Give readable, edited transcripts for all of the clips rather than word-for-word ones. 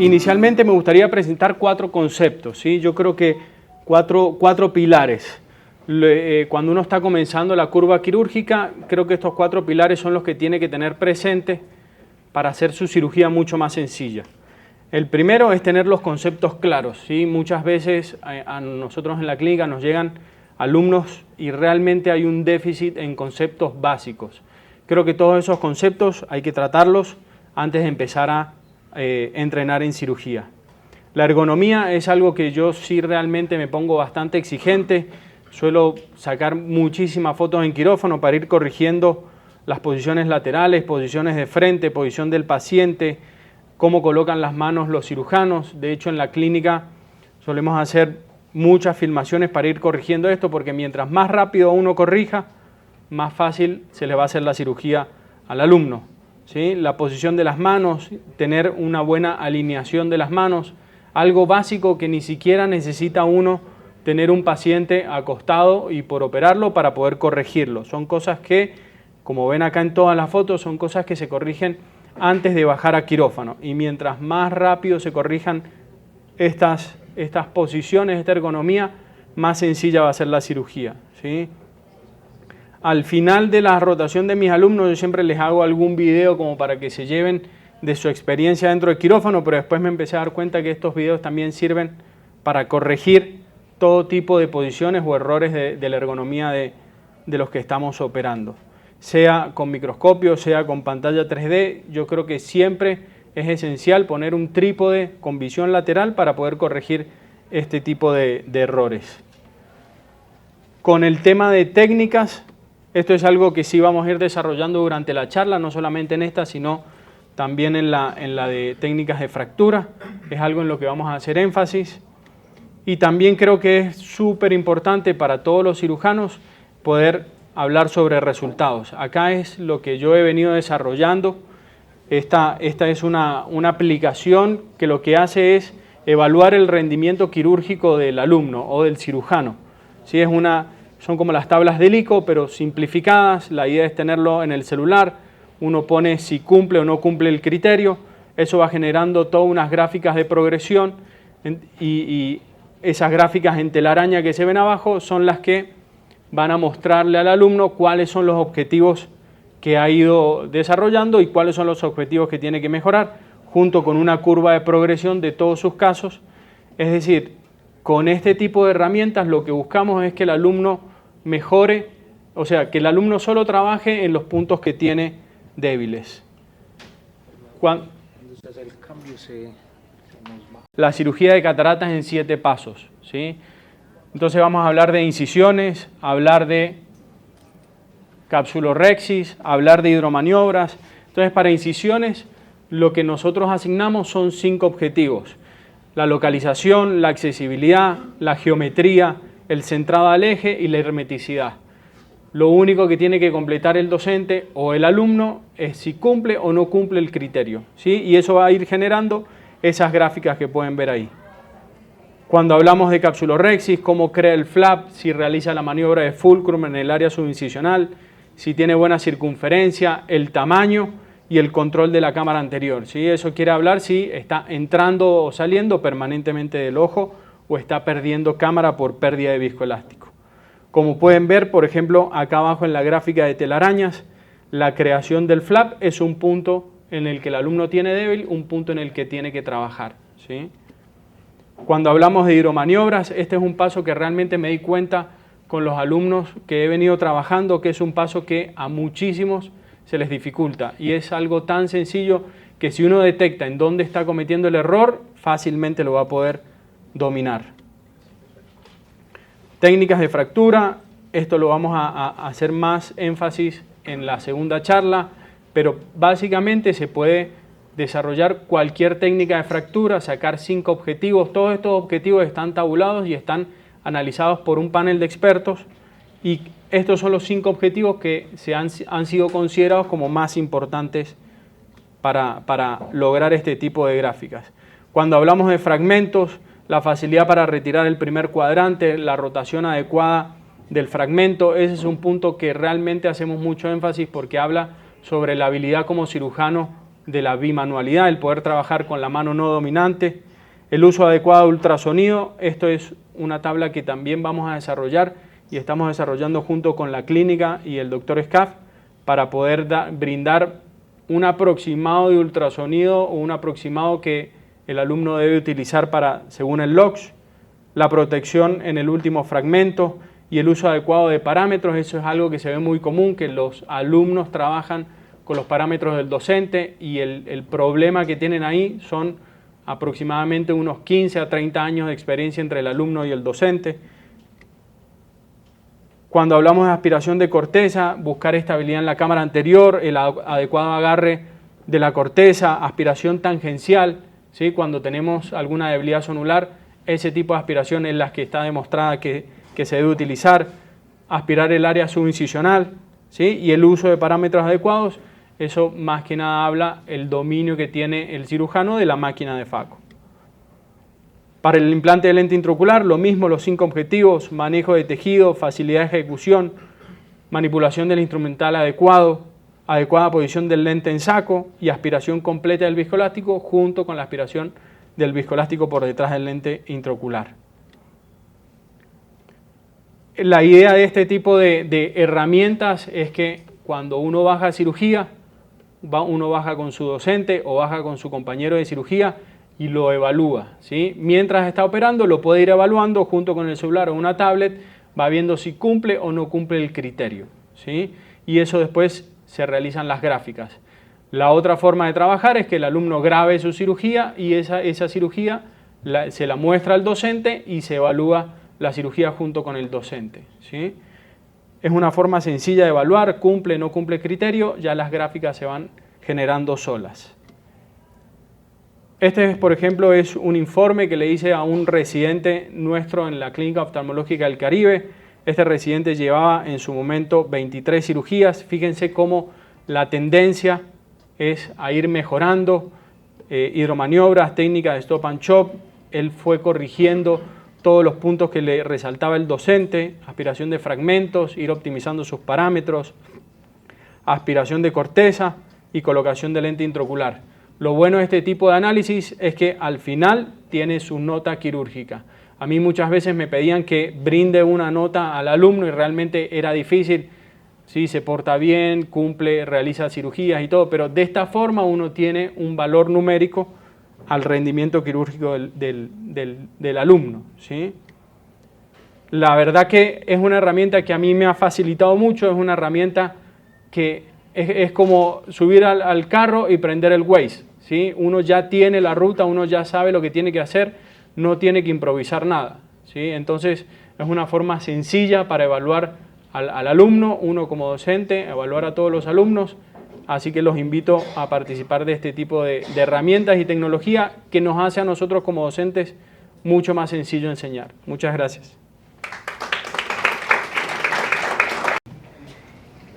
Inicialmente me gustaría presentar 4 conceptos, ¿sí? Yo creo que cuatro pilares. Cuando uno está comenzando la curva quirúrgica, creo que estos 4 pilares son los que tiene que tener presente para hacer su cirugía mucho más sencilla. El primero es tener los conceptos claros, ¿sí? Muchas veces a nosotros en la clínica nos llegan alumnos y realmente hay un déficit en conceptos básicos. Creo que todos esos conceptos hay que tratarlos antes de empezar a entrenar en cirugía. La ergonomía es algo que yo sí realmente me pongo bastante exigente. Suelo sacar muchísimas fotos en quirófano para ir corrigiendo las posiciones laterales, posiciones de frente, posición del paciente, cómo colocan las manos los cirujanos. De hecho, en la clínica solemos hacer muchas filmaciones para ir corrigiendo esto, porque mientras más rápido uno corrija, más fácil se le va a hacer la cirugía al alumno, ¿sí? La posición de las manos, tener una buena alineación de las manos, algo básico que ni siquiera necesita uno tener un paciente acostado y por operarlo para poder corregirlo. Son cosas que, como ven acá en todas las fotos, son cosas que se corrigen antes de bajar a quirófano. Y mientras más rápido se corrijan estas posiciones, esta ergonomía, más sencilla va a ser la cirugía, ¿sí? Al final de la rotación de mis alumnos, yo siempre les hago algún video como para que se lleven de su experiencia dentro del quirófano, pero después me empecé a dar cuenta que estos videos también sirven para corregir todo tipo de posiciones o errores de la ergonomía de los que estamos operando. Sea con microscopio, sea con pantalla 3D, yo creo que siempre es esencial poner un trípode con visión lateral para poder corregir este tipo de errores. Con el tema de técnicas, esto es algo que sí vamos a ir desarrollando durante la charla, no solamente en esta, sino también en la de técnicas de fractura. Es algo en lo que vamos a hacer énfasis. Y también creo que es súper importante para todos los cirujanos poder hablar sobre resultados. Acá es lo que yo he venido desarrollando. Esta es una aplicación que lo que hace es evaluar el rendimiento quirúrgico del alumno o del cirujano. ¿Sí? Son como las tablas de LICO, pero simplificadas. La idea es tenerlo en el celular. Uno pone si cumple o no cumple el criterio. Eso va generando todas unas gráficas de progresión y esas gráficas en telaraña que se ven abajo son las que van a mostrarle al alumno cuáles son los objetivos que ha ido desarrollando y cuáles son los objetivos que tiene que mejorar, junto con una curva de progresión de todos sus casos. Es decir, con este tipo de herramientas lo que buscamos es que el alumno mejore, o sea, que el alumno solo trabaje en los puntos que tiene débiles. La cirugía de cataratas en 7 pasos, ¿sí? Entonces vamos a hablar de incisiones, hablar de capsulorhexis, hablar de hidromaniobras. Entonces para incisiones lo que nosotros asignamos son 5 objetivos: la localización, la accesibilidad, la geometría, el centrado al eje y la hermeticidad. Lo único que tiene que completar el docente o el alumno es si cumple o no cumple el criterio, ¿sí? Y eso va a ir generando esas gráficas que pueden ver ahí. Cuando hablamos de capsulorhexis, cómo crea el flap, si realiza la maniobra de fulcrum en el área subincisional, si tiene buena circunferencia, el tamaño y el control de la cámara anterior, ¿sí? Eso quiere hablar si está entrando o saliendo permanentemente del ojo o está perdiendo cámara por pérdida de viscoelástico. Como pueden ver, por ejemplo, acá abajo en la gráfica de telarañas, la creación del flap es un punto en el que el alumno tiene débil, un punto en el que tiene que trabajar, ¿sí? Cuando hablamos de hidromaniobras, este es un paso que realmente me di cuenta con los alumnos que he venido trabajando, que es un paso que a muchísimos se les dificulta. Y es algo tan sencillo que si uno detecta en dónde está cometiendo el error, fácilmente lo va a poder dominar. Técnicas de fractura, esto lo vamos a hacer más énfasis en la segunda charla, pero básicamente se puede desarrollar cualquier técnica de fractura, sacar 5 objetivos. Todos estos objetivos están tabulados y están analizados por un panel de expertos y estos son los 5 objetivos que han sido considerados como más importantes para lograr este tipo de gráficas. Cuando hablamos de fragmentos, la facilidad para retirar el primer cuadrante, la rotación adecuada del fragmento, ese es un punto que realmente hacemos mucho énfasis porque habla sobre la habilidad como cirujano de la bimanualidad, el poder trabajar con la mano no dominante, el uso adecuado de ultrasonido. Esto es una tabla que también vamos a desarrollar y estamos desarrollando junto con la clínica y el doctor Scaff para poder brindar un aproximado de ultrasonido o un aproximado que el alumno debe utilizar para, según el LOCS, la protección en el último fragmento y el uso adecuado de parámetros. Eso es algo que se ve muy común, que los alumnos trabajan con los parámetros del docente y el problema que tienen ahí son aproximadamente unos 15 a 30 años de experiencia entre el alumno y el docente. Cuando hablamos de aspiración de corteza, buscar estabilidad en la cámara anterior, el adecuado agarre de la corteza, aspiración tangencial, ¿sí? Cuando tenemos alguna debilidad zonular, ese tipo de aspiración es la que está demostrada que se debe utilizar, aspirar el área subincisional, ¿sí? Y el uso de parámetros adecuados, eso más que nada habla el dominio que tiene el cirujano de la máquina de Phaco. Para el implante de lente intraocular, lo mismo, los 5 objetivos: manejo de tejido, facilidad de ejecución, manipulación del instrumental adecuado, adecuada posición del lente en saco y aspiración completa del viscoelástico junto con la aspiración del viscoelástico por detrás del lente intraocular. La idea de este tipo de herramientas es que cuando uno baja a cirugía, uno baja con su docente o baja con su compañero de cirugía y lo evalúa, ¿sí? Mientras está operando lo puede ir evaluando junto con el celular o una tablet, va viendo si cumple o no cumple el criterio, ¿sí? Y eso después se realizan las gráficas. La otra forma de trabajar es que el alumno grabe su cirugía y esa cirugía se la muestra al docente y se evalúa la cirugía junto con el docente, ¿sí? Es una forma sencilla de evaluar, cumple o no cumple el criterio, ya las gráficas se van generando solas. Este, por ejemplo, es un informe que le hice a un residente nuestro en la Clínica Oftalmológica del Caribe. Este residente llevaba en su momento 23 cirugías. Fíjense cómo la tendencia es a ir mejorando, hidromaniobras, técnicas de stop and chop. Él fue corrigiendo todos los puntos que le resaltaba el docente, aspiración de fragmentos, ir optimizando sus parámetros, aspiración de corteza y colocación de lente intraocular. Lo bueno de este tipo de análisis es que al final tiene su nota quirúrgica. A mí muchas veces me pedían que brinde una nota al alumno y realmente era difícil. Sí, se porta bien, cumple, realiza cirugías y todo, pero de esta forma uno tiene un valor numérico al rendimiento quirúrgico del alumno, ¿sí? La verdad que es una herramienta que a mí me ha facilitado mucho, es una herramienta que es como subir al carro y prender el Waze, ¿sí? Uno ya tiene la ruta, uno ya sabe lo que tiene que hacer, no tiene que improvisar nada, ¿sí? Entonces es una forma sencilla para evaluar al alumno, uno como docente, evaluar a todos los alumnos. Así que los invito a participar de este tipo de herramientas y tecnología que nos hace a nosotros como docentes mucho más sencillo enseñar. Muchas gracias.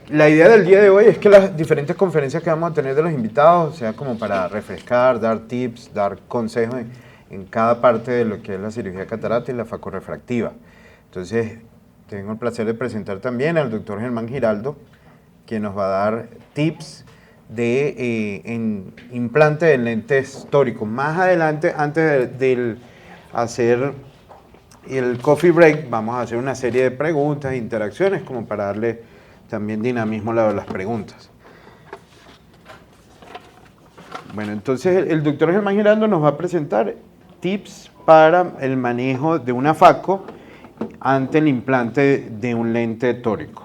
La idea del día de hoy es que las diferentes conferencias que vamos a tener de los invitados sea como para refrescar, dar tips, dar consejos en cada parte de lo que es la cirugía catarata y la facorefractiva. Entonces, tengo el placer de presentar también al doctor Germán Giraldo, quien nos va a dar tips en implante de lentes tóricos. Más adelante, antes de hacer el coffee break, vamos a hacer una serie de preguntas e interacciones como para darle también dinamismo a las preguntas. Bueno, entonces el doctor Germán Giraldo nos va a presentar tips para el manejo de una Phaco ante el implante de un lente tórico.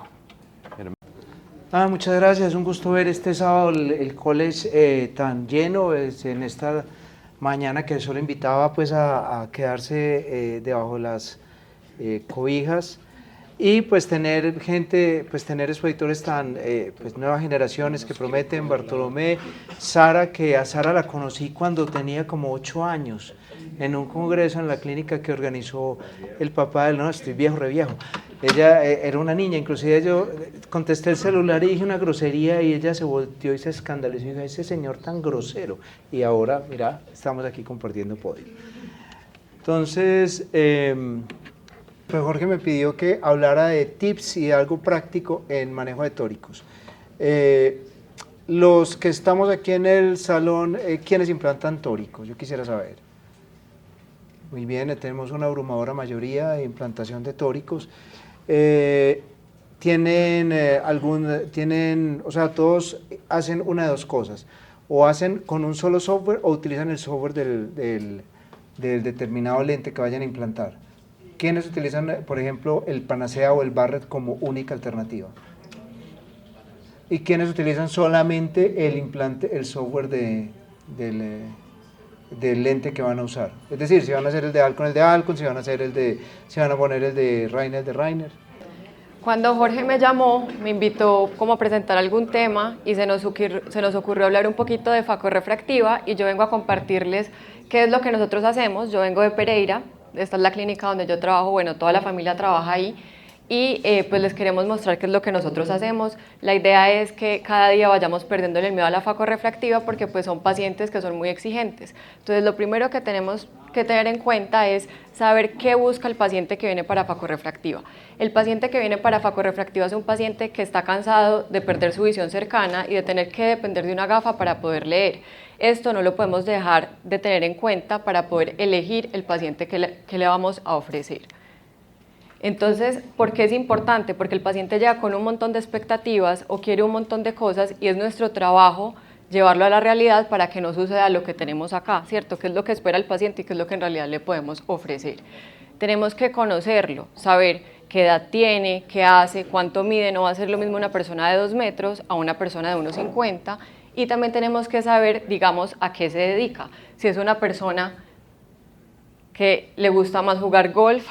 Muchas gracias, es un gusto ver este sábado el college tan lleno, en esta mañana que solo invitaba pues a quedarse debajo de las cobijas y pues tener gente, pues tener expositores tan, pues nuevas generaciones que prometen. Bartolomé, Sara, que a Sara la conocí cuando tenía como 8 años en un congreso en la clínica que organizó el papá del, no, estoy viejo, re viejo. Ella era una niña, inclusive yo contesté el celular y dije una grosería y ella se volteó y se escandalizó y dijo, ese señor tan grosero. Y ahora, mira, estamos aquí compartiendo podio. Entonces, Jorge me pidió que hablara de tips y de algo práctico en manejo de tóricos. los que estamos aquí en el salón, ¿quiénes implantan tóricos? Yo quisiera saber. Muy bien, tenemos una abrumadora mayoría de implantación de tóricos. O sea, todos hacen una de dos cosas, o hacen con un solo software o utilizan el software del determinado lente que vayan a implantar. ¿Quiénes utilizan, por ejemplo, el Panacea o el Barrett como única alternativa? ¿Y quiénes utilizan solamente el software del lente que van a usar? Es decir, si van a hacer el de Alcon, si van a hacer si van a poner el de Reiner. Cuando Jorge me llamó, me invitó como a presentar algún tema y se nos ocurrió hablar un poquito de facorrefractiva y yo vengo a compartirles qué es lo que nosotros hacemos. Yo vengo de Pereira, esta es la clínica donde yo trabajo, bueno, toda la familia trabaja ahí y pues les queremos mostrar qué es lo que nosotros hacemos. La idea es que cada día vayamos perdiendo el miedo a la facorrefractiva porque pues son pacientes que son muy exigentes. Entonces lo primero que tenemos que tener en cuenta es saber qué busca el paciente que viene para facorrefractiva. El paciente que viene para facorrefractiva es un paciente que está cansado de perder su visión cercana y de tener que depender de una gafa para poder leer. Esto no lo podemos dejar de tener en cuenta para poder elegir el paciente que le vamos a ofrecer. Entonces, ¿por qué es importante? Porque el paciente llega con un montón de expectativas o quiere un montón de cosas y es nuestro trabajo llevarlo a la realidad para que no suceda lo que tenemos acá, ¿cierto? ¿Qué es lo que espera el paciente y qué es lo que en realidad le podemos ofrecer? Tenemos que conocerlo, saber qué edad tiene, qué hace, cuánto mide. No va a ser lo mismo una persona de 2 metros a una persona de 1,50 y también tenemos que saber, digamos, a qué se dedica. Si es una persona que le gusta más jugar golf,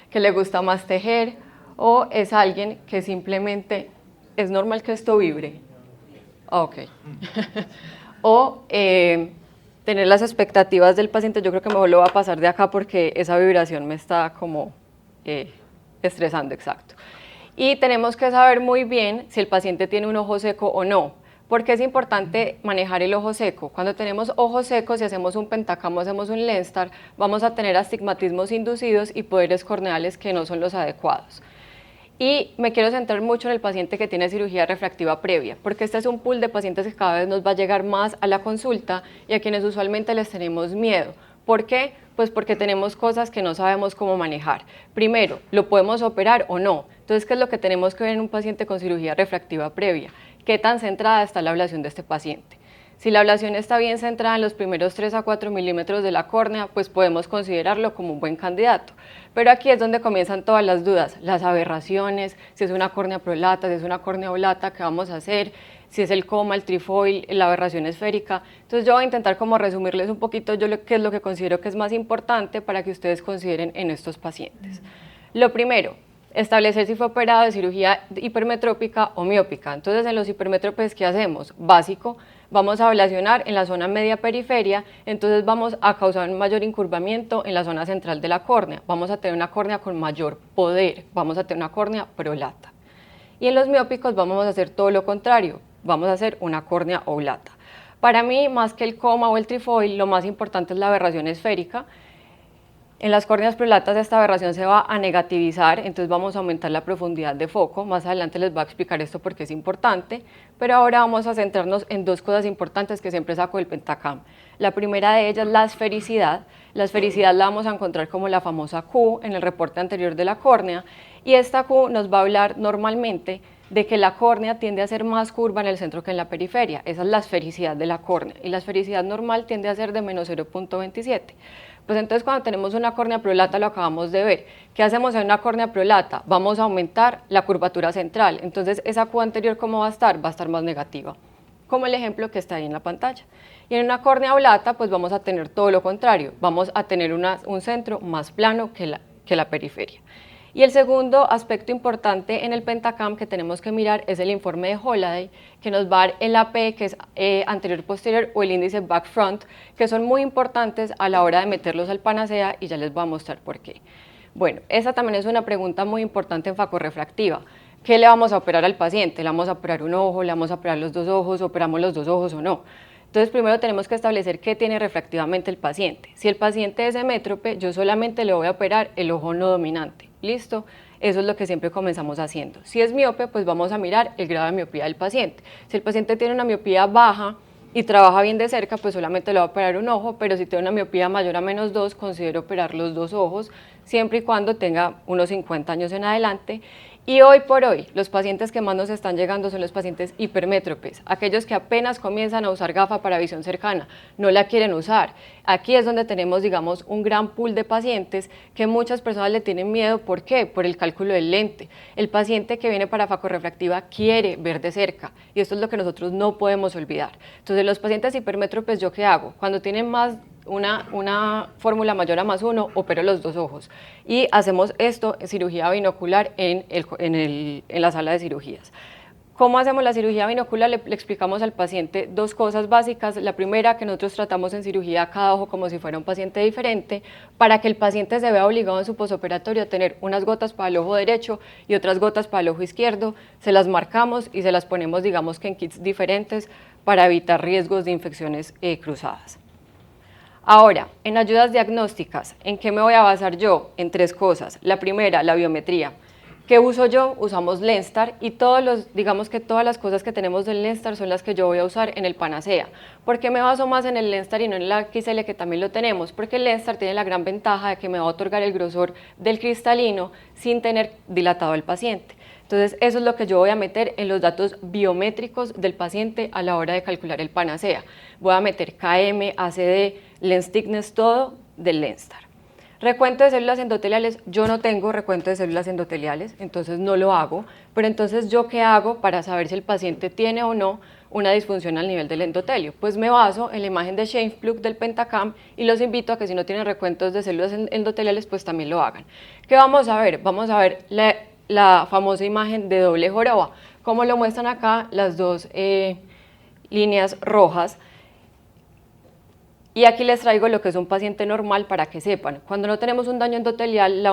que le gusta más tejer, o es alguien que simplemente es normal que esto vibre. Ok. O tener las expectativas del paciente, yo creo que mejor lo va a pasar de acá porque esa vibración me está como estresando, exacto. Y tenemos que saber muy bien si el paciente tiene un ojo seco o no. ¿Por qué es importante manejar el ojo seco? Cuando tenemos ojos secos, si hacemos un pentacamo, hacemos un Lenstar, vamos a tener astigmatismos inducidos y poderes corneales que no son los adecuados. Y me quiero centrar mucho en el paciente que tiene cirugía refractiva previa, porque este es un pool de pacientes que cada vez nos va a llegar más a la consulta y a quienes usualmente les tenemos miedo. ¿Por qué? Pues porque tenemos cosas que no sabemos cómo manejar. Primero, ¿lo podemos operar o no? Entonces, ¿qué es lo que tenemos que ver en un paciente con cirugía refractiva previa? ¿Qué tan centrada está la ablación de este paciente? Si la ablación está bien centrada en los primeros 3 a 4 milímetros de la córnea, pues podemos considerarlo como un buen candidato. Pero aquí es donde comienzan todas las dudas, las aberraciones, si es una córnea prolata, si es una córnea oblata, ¿qué vamos a hacer? Si es el coma, el trifoil, la aberración esférica. Entonces yo voy a intentar como resumirles un poquito qué es lo que considero que es más importante para que ustedes consideren en estos pacientes. Lo primero, establecer si fue operado de cirugía hipermetrópica o miópica. Entonces en los hipermétropes, ¿qué hacemos? Básico, vamos a ablacionar en la zona media periferia, entonces vamos a causar un mayor incurvamiento en la zona central de la córnea. Vamos a tener una córnea con mayor poder, vamos a tener una córnea prolata. Y en los miópicos vamos a hacer todo lo contrario, vamos a hacer una córnea oblata. Para mí, más que el coma o el trifoil, lo más importante es la aberración esférica. En las córneas prolatas esta aberración se va a negativizar, entonces vamos a aumentar la profundidad de foco. Más adelante les voy a explicar esto porque es importante, pero ahora vamos a centrarnos en dos cosas importantes que siempre saco del Pentacam. La primera de ellas es la esfericidad. La esfericidad la vamos a encontrar como la famosa Q en el reporte anterior de la córnea, y esta Q nos va a hablar normalmente de que la córnea tiende a ser más curva en el centro que en la periferia. Esa es la esfericidad de la córnea, y la esfericidad normal tiende a ser de menos 0,27. Pues entonces cuando tenemos una córnea prolata, lo acabamos de ver. ¿Qué hacemos en una córnea prolata? Vamos a aumentar la curvatura central. Entonces esa Q anterior, ¿cómo va a estar? Va a estar más negativa, como el ejemplo que está ahí en la pantalla. Y en una córnea oblata, pues vamos a tener todo lo contrario. Vamos a tener un centro más plano que la periferia. Y el segundo aspecto importante en el Pentacam que tenemos que mirar es el informe de Holaday, que nos va a dar el AP, que es anterior-posterior, o el índice back-front, que son muy importantes a la hora de meterlos al Panacea, y ya les voy a mostrar por qué. Bueno, esa también es una pregunta muy importante en facorrefractiva. ¿Qué le vamos a operar al paciente? ¿Le vamos a operar un ojo? ¿Le vamos a operar los dos ojos? ¿Operamos los dos ojos o no? Entonces primero tenemos que establecer qué tiene refractivamente el paciente. Si el paciente es hemétrope, yo solamente le voy a operar el ojo no dominante. ¿Listo? Eso es lo que siempre comenzamos haciendo. Si es miope, pues vamos a mirar el grado de miopía del paciente. Si el paciente tiene una miopía baja y trabaja bien de cerca, pues solamente le va a operar un ojo, pero si tiene una miopía mayor a -2, considero operar los 2 ojos, siempre y cuando tenga unos 50 años en adelante. Y hoy por hoy, los pacientes que más nos están llegando son los pacientes hipermétropes, aquellos que apenas comienzan a usar gafa para visión cercana, no la quieren usar. Aquí es donde tenemos, digamos, un gran pool de pacientes que muchas personas le tienen miedo. ¿Por qué? Por el cálculo del lente. El paciente que viene para facorrefractiva quiere ver de cerca y esto es lo que nosotros no podemos olvidar. Entonces, los pacientes hipermétropes, ¿yo qué hago? Cuando tienen una fórmula mayor a +1, opero los 2 ojos y hacemos esto en cirugía binocular en la sala de cirugías. ¿Cómo hacemos la cirugía binocular? Le explicamos al paciente 2 cosas básicas. La primera, que nosotros tratamos en cirugía cada ojo como si fuera un paciente diferente, para que el paciente se vea obligado en su posoperatorio a tener unas gotas para el ojo derecho y otras gotas para el ojo izquierdo. Se las marcamos y se las ponemos, digamos que en kits diferentes, para evitar riesgos de infecciones cruzadas. Ahora, en ayudas diagnósticas, ¿en qué me voy a basar yo? En 3 cosas. La primera, la biometría. ¿Qué uso yo? Usamos Lenstar y digamos que todas las cosas que tenemos del Lenstar son las que yo voy a usar en el Panacea. ¿Por qué me baso más en el Lenstar y no en la XL, que también lo tenemos? Porque el Lenstar tiene la gran ventaja de que me va a otorgar el grosor del cristalino sin tener dilatado al paciente. Entonces, eso es lo que yo voy a meter en los datos biométricos del paciente a la hora de calcular el Panacea. Voy a meter KM, ACD, lens thickness, todo del Lenstar. Recuento de células endoteliales, yo no tengo recuento de células endoteliales, entonces no lo hago, pero entonces ¿yo qué hago para saber si el paciente tiene o no una disfunción al nivel del endotelio? Pues me baso en la imagen de Scheimpflug del Pentacam y los invito a que si no tienen recuentos de células endoteliales, pues también lo hagan. ¿Qué vamos a ver? Vamos a ver la famosa imagen de doble joroba, como lo muestran acá las 2 líneas rojas. Y aquí les traigo lo que es un paciente normal para que sepan. Cuando no tenemos un daño endotelial,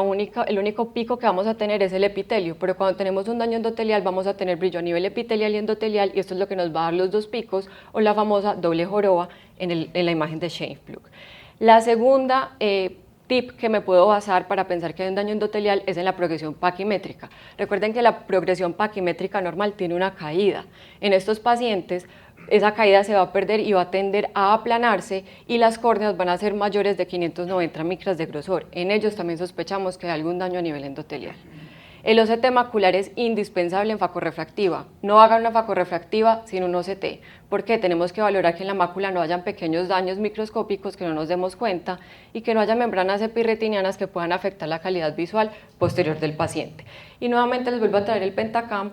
el único pico que vamos a tener es el epitelio, pero cuando tenemos un daño endotelial vamos a tener brillo a nivel epitelial y endotelial, y esto es lo que nos va a dar los 2 picos, o la famosa doble joroba en la imagen de Scheimpflug. La segunda tip que me puedo basar para pensar que hay un daño endotelial es en la progresión paquimétrica. Recuerden que la progresión paquimétrica normal tiene una caída. En estos pacientes, esa caída se va a perder y va a tender a aplanarse y las córneas van a ser mayores de 590 micras de grosor. En ellos también sospechamos que hay algún daño a nivel endotelial. El OCT macular es indispensable en facorrefractiva. No hagan una facorrefractiva sin un OCT, porque tenemos que valorar que en la mácula no hayan pequeños daños microscópicos que no nos demos cuenta y que no haya membranas epirretinianas que puedan afectar la calidad visual posterior del paciente. Y nuevamente les vuelvo a traer el Pentacam.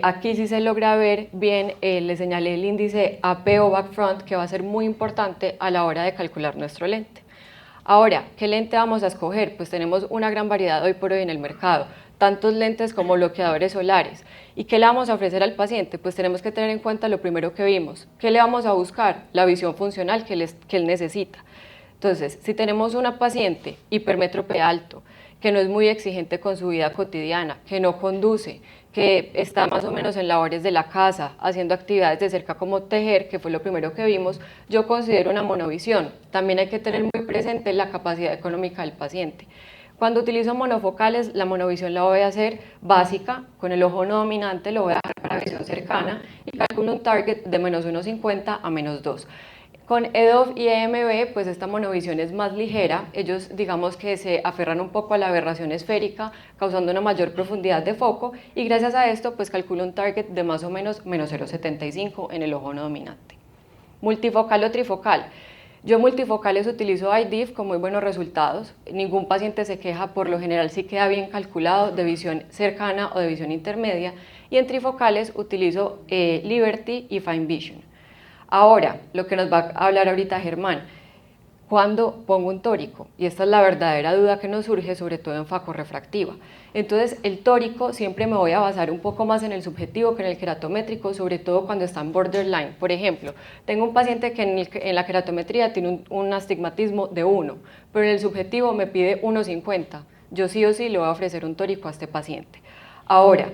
Aquí sí se logra ver bien, les señalé el índice AP o back front, que va a ser muy importante a la hora de calcular nuestro lente. Ahora, ¿qué lente vamos a escoger? Pues tenemos una gran variedad hoy por hoy en el mercado, tantos lentes como bloqueadores solares. ¿Y qué le vamos a ofrecer al paciente? Pues tenemos que tener en cuenta lo primero que vimos. ¿Qué le vamos a buscar? La visión funcional que él necesita. Entonces, si tenemos una paciente hipermétrope alto, que no es muy exigente con su vida cotidiana, que no conduce, que está más o menos en labores de la casa, haciendo actividades de cerca como tejer, que fue lo primero que vimos, yo considero una monovisión. También hay que tener muy presente la capacidad económica del paciente. Cuando utilizo monofocales, la monovisión la voy a hacer básica, con el ojo no dominante lo voy a dejar para visión cercana y calculo un target de -1.50 a -2. Con EDOF y EMB, pues esta monovisión es más ligera. Ellos, digamos que se aferran un poco a la aberración esférica, causando una mayor profundidad de foco, y gracias a esto, pues calculo un target de más o menos -0.75 en el ojo no dominante. Multifocal o trifocal. Yo multifocales utilizo IDIF con muy buenos resultados. Ningún paciente se queja, por lo general sí queda bien calculado de visión cercana o de visión intermedia. Y en trifocales utilizo Liberty y Fine Vision. Ahora, lo que nos va a hablar ahorita Germán, ¿cuándo pongo un tórico? Y esta es la verdadera duda que nos surge, sobre todo en facorrefractiva. Entonces, el tórico siempre me voy a basar un poco más en el subjetivo que en el queratométrico, sobre todo cuando está en borderline. Por ejemplo, tengo un paciente que en la queratometría tiene un astigmatismo de 1, pero en el subjetivo me pide 1.50. Yo sí o sí le voy a ofrecer un tórico a este paciente. Ahora,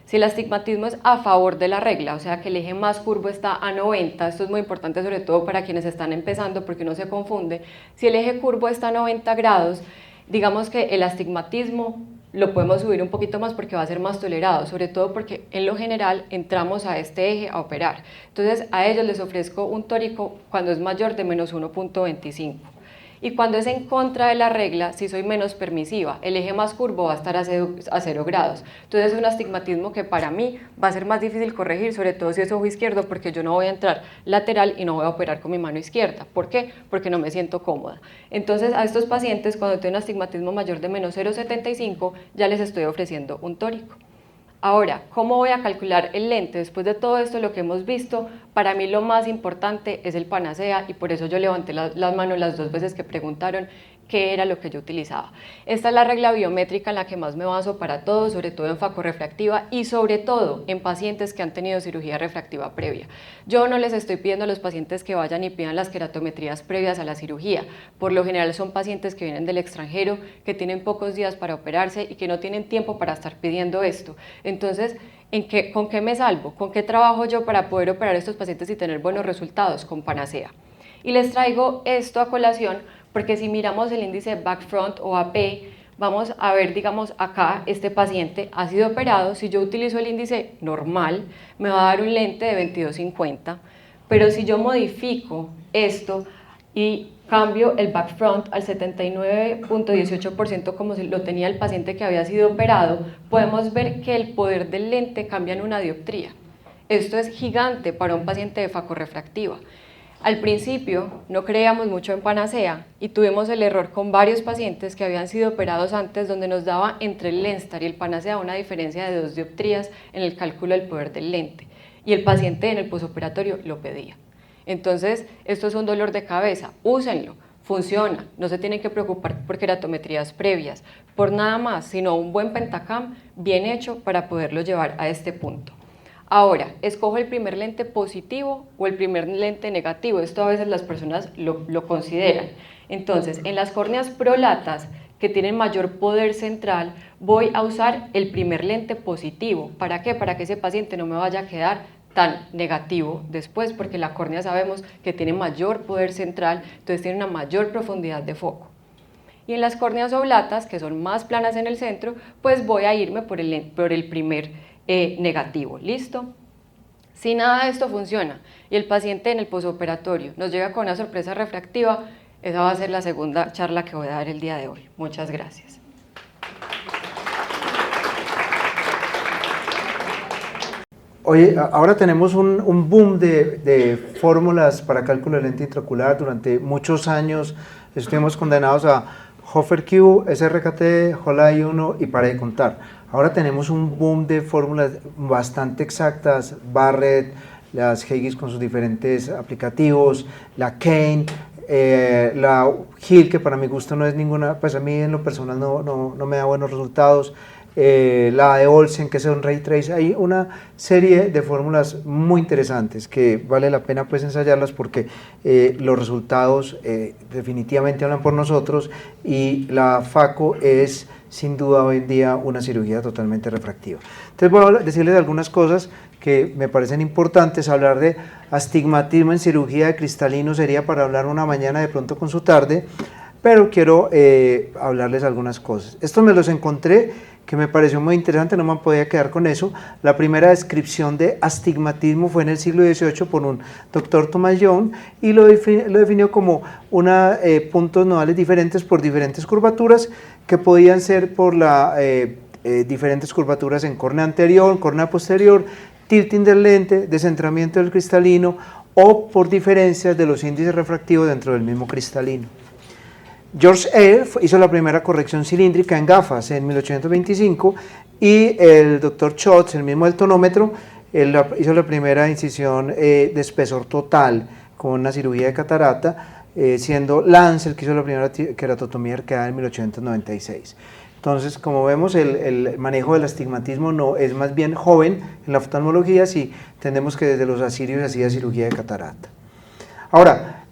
si el astigmatismo es a favor de la regla, o sea que el eje más curvo está a 90, esto es muy importante sobre todo para quienes están empezando porque uno se confunde, si el eje curvo está a 90 grados, digamos que el astigmatismo lo podemos subir un poquito más porque va a ser más tolerado, sobre todo porque en lo general entramos a este eje a operar. Entonces a ellos les ofrezco un tórico cuando es mayor de menos 1.25. Y cuando es en contra de la regla, si soy menos permisiva, el eje más curvo va a estar a 0 grados. Entonces es un astigmatismo que para mí va a ser más difícil corregir, sobre todo si es ojo izquierdo, porque yo no voy a entrar lateral y no voy a operar con mi mano izquierda. ¿Por qué? Porque no me siento cómoda. Entonces a estos pacientes, cuando tienen un astigmatismo mayor de menos 0.75, ya les estoy ofreciendo un tórico. Ahora, ¿cómo voy a calcular el lente? Después de todo esto, lo que hemos visto, para mí lo más importante es el Panacea y por eso yo levanté las manos las 2 veces que preguntaron qué era lo que yo utilizaba. Esta es la regla biométrica en la que más me baso para todo, sobre todo en facorrefractiva y sobre todo en pacientes que han tenido cirugía refractiva previa. Yo no les estoy pidiendo a los pacientes que vayan y pidan las queratometrías previas a la cirugía. Por lo general son pacientes que vienen del extranjero, que tienen pocos días para operarse y que no tienen tiempo para estar pidiendo esto. Entonces, ¿con qué me salvo? ¿Con qué trabajo yo para poder operar a estos pacientes y tener buenos resultados? Con Panacea. Y les traigo esto a colación porque si miramos el índice back front o AP, vamos a ver, digamos, acá este paciente ha sido operado. Si yo utilizo el índice normal, me va a dar un lente de 22.50, pero si yo modifico esto y cambio el back front al 79.18% como lo tenía el paciente que había sido operado, podemos ver que el poder del lente cambia en una dioptría. Esto es gigante para un paciente de facorrefractiva. Al principio no creíamos mucho en Panacea y tuvimos el error con varios pacientes que habían sido operados antes donde nos daba entre el Lenstar y el Panacea una diferencia de 2 dioptrías en el cálculo del poder del lente y el paciente en el posoperatorio lo pedía. Entonces esto es un dolor de cabeza, úsenlo, funciona, no se tienen que preocupar por queratometrías previas, por nada más, sino un buen pentacam bien hecho para poderlo llevar a este punto. Ahora, escojo el primer lente positivo o el primer lente negativo. Esto a veces las personas lo consideran. Entonces, en las córneas prolatas que tienen mayor poder central, voy a usar el primer lente positivo. ¿Para qué? Para que ese paciente no me vaya a quedar tan negativo después, porque la córnea sabemos que tiene mayor poder central, entonces tiene una mayor profundidad de foco. Y en las córneas oblatas, que son más planas en el centro, pues voy a irme por el primer negativo, ¿listo? Si nada de esto funciona y el paciente en el posoperatorio nos llega con una sorpresa refractiva, esa va a ser la segunda charla que voy a dar el día de hoy. Muchas gracias. Oye, ahora tenemos un boom de fórmulas para cálculo de lente intraocular. Durante muchos años estuvimos condenados a Hofer-Q, SRKT, Holai 1 y para de contar. Ahora tenemos un boom de fórmulas bastante exactas, Barrett, las Huggies con sus diferentes aplicativos, la Kane, la Hill, que para mi gusto no es ninguna, pues a mí en lo personal no me da buenos resultados, la de Olsen, que es un Ray Trace. Hay una serie de fórmulas muy interesantes que vale la pena pues ensayarlas porque los resultados definitivamente hablan por nosotros y la FACO es sin duda hoy en día una cirugía totalmente refractiva. Entonces voy a decirles algunas cosas que me parecen importantes. Hablar de astigmatismo en cirugía de cristalino sería para hablar una mañana de pronto con su tarde, pero quiero hablarles algunas cosas. Estos me los encontré que me pareció muy interesante, no me podía quedar con eso. La primera descripción de astigmatismo fue en el siglo XVIII por un doctor Thomas Young y lo definió como puntos nodales diferentes por diferentes curvaturas que podían ser por diferentes curvaturas en córnea anterior, córnea posterior, tilting del lente, descentramiento del cristalino o por diferencias de los índices refractivos dentro del mismo cristalino. George Eyre hizo la primera corrección cilíndrica en gafas en 1825 y el doctor Schotz, el mismo del tonómetro, hizo la primera incisión de espesor total con una cirugía de catarata, siendo Lance el que hizo la primera queratotomía arqueada en 1896. Entonces, como vemos, el manejo del astigmatismo no es más bien joven en la oftalmología, si entendemos que desde los asirios hacía cirugía de catarata. Ahora,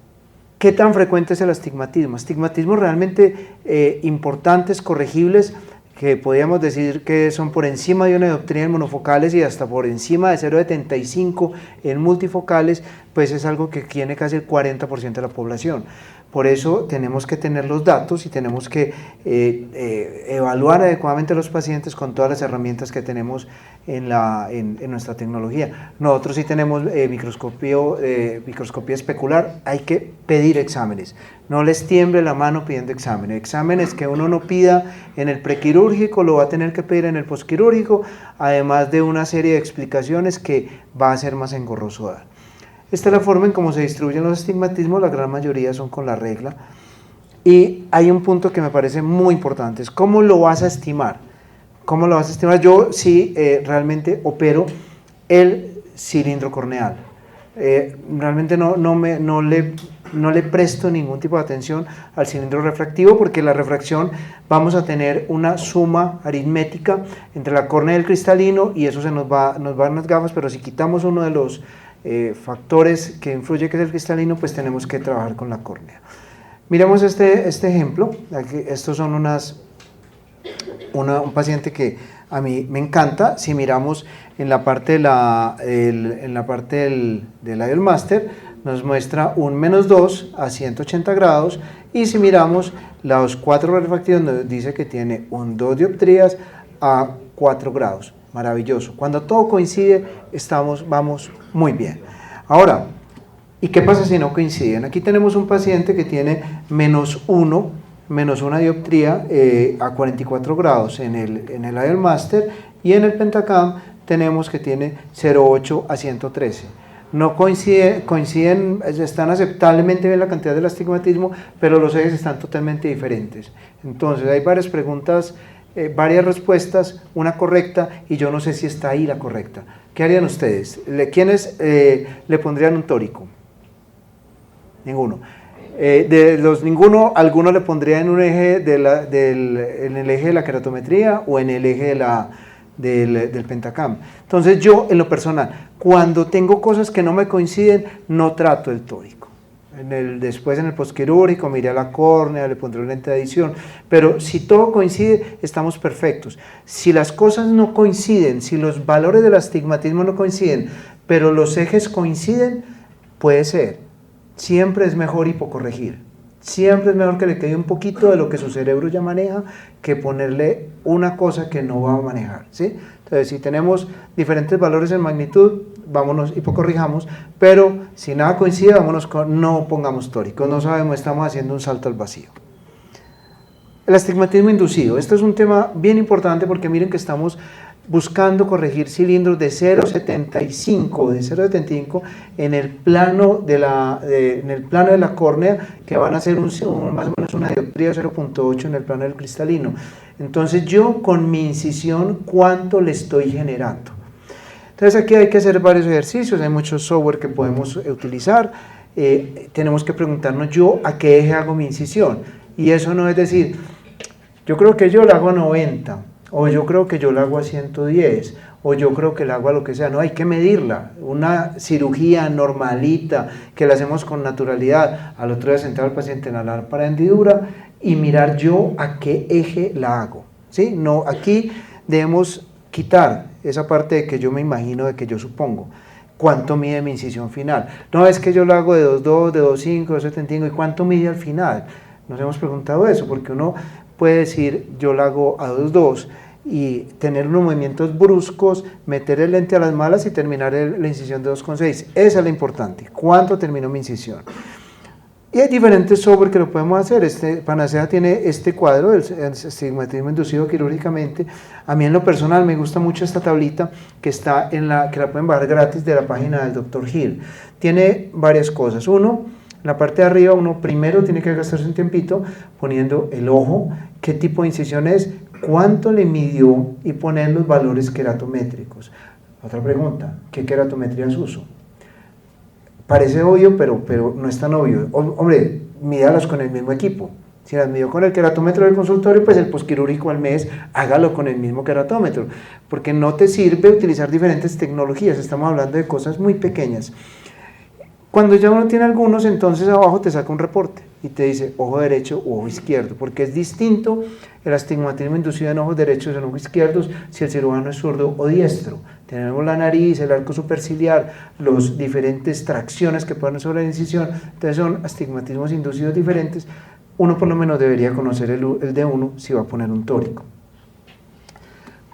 ¿qué tan frecuente es el astigmatismo? Astigmatismos realmente importantes, corregibles, que podríamos decir que son por encima de una dioptría en monofocales y hasta por encima de 0,75 en multifocales, pues es algo que tiene casi el 40% de la población. Por eso tenemos que tener los datos y tenemos que evaluar adecuadamente a los pacientes con todas las herramientas que tenemos en nuestra tecnología. Nosotros sí tenemos microscopía especular, hay que pedir exámenes. No les tiemble la mano pidiendo exámenes. Exámenes que uno no pida en el prequirúrgico, lo va a tener que pedir en el posquirúrgico, además de una serie de explicaciones que va a ser más engorroso dar. Esta es la forma en cómo se distribuyen los astigmatismos, la gran mayoría son con la regla. Y hay un punto que me parece muy importante, es cómo lo vas a estimar. ¿Cómo lo vas a estimar? Yo sí realmente opero el cilindro corneal. Realmente no le presto ningún tipo de atención al cilindro refractivo, porque la refracción vamos a tener una suma aritmética entre la córnea y el cristalino, y eso nos va a dar unas gafas, pero si quitamos uno de los factores que influye, que es el cristalino, pues tenemos que trabajar con la córnea. Miremos este ejemplo. Aquí, estos son un paciente que a mí me encanta. Si miramos en la parte del Lion Master, nos muestra un -2 a 180 grados, y si miramos los 4 refractivos, nos dice que tiene un 2 dioptrías a 4 grados. Maravilloso. Cuando todo coincide, vamos muy bien. Ahora, ¿y qué pasa si no coinciden? Aquí tenemos un paciente que tiene -1 dioptría a 44 grados en el Lion Master, y en el Pentacam tenemos que tiene 0,8 a 113. No coinciden, están aceptablemente bien la cantidad del astigmatismo, pero los ejes están totalmente diferentes. Entonces, hay varias preguntas, varias respuestas, una correcta, y yo no sé si está ahí la correcta. ¿Qué harían ustedes? ¿Quiénes le pondrían un tórico? Ninguno. De los ninguno, ¿alguno le pondría en un eje en el eje de la keratometría o en el eje del Pentacam? Entonces yo, en lo personal, cuando tengo cosas que no me coinciden, no trato el tórico. Después en el posquirúrgico miré a la córnea, le pondré un lente de adición, pero si todo coincide, estamos perfectos. Si las cosas no coinciden, si los valores del astigmatismo no coinciden, pero los ejes coinciden, puede ser. Siempre es mejor hipocorregir. Siempre es mejor que le quede un poquito de lo que su cerebro ya maneja, que ponerle una cosa que no va a manejar, ¿sí? Entonces, si tenemos diferentes valores en magnitud, vámonos, hipocorrijamos, pero si nada coincide, no pongamos tóricos, no sabemos, estamos haciendo un salto al vacío. El astigmatismo inducido, esto es un tema bien importante, porque miren que estamos buscando corregir cilindros de 0,75 en el plano de la córnea, que van a ser más o menos una dioptría 0,8 en el plano del cristalino. Entonces yo con mi incisión, ¿cuánto le estoy generando? Entonces aquí hay que hacer varios ejercicios, hay muchos software que podemos utilizar. Tenemos que preguntarnos, yo a qué eje hago mi incisión, y eso no es decir, yo creo que yo la hago a 90, o yo creo que yo la hago a 110, o yo creo que la hago a lo que sea. No, hay que medirla. Una cirugía normalita que la hacemos con naturalidad, al otro día sentar al paciente en la lámpara de hendidura y mirar yo a qué eje la hago, ¿sí? No, aquí debemos quitar esa parte de que yo me imagino, de que yo supongo. ¿Cuánto mide mi incisión final? No, es que yo lo hago de 2,2, de 2,5, de 2,75, ¿y cuánto mide al final? Nos hemos preguntado eso, porque uno puede decir, yo la hago a 2,2 y tener unos movimientos bruscos, meter el lente a las malas y terminar la incisión de 2,6. Esa es la importante. ¿Cuánto terminó mi incisión? Y hay diferentes software que lo podemos hacer. Panacea tiene este cuadro, el astigmatismo inducido quirúrgicamente. A mí en lo personal me gusta mucho esta tablita que está que la pueden bajar gratis de la página del Dr. Hill. Tiene varias cosas. Uno, en la parte de arriba, uno primero tiene que gastarse un tiempito poniendo el ojo, qué tipo de incisión es, cuánto le midió, y poner los valores keratométricos. Otra pregunta, ¿qué keratometrías uso? Parece obvio, pero no es tan obvio. Hombre, mídalas con el mismo equipo. Si las midió con el queratómetro del consultorio, pues el posquirúrgico al mes, hágalo con el mismo queratómetro, porque no te sirve utilizar diferentes tecnologías, estamos hablando de cosas muy pequeñas. Cuando ya uno tiene algunos, entonces abajo te saca un reporte y te dice ojo derecho u ojo izquierdo, porque es distinto el astigmatismo inducido en ojos derechos o en ojos izquierdos si el cirujano es zurdo o diestro. Tenemos la nariz, el arco superciliar, las diferentes tracciones que pueden sobre la incisión, entonces son astigmatismos inducidos diferentes. Uno por lo menos debería conocer el de uno si va a poner un tórico.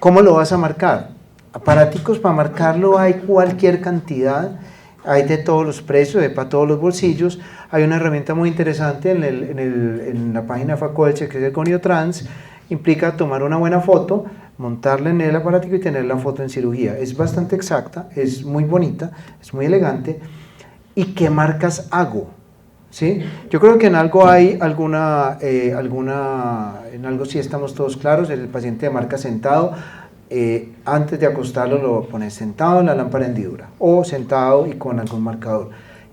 ¿Cómo lo vas a marcar? Aparaticos para marcarlo hay cualquier cantidad, hay de todos los precios, para todos los bolsillos. Hay una herramienta muy interesante en la página Facoelche, que es el Goniotrans. Implica tomar una buena foto, montarla en el aparatico y tener la foto en cirugía. Es bastante exacta, es muy bonita, es muy elegante. ¿Y qué marcas hago? ¿Sí? Yo creo que en algo hay en algo sí estamos todos claros. El paciente de marca sentado, antes de acostarlo lo pones sentado en la lámpara de hendidura o sentado y con algún marcador.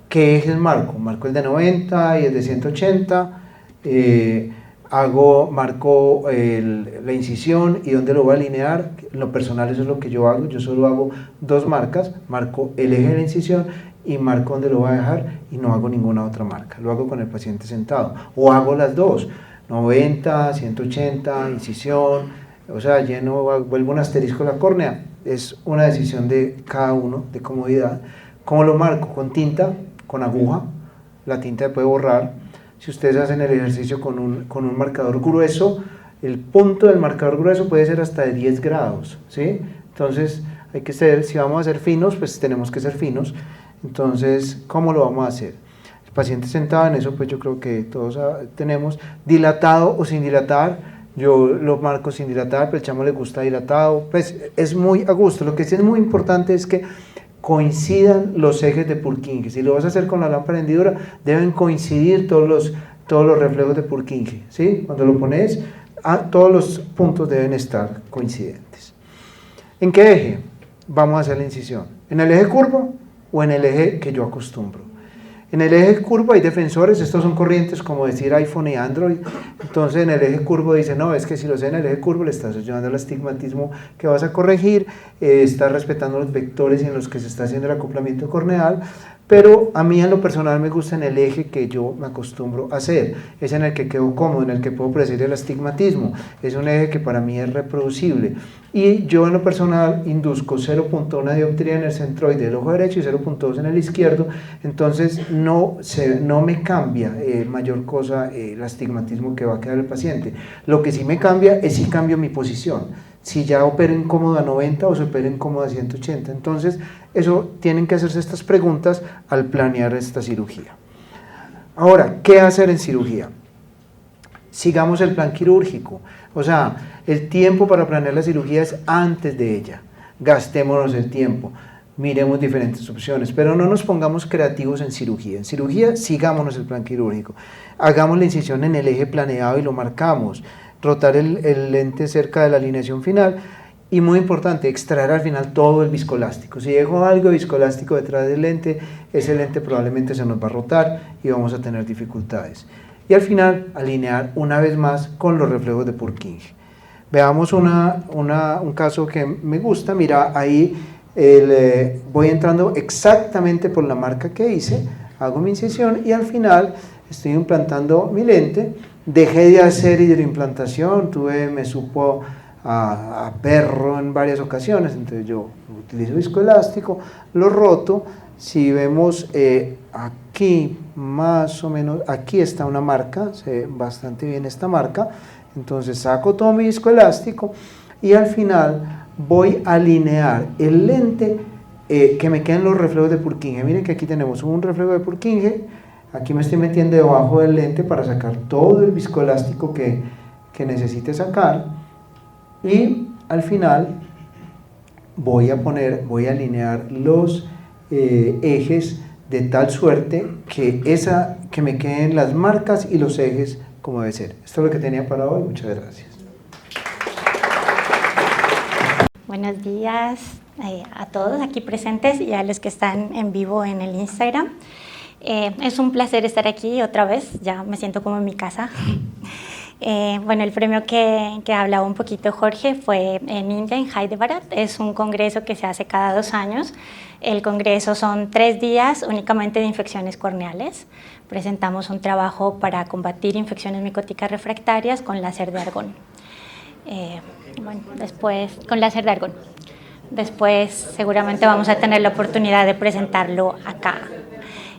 ¿Qué ejes marco? Marco el de 90 y el de 180, marco la incisión y dónde lo voy a alinear. En lo personal eso es lo que yo hago, yo solo hago 2 marcas, marco el eje de la incisión y marco dónde lo voy a dejar y no hago ninguna otra marca, lo hago con el paciente sentado, o hago las dos, 90, 180, incisión, o sea, vuelvo un asterisco a la córnea, es una decisión de cada uno, de comodidad. ¿Cómo lo marco? Con tinta, con aguja, la tinta se puede borrar. Si ustedes hacen el ejercicio con un marcador grueso, el punto del marcador grueso puede ser hasta de 10 grados, ¿sí? Entonces, hay que ser, si vamos a ser finos, pues tenemos que ser finos. Entonces, ¿cómo lo vamos a hacer? El paciente sentado en eso, pues yo creo que todos tenemos, dilatado o sin dilatar. Yo lo marco sin dilatar, pero el chamo le gusta dilatado, pues es muy a gusto. Lo que sí es muy importante es que coincidan los ejes de Purkinje. Si lo vas a hacer con la lámpara de hendidura, deben coincidir todos los reflejos de Purkinje, ¿sí? Cuando lo pones, todos los puntos deben estar coincidentes. ¿En qué eje vamos a hacer la incisión? ¿En el eje curvo o en el eje que yo acostumbro? En el eje curvo hay defensores, estos son corrientes como decir iPhone y Android. Entonces en el eje curvo dice, no, es que si lo sé en el eje curvo le estás ayudando al astigmatismo que vas a corregir, estás respetando los vectores en los que se está haciendo el acoplamiento corneal, pero a mí en lo personal me gusta en el eje que yo me acostumbro a hacer, es en el que quedo cómodo, en el que puedo predecir el astigmatismo, es un eje que para mí es reproducible, y yo en lo personal induzco 0.1 dioptría en el centroide del ojo derecho y 0.2 en el izquierdo, entonces no me cambia mayor cosa el astigmatismo que va a quedar el paciente. Lo que sí me cambia es si cambio mi posición, si ya opero incómodo a 90 o se opera incómodo a 180. Entonces, eso tienen que hacerse estas preguntas al planear esta cirugía. Ahora, ¿qué hacer en cirugía? Sigamos el plan quirúrgico. O sea, el tiempo para planear la cirugía es antes de ella. Gastémonos el tiempo. Miremos diferentes opciones, pero no nos pongamos creativos en cirugía. En cirugía, sigámonos el plan quirúrgico. Hagamos la incisión en el eje planeado y lo marcamos. Rotar el lente cerca de la alineación final y muy importante, extraer al final todo el viscoelástico. Si dejo algo de viscoelástico detrás del lente, ese lente probablemente se nos va a rotar y vamos a tener dificultades. Y al final, alinear una vez más con los reflejos de Purkinje. Veamos un caso que me gusta. Mira, ahí voy entrando exactamente por la marca que hice, hago mi incisión y al final estoy implantando mi lente. Dejé de hacer hidroimplantación, me supo a perro en varias ocasiones, entonces yo utilizo viscoelástico, lo roto. Si vemos aquí más o menos, aquí está una marca, se ve bastante bien esta marca, entonces saco todo mi viscoelástico y al final voy a alinear el lente que me queden los reflejos de Purkinje. Miren que aquí tenemos un reflejo de Purkinje. Aquí me estoy metiendo debajo del lente para sacar todo el viscoelástico que necesite sacar y al final voy a alinear los ejes de tal suerte que me queden las marcas y los ejes como debe ser. Esto es lo que tenía para hoy. Muchas gracias. Buenos días a todos aquí presentes y a los que están en vivo en el Instagram. Es un placer estar aquí otra vez, ya me siento como en mi casa. Bueno, el premio que hablaba un poquito Jorge fue en India, en Hyderabad. Es un congreso que se hace cada 2 años. El congreso son 3 días únicamente de infecciones corneales. Presentamos un trabajo para combatir infecciones micóticas refractarias con láser de argón. Bueno, después con láser de argón. Después seguramente vamos a tener la oportunidad de presentarlo acá.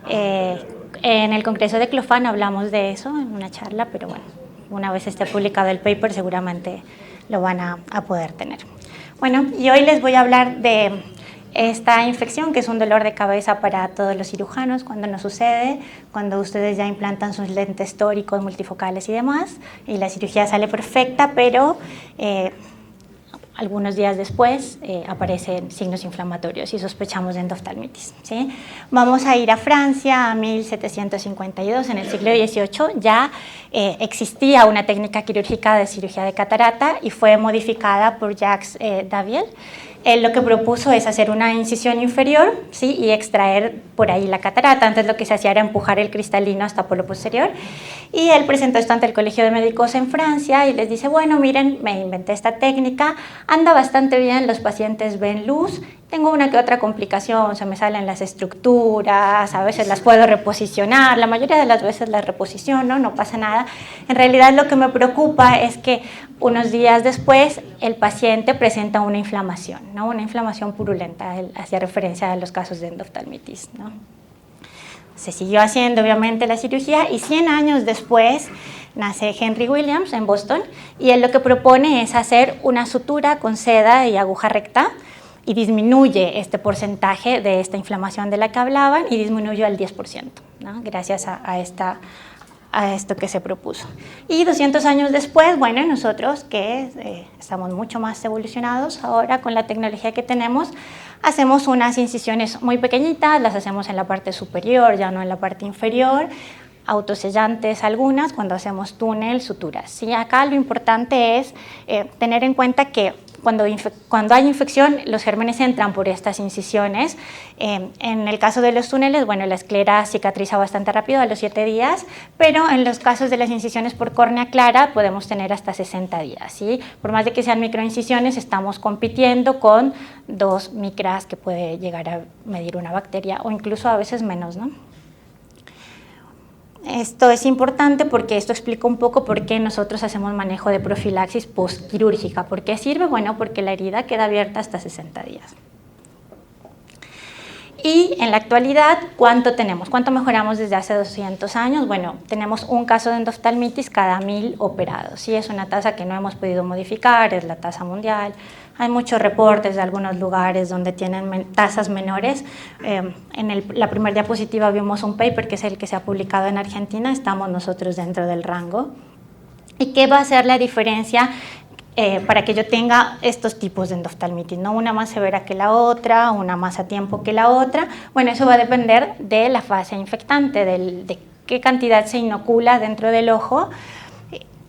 En el Congreso de Clofán hablamos de eso en una charla, pero bueno, una vez esté publicado el paper seguramente lo van a poder tener. Bueno, y hoy les voy a hablar de esta infección, que es un dolor de cabeza para todos los cirujanos cuando nos sucede, cuando ustedes ya implantan sus lentes tóricos, multifocales y demás, y la cirugía sale perfecta, pero algunos días después aparecen signos inflamatorios y sospechamos de endoftalmitis, ¿sí? Vamos a ir a Francia a 1752, en el siglo XVIII ya existía una técnica quirúrgica de cirugía de catarata y fue modificada por Jacques Daviel. Él lo que propuso es hacer una incisión inferior, ¿sí? Y extraer por ahí la catarata. Antes lo que se hacía era empujar el cristalino hasta por lo posterior. Y él presentó esto ante el Colegio de Médicos en Francia y les dice, bueno, miren, me inventé esta técnica, anda bastante bien, los pacientes ven luz, tengo una que otra complicación, se me salen las estructuras, a veces las puedo reposicionar, la mayoría de las veces las reposiciono, no pasa nada. En realidad lo que me preocupa es que unos días después el paciente presenta una inflamación, ¿no? Una inflamación purulenta, él hacía referencia a los casos de endoftalmitis, ¿no? Se siguió haciendo obviamente la cirugía y 100 años después nace Henry Williams en Boston y él lo que propone es hacer una sutura con seda y aguja recta y disminuye este porcentaje de esta inflamación de la que hablaban y disminuyó al 10%, ¿no? Gracias a esto que se propuso. Y 200 años después, bueno, nosotros que estamos mucho más evolucionados ahora con la tecnología que tenemos, hacemos unas incisiones muy pequeñitas, las hacemos en la parte superior, ya no en la parte inferior, autosellantes algunas, cuando hacemos túnel, suturas. ¿Sí? Acá lo importante es tener en cuenta que cuando hay infección, los gérmenes entran por estas incisiones. En el caso de los túneles, bueno, la esclera cicatriza bastante rápido a los 7 días, pero en los casos de las incisiones por córnea clara podemos tener hasta 60 días. ¿Sí? Por más de que sean microincisiones, estamos compitiendo con 2 micras que puede llegar a medir una bacteria o incluso a veces menos, ¿no? Esto es importante porque esto explica un poco por qué nosotros hacemos manejo de profilaxis postquirúrgica. ¿Por qué sirve? Bueno, porque la herida queda abierta hasta 60 días. Y en la actualidad, ¿cuánto tenemos? ¿Cuánto mejoramos desde hace 200 años? Bueno, tenemos un caso de endoftalmitis cada 1000 operados. Sí, es una tasa que no hemos podido modificar, es la tasa mundial. Hay muchos reportes de algunos lugares donde tienen tasas menores. En la primera diapositiva vimos un paper que es el que se ha publicado en Argentina. Estamos nosotros dentro del rango. ¿Y qué va a ser la diferencia para que yo tenga estos tipos de endoftalmitis? ¿No? Una más severa que la otra, una más a tiempo que la otra. Bueno, eso va a depender de la fase infectante, de qué cantidad se inocula dentro del ojo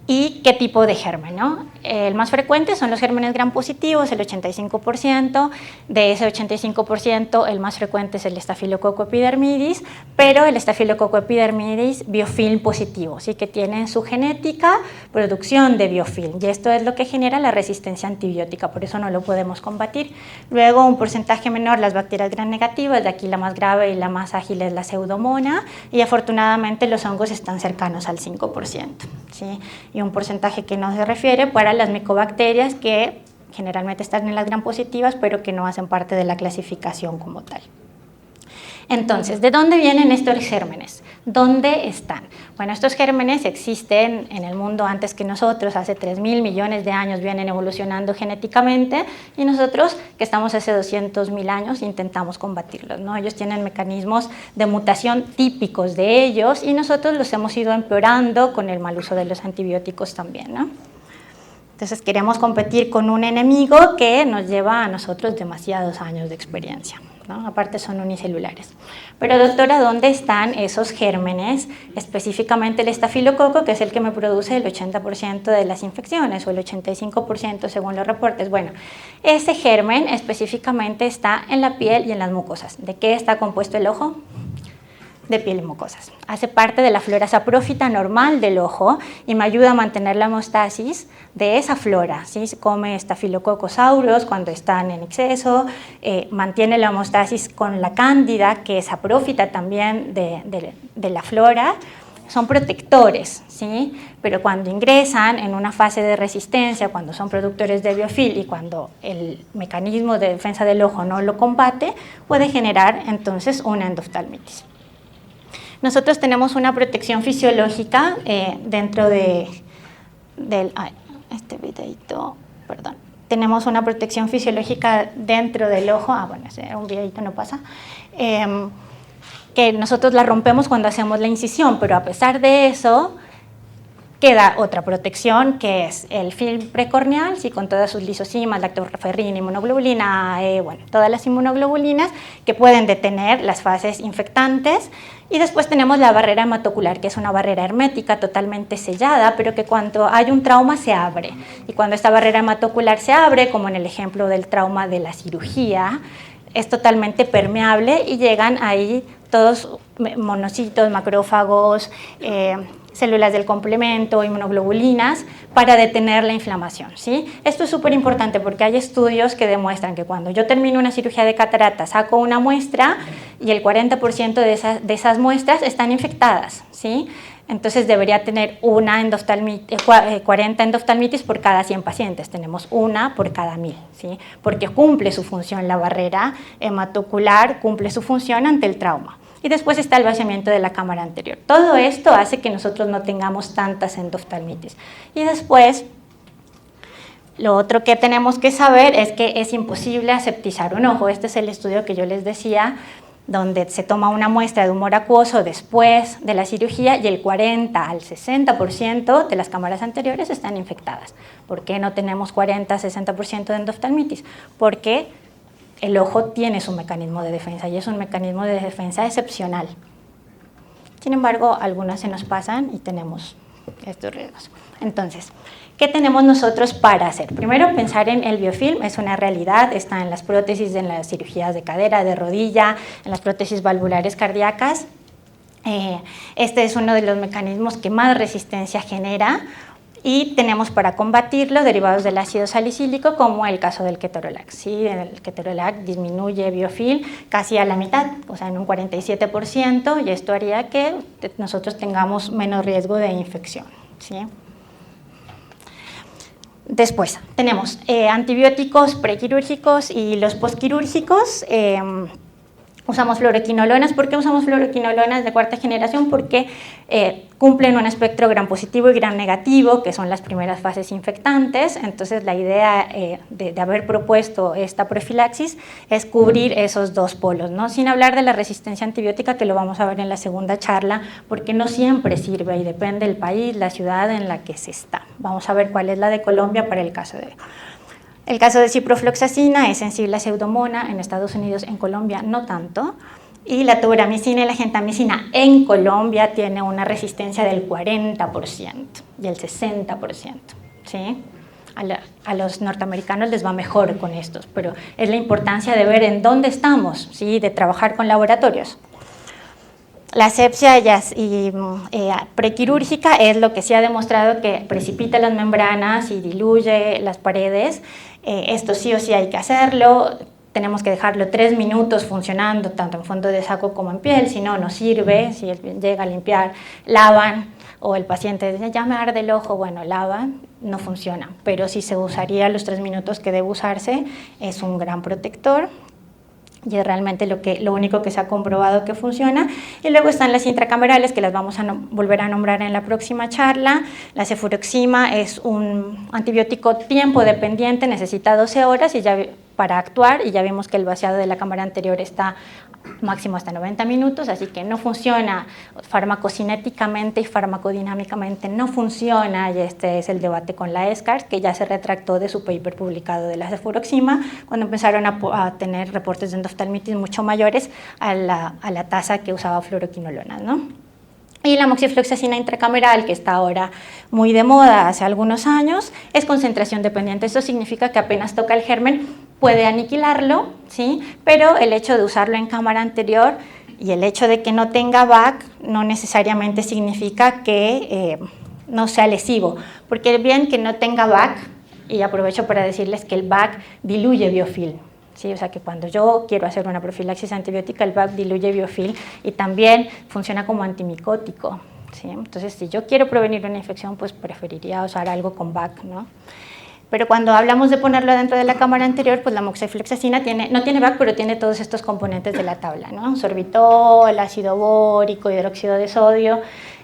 y qué tipo de germen, ¿no? El más frecuente son los gérmenes gram positivos, el 85%. De ese 85%, el más frecuente es el Staphylococcus epidermidis, pero el Staphylococcus epidermidis biofilm positivo, ¿sí? Que tiene en su genética producción de biofilm, y esto es lo que genera la resistencia antibiótica, por eso no lo podemos combatir. Luego, un porcentaje menor, las bacterias gram negativas, de aquí la más grave y la más ágil es la Pseudomonas, y afortunadamente los hongos están cercanos al 5%, ¿sí? Y un porcentaje que no se refiere para las micobacterias que generalmente están en las gram positivas, pero que no hacen parte de la clasificación como tal. Entonces, ¿de dónde vienen estos gérmenes? ¿Dónde están? Bueno, estos gérmenes existen en el mundo antes que nosotros, hace 3.000 millones de años vienen evolucionando genéticamente y nosotros, que estamos hace 200.000 años, intentamos combatirlos, ¿no? Ellos tienen mecanismos de mutación típicos de ellos y nosotros los hemos ido empeorando con el mal uso de los antibióticos también, ¿no? Entonces queremos competir con un enemigo que nos lleva a nosotros demasiados años de experiencia, ¿no? Aparte son unicelulares. Pero doctora, ¿dónde están esos gérmenes? Específicamente el estafilococo, que es el que me produce el 80% de las infecciones o el 85% según los reportes. Bueno, ese germen específicamente está en la piel y en las mucosas. ¿De qué está compuesto el ojo? De piel y mucosas. Hace parte de la flora saprófita normal del ojo y me ayuda a mantener la hemostasis de esa flora, ¿sí? Se come Staphylococcus aureus cuando están en exceso, mantiene la hemostasis con la cándida, que es saprófita también de la flora. son protectores, ¿sí? Pero cuando ingresan en una fase de resistencia, cuando son productores de biofilm y cuando el mecanismo de defensa del ojo no lo combate, puede generar entonces una endoftalmitis. Nosotros tenemos una protección fisiológica dentro este videito, perdón. Tenemos una protección fisiológica dentro del ojo, bueno, ese un videito no pasa, que nosotros la rompemos cuando hacemos la incisión, pero a pesar de eso, queda otra protección que es el film precorneal, sí, con todas sus lisosimas, lactoferrina, inmunoglobulina, bueno, todas las inmunoglobulinas que pueden detener las fases infectantes. Y después tenemos la barrera hematocular, que es una barrera hermética totalmente sellada, pero que cuando hay un trauma se abre. Y cuando esta barrera hematocular se abre, como en el ejemplo del trauma de la cirugía, es totalmente permeable y llegan ahí todos monocitos, macrófagos, células del complemento, inmunoglobulinas, para detener la inflamación, ¿sí? Esto es súper importante porque hay estudios que demuestran que cuando yo termino una cirugía de catarata, saco una muestra y el 40% de esas muestras están infectadas, ¿sí? Entonces debería tener 40 endoftalmitis por cada 100 pacientes, tenemos una por cada 1000, ¿sí? Porque cumple su función la barrera hematocular, cumple su función ante el trauma. Y después está el vaciamiento de la cámara anterior. Todo esto hace que nosotros no tengamos tantas endoftalmitis. Y después, lo otro que tenemos que saber es que es imposible aseptizar un ojo. Este es el estudio que yo les decía, donde se toma una muestra de humor acuoso después de la cirugía y el 40 al 60% de las cámaras anteriores están infectadas. ¿Por qué no tenemos 40-60% de endoftalmitis? Porque el ojo tiene su mecanismo de defensa y es un mecanismo de defensa excepcional. Sin embargo, algunas se nos pasan y tenemos estos riesgos. Entonces, ¿qué tenemos nosotros para hacer? Primero, pensar en el biofilm, es una realidad, está en las prótesis, en las cirugías de cadera, de rodilla, en las prótesis valvulares cardíacas. Este es uno de los mecanismos que más resistencia genera. Y tenemos para combatirlo derivados del ácido salicílico, como el caso del ketorolac. ¿Sí? El ketorolac disminuye biofilm casi a la mitad, o sea, en un 47%, y esto haría que nosotros tengamos menos riesgo de infección. ¿Sí? Después tenemos antibióticos prequirúrgicos y los postquirúrgicos. Usamos fluoroquinolonas. ¿Por qué usamos fluoroquinolonas de cuarta generación? Porque cumplen un espectro gram positivo y gram negativo, que son las primeras fases infectantes. Entonces, la idea de haber propuesto esta profilaxis es cubrir esos dos polos, ¿no? Sin hablar de la resistencia antibiótica, que lo vamos a ver en la segunda charla, porque no siempre sirve y depende del país, la ciudad en la que se está. Vamos a ver cuál es la de Colombia para el caso de... El caso de ciprofloxacina es sensible a Pseudomonas en Estados Unidos, en Colombia no tanto. Y la tobramicina y la gentamicina en Colombia tiene una resistencia del 40% y el 60%. ¿Sí? A los norteamericanos les va mejor con estos, pero es la importancia de ver en dónde estamos, ¿sí? De trabajar con laboratorios. La asepsia prequirúrgica es lo que se ha demostrado que precipita las membranas y diluye las paredes. Esto sí o sí hay que hacerlo. Tenemos que dejarlo 3 minutos funcionando, tanto en fondo de saco como en piel, si no, no sirve. Si llega a limpiar, lavan, o el paciente dice, ya me arde el ojo, bueno, lavan, no funciona. Pero si se usaría los 3 minutos que debe usarse, es un gran protector. Y es realmente lo único que se ha comprobado que funciona. Y luego están las intracamerales, que las vamos a volver a nombrar en la próxima charla. La cefuroxima es un antibiótico tiempo dependiente, necesita 12 horas para actuar, y ya vimos que el vaciado de la cámara anterior está máximo hasta 90 minutos, así que no funciona farmacocinéticamente y farmacodinámicamente, no funciona, y este es el debate con la ESCARS, que ya se retractó de su paper publicado de la cefuroxima, cuando empezaron a tener reportes de endoftalmitis mucho mayores a la tasa que usaba fluoroquinolonas, ¿no? Y la moxifloxacina intracameral, que está ahora muy de moda hace algunos años, es concentración dependiente. Esto significa que apenas toca el germen puede aniquilarlo, ¿sí? Pero el hecho de usarlo en cámara anterior y el hecho de que no tenga VAC no necesariamente significa que no sea lesivo, porque bien que no tenga VAC, y aprovecho para decirles que el VAC diluye biofilm. ¿Sí? O sea que cuando yo quiero hacer una profilaxis antibiótica, el VAC diluye biofilm y también funciona como antimicótico. ¿sí? Entonces, si yo quiero prevenir una infección, pues preferiría usar algo con BAC, ¿no? Pero cuando hablamos de ponerlo dentro de la cámara anterior, pues la moxifloxacina no tiene BAC, pero tiene todos estos componentes de la tabla, ¿no? Sorbitol, ácido bórico, hidróxido de sodio,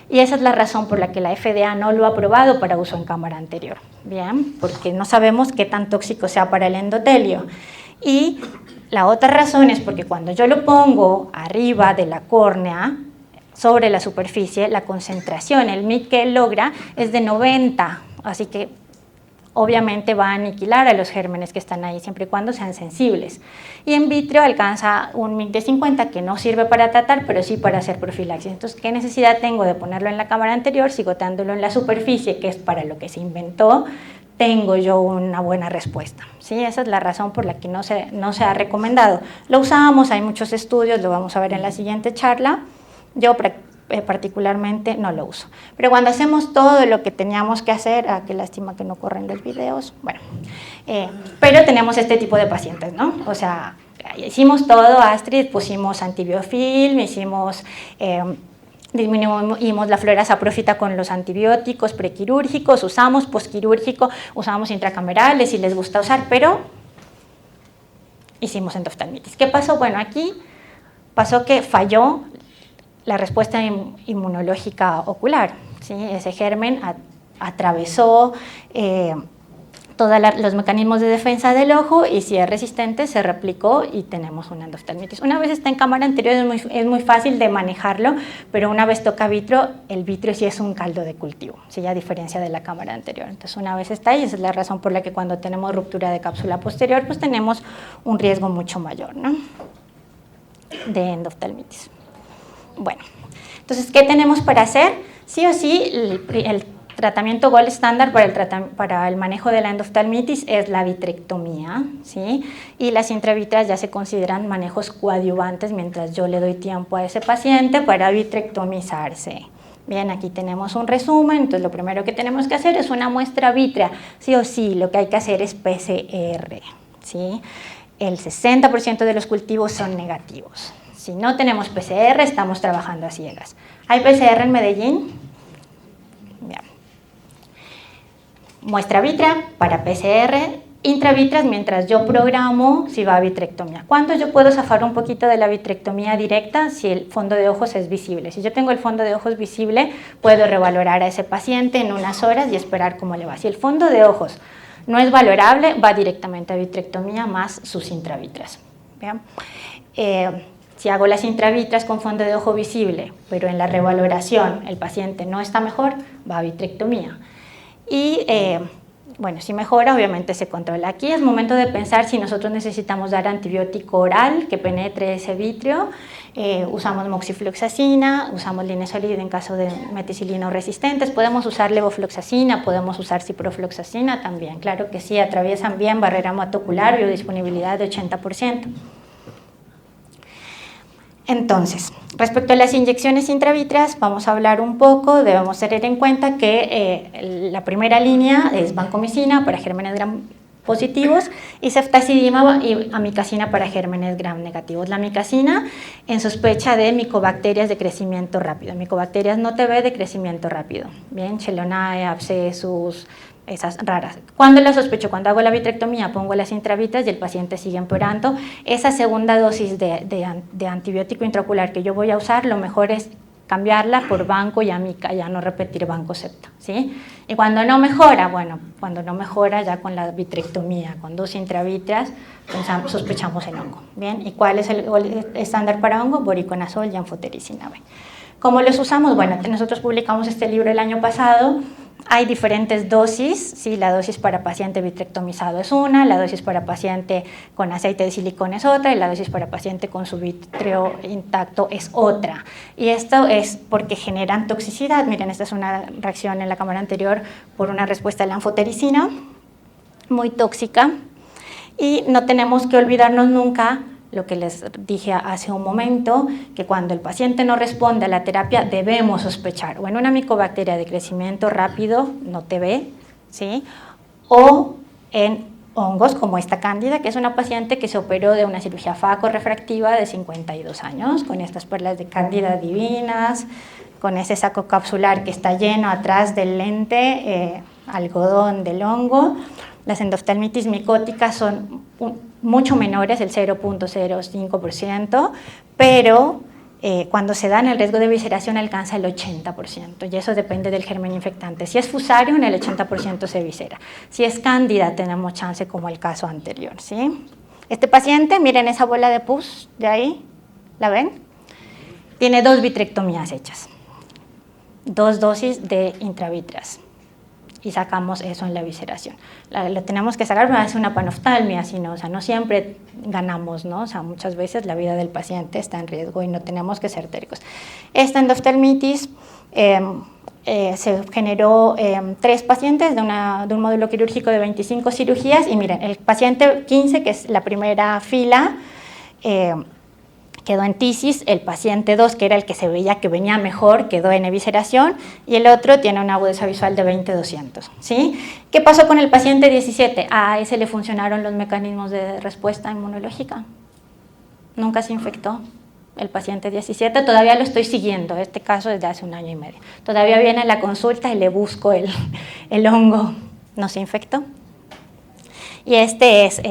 y esa es la razón por la que la FDA no lo ha aprobado para uso en cámara anterior, ¿bien? Porque no sabemos qué tan tóxico sea para el endotelio. Y la otra razón es porque cuando yo lo pongo arriba de la córnea, sobre la superficie, la concentración, el MIC que él logra es de 90, así que obviamente va a aniquilar a los gérmenes que están ahí, siempre y cuando sean sensibles. Y en vitro alcanza un MIC de 50, que no sirve para tratar, pero sí para hacer profilaxis. Entonces, ¿qué necesidad tengo de ponerlo en la cámara anterior si goteándolo en la superficie, que es para lo que se inventó, tengo yo una buena respuesta? ¿Sí? Esa es la razón por la que no se ha recomendado. Lo usamos, hay muchos estudios, lo vamos a ver en la siguiente charla. Yo particularmente no lo uso. Pero cuando hacemos todo lo que teníamos que hacer, qué lástima que no corren los videos, bueno, pero tenemos este tipo de pacientes, ¿no? O sea, hicimos todo, Astrid, pusimos antibiofilm, disminuimos la flora saprófita con los antibióticos prequirúrgicos, usamos postquirúrgico, usamos intracamerales si les gusta usar, pero hicimos endoftalmitis. ¿Qué pasó? Bueno, aquí pasó que falló la respuesta inmunológica ocular, ¿sí? Ese germen atravesó todos los mecanismos de defensa del ojo y si es resistente se replicó y tenemos una endoftalmitis. Una vez está en cámara anterior es muy fácil de manejarlo, pero una vez toca vitro, el vitrio sí es un caldo de cultivo, ¿sí? A diferencia de la cámara anterior. Entonces una vez está ahí, esa es la razón por la que cuando tenemos ruptura de cápsula posterior, pues tenemos un riesgo mucho mayor, ¿no? De endoftalmitis. Bueno, entonces, ¿qué tenemos para hacer? Sí o sí, el tratamiento gold estándar para el manejo de la endoftalmitis es la vitrectomía, ¿sí? Y las intravitreas ya se consideran manejos coadyuvantes mientras yo le doy tiempo a ese paciente para vitrectomizarse. Bien, aquí tenemos un resumen, entonces lo primero que tenemos que hacer es una muestra vítrea. Sí o sí, lo que hay que hacer es PCR, ¿sí? El 60% de los cultivos son negativos. Si no tenemos PCR, estamos trabajando a ciegas. ¿Hay PCR en Medellín? Bien. Muestra vitrea para PCR, intravitreas mientras yo programo si va a vitrectomía. ¿Cuándo yo puedo zafar un poquito de la vitrectomía directa? Si el fondo de ojos es visible. Si yo tengo el fondo de ojos visible, puedo revalorar a ese paciente en unas horas y esperar cómo le va. Si el fondo de ojos no es valorable, va directamente a vitrectomía más sus intravitreas. Bien. Si hago las intravitreas con fondo de ojo visible, pero en la revaloración el paciente no está mejor, va a vitrectomía. Y bueno, si mejora, obviamente se controla. Aquí es momento de pensar si nosotros necesitamos dar antibiótico oral que penetre ese vítreo. Usamos moxifloxacina, usamos linezolid en caso de meticilino resistentes, podemos usar levofloxacina, podemos usar ciprofloxacina también. Claro que sí, atraviesan bien barrera hematocular, biodisponibilidad de 80%. Entonces, respecto a las inyecciones intravitreas, vamos a hablar un poco. Debemos tener en cuenta que la primera línea es vancomicina para gérmenes gram positivos y ceftazidima y amicacina para gérmenes gram negativos. La amicacina en sospecha de micobacterias de crecimiento rápido, micobacterias no TB de crecimiento rápido, bien, Chelonae, abscesus, esas raras. ¿Cuándo la sospecho? Cuando hago la vitrectomía, pongo las intravitreas y el paciente sigue empeorando. Esa segunda dosis de antibiótico intraocular que yo voy a usar, lo mejor es cambiarla por banco y amica, ya no repetir banco-septa, ¿sí? Y cuando no mejora, bueno, cuando no mejora ya con la vitrectomía, con 2 intravitreas, sospechamos el hongo, ¿bien? ¿Y cuál es el estándar para hongo? Voriconazol y anfotericina B. ¿Cómo los usamos? Bueno, nosotros publicamos este libro el año pasado. Hay diferentes dosis, ¿sí? La dosis para paciente vitrectomizado es una, la dosis para paciente con aceite de silicona es otra y la dosis para paciente con su vítreo intacto es otra. Y esto es porque generan toxicidad. Miren, esta es una reacción en la cámara anterior por una respuesta a la anfotericina, muy tóxica. Y no tenemos que olvidarnos nunca lo que les dije hace un momento, que cuando el paciente no responde a la terapia debemos sospechar o en una micobacteria de crecimiento rápido, no TB, ¿sí? O en hongos como esta cándida, que es una paciente que se operó de una cirugía facorefractiva de 52 años, con estas perlas de cándida divinas, con ese saco capsular que está lleno atrás del lente, algodón del hongo. Las endoftalmitis micóticas son mucho menores, el 0.05%, pero cuando se dan el riesgo de visceración alcanza el 80%, y eso depende del germen infectante. Si es Fusarium, el 80% se viscera. Si es Cándida, tenemos chance como el caso anterior, ¿sí? Este paciente, miren esa bola de pus de ahí, ¿la ven? Tiene 2 vitrectomías hechas, 2 dosis de intravítreas, y sacamos eso en la visceración. Lo tenemos que sacar, pero hace una panoftalmia, sino, o sea, no siempre ganamos, ¿no? O sea, muchas veces la vida del paciente está en riesgo y no tenemos que ser tercos. Esta endoftalmitis se generó 3 pacientes de un módulo quirúrgico de 25 cirugías, y miren, el paciente 15, que es la primera fila, quedó en tisis, el paciente 2, que era el que se veía que venía mejor, quedó en evisceración, y el otro tiene una agudeza visual de 20-200, ¿sí? ¿Qué pasó con el paciente 17? A ese le funcionaron los mecanismos de respuesta inmunológica. Nunca se infectó el paciente 17, todavía lo estoy siguiendo, este caso desde hace 1 año y medio. Todavía viene a la consulta y le busco el hongo, no se infectó. Y este es,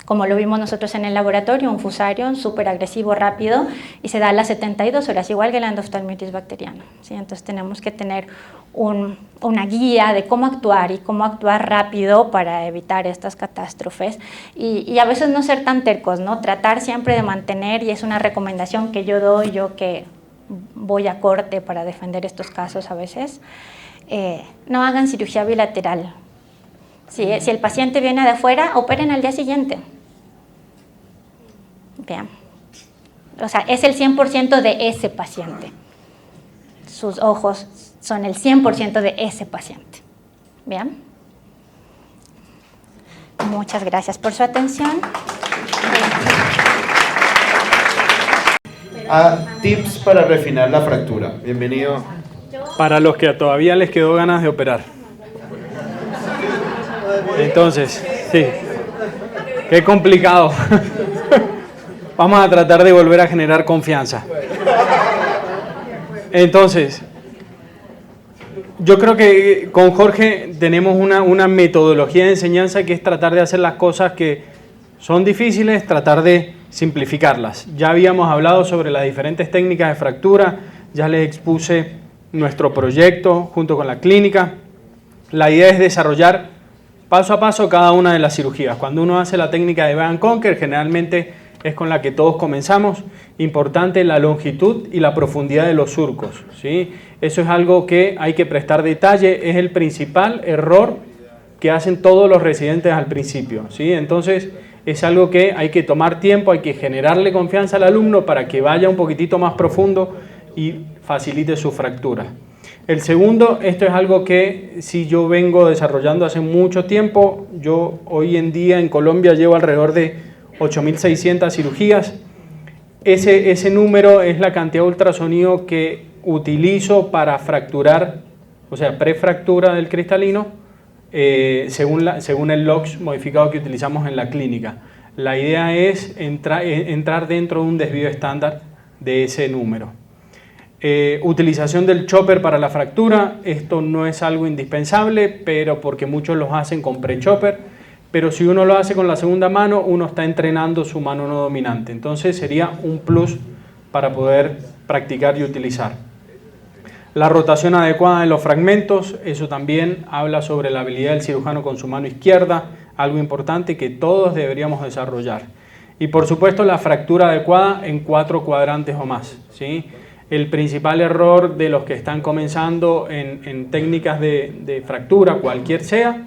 como lo vimos nosotros en el laboratorio, un Fusarium súper agresivo, rápido, y se da a las 72 horas, igual que la endoftalmitis bacteriana, ¿sí? Entonces tenemos que tener una guía de cómo actuar y cómo actuar rápido para evitar estas catástrofes, y a veces no ser tan tercos, ¿no? Tratar siempre de mantener, y es una recomendación que yo doy, yo que voy a corte para defender estos casos a veces, no hagan cirugía bilateral. Si el paciente viene de afuera, operen al día siguiente. Vean. O sea, es el 100% de ese paciente. Sus ojos son el 100% de ese paciente. Vean. Muchas gracias por su atención. Tips para refinar la fractura. Bienvenido. Para los que todavía les quedó ganas de operar. Entonces, sí, qué complicado. Vamos a tratar de volver a generar confianza. Entonces, yo creo que con Jorge tenemos una metodología de enseñanza que es tratar de hacer las cosas que son difíciles, tratar de simplificarlas. Ya habíamos hablado sobre las diferentes técnicas de fractura, ya les expuse nuestro proyecto junto con la clínica. La idea es desarrollar paso a paso cada una de las cirugías. Cuando uno hace la técnica de Divide and Conquer, generalmente es con la que todos comenzamos. Importante la longitud y la profundidad de los surcos, ¿sí? Eso es algo que hay que prestar detalle, es el principal error que hacen todos los residentes al principio, ¿sí? Entonces es algo que hay que tomar tiempo, hay que generarle confianza al alumno para que vaya un poquitito más profundo y facilite su fractura. El segundo, esto es algo que si yo vengo desarrollando hace mucho tiempo. Yo hoy en día en Colombia llevo alrededor de 8.600 cirugías. Ese número es la cantidad de ultrasonido que utilizo para fracturar, o sea, prefractura del cristalino, según el LOX modificado que utilizamos en la clínica. La idea es entrar dentro de un desvío estándar de ese número. Utilización del chopper para la fractura, esto no es algo indispensable, pero porque muchos los hacen con pre-chopper, pero si uno lo hace con la segunda mano, uno está entrenando su mano no dominante, entonces sería un plus para poder practicar y utilizar. La rotación adecuada de los fragmentos, eso también habla sobre la habilidad del cirujano con su mano izquierda, algo importante que todos deberíamos desarrollar. Y por supuesto la fractura adecuada en 4 cuadrantes o más, ¿sí? El principal error de los que están comenzando en técnicas de fractura, cualquier sea,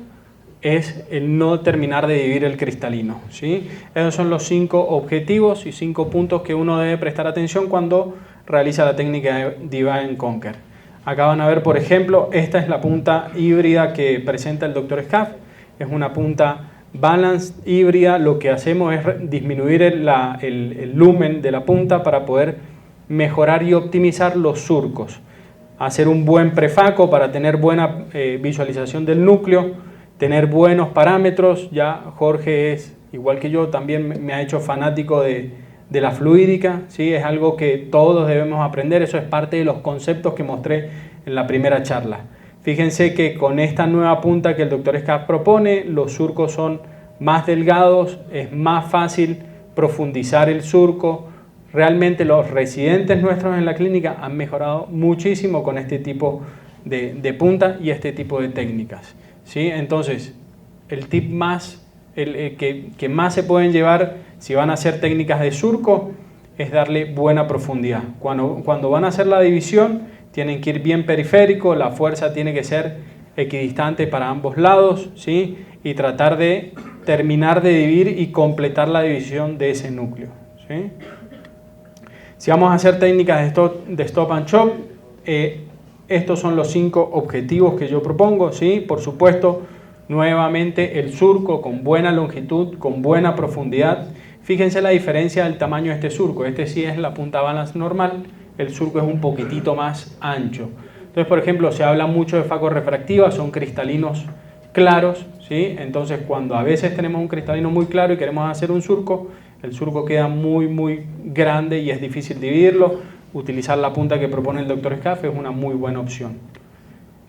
es el no terminar de dividir el cristalino, ¿sí? Esos son los 5 objetivos y 5 puntos que uno debe prestar atención cuando realiza la técnica de Divide and Conquer. Acá van a ver, por ejemplo, esta es la punta híbrida que presenta el Dr. Scaff. Es una punta balanced híbrida. Lo que hacemos es disminuir el lumen de la punta para poder mejorar y optimizar los surcos, hacer un buen prefaco para tener buena visualización del núcleo, tener buenos parámetros. Ya Jorge es, igual que yo, también me ha hecho fanático de de la fluídica, ¿sí? Es algo que todos debemos aprender, eso es parte de los conceptos que mostré en la primera charla. Fíjense que con esta nueva punta que el Dr. Scaff propone, los surcos son más delgados, es más fácil profundizar el surco. Realmente los residentes nuestros en la clínica han mejorado muchísimo con este tipo de punta y este tipo de técnicas, ¿sí? Entonces, el tip más, que más se pueden llevar si van a hacer técnicas de surco es darle buena profundidad. Cuando van a hacer la división, tienen que ir bien periférico, la fuerza tiene que ser equidistante para ambos lados, ¿sí? Y tratar de terminar de dividir y completar la división de ese núcleo, ¿sí? Si vamos a hacer técnicas de stop and chop, estos son los 5 objetivos que yo propongo, ¿sí? Por supuesto, nuevamente el surco con buena longitud, con buena profundidad. Fíjense la diferencia del tamaño de este surco. Este sí es la punta balance normal, el surco es un poquitito más ancho. Entonces, por ejemplo, se habla mucho de facorrefractiva, son cristalinos claros, ¿sí? Entonces, cuando a veces tenemos un cristalino muy claro y queremos hacer un surco, el surco queda muy grande y es difícil dividirlo. Utilizar la punta que propone el Dr. Scaff es una muy buena opción.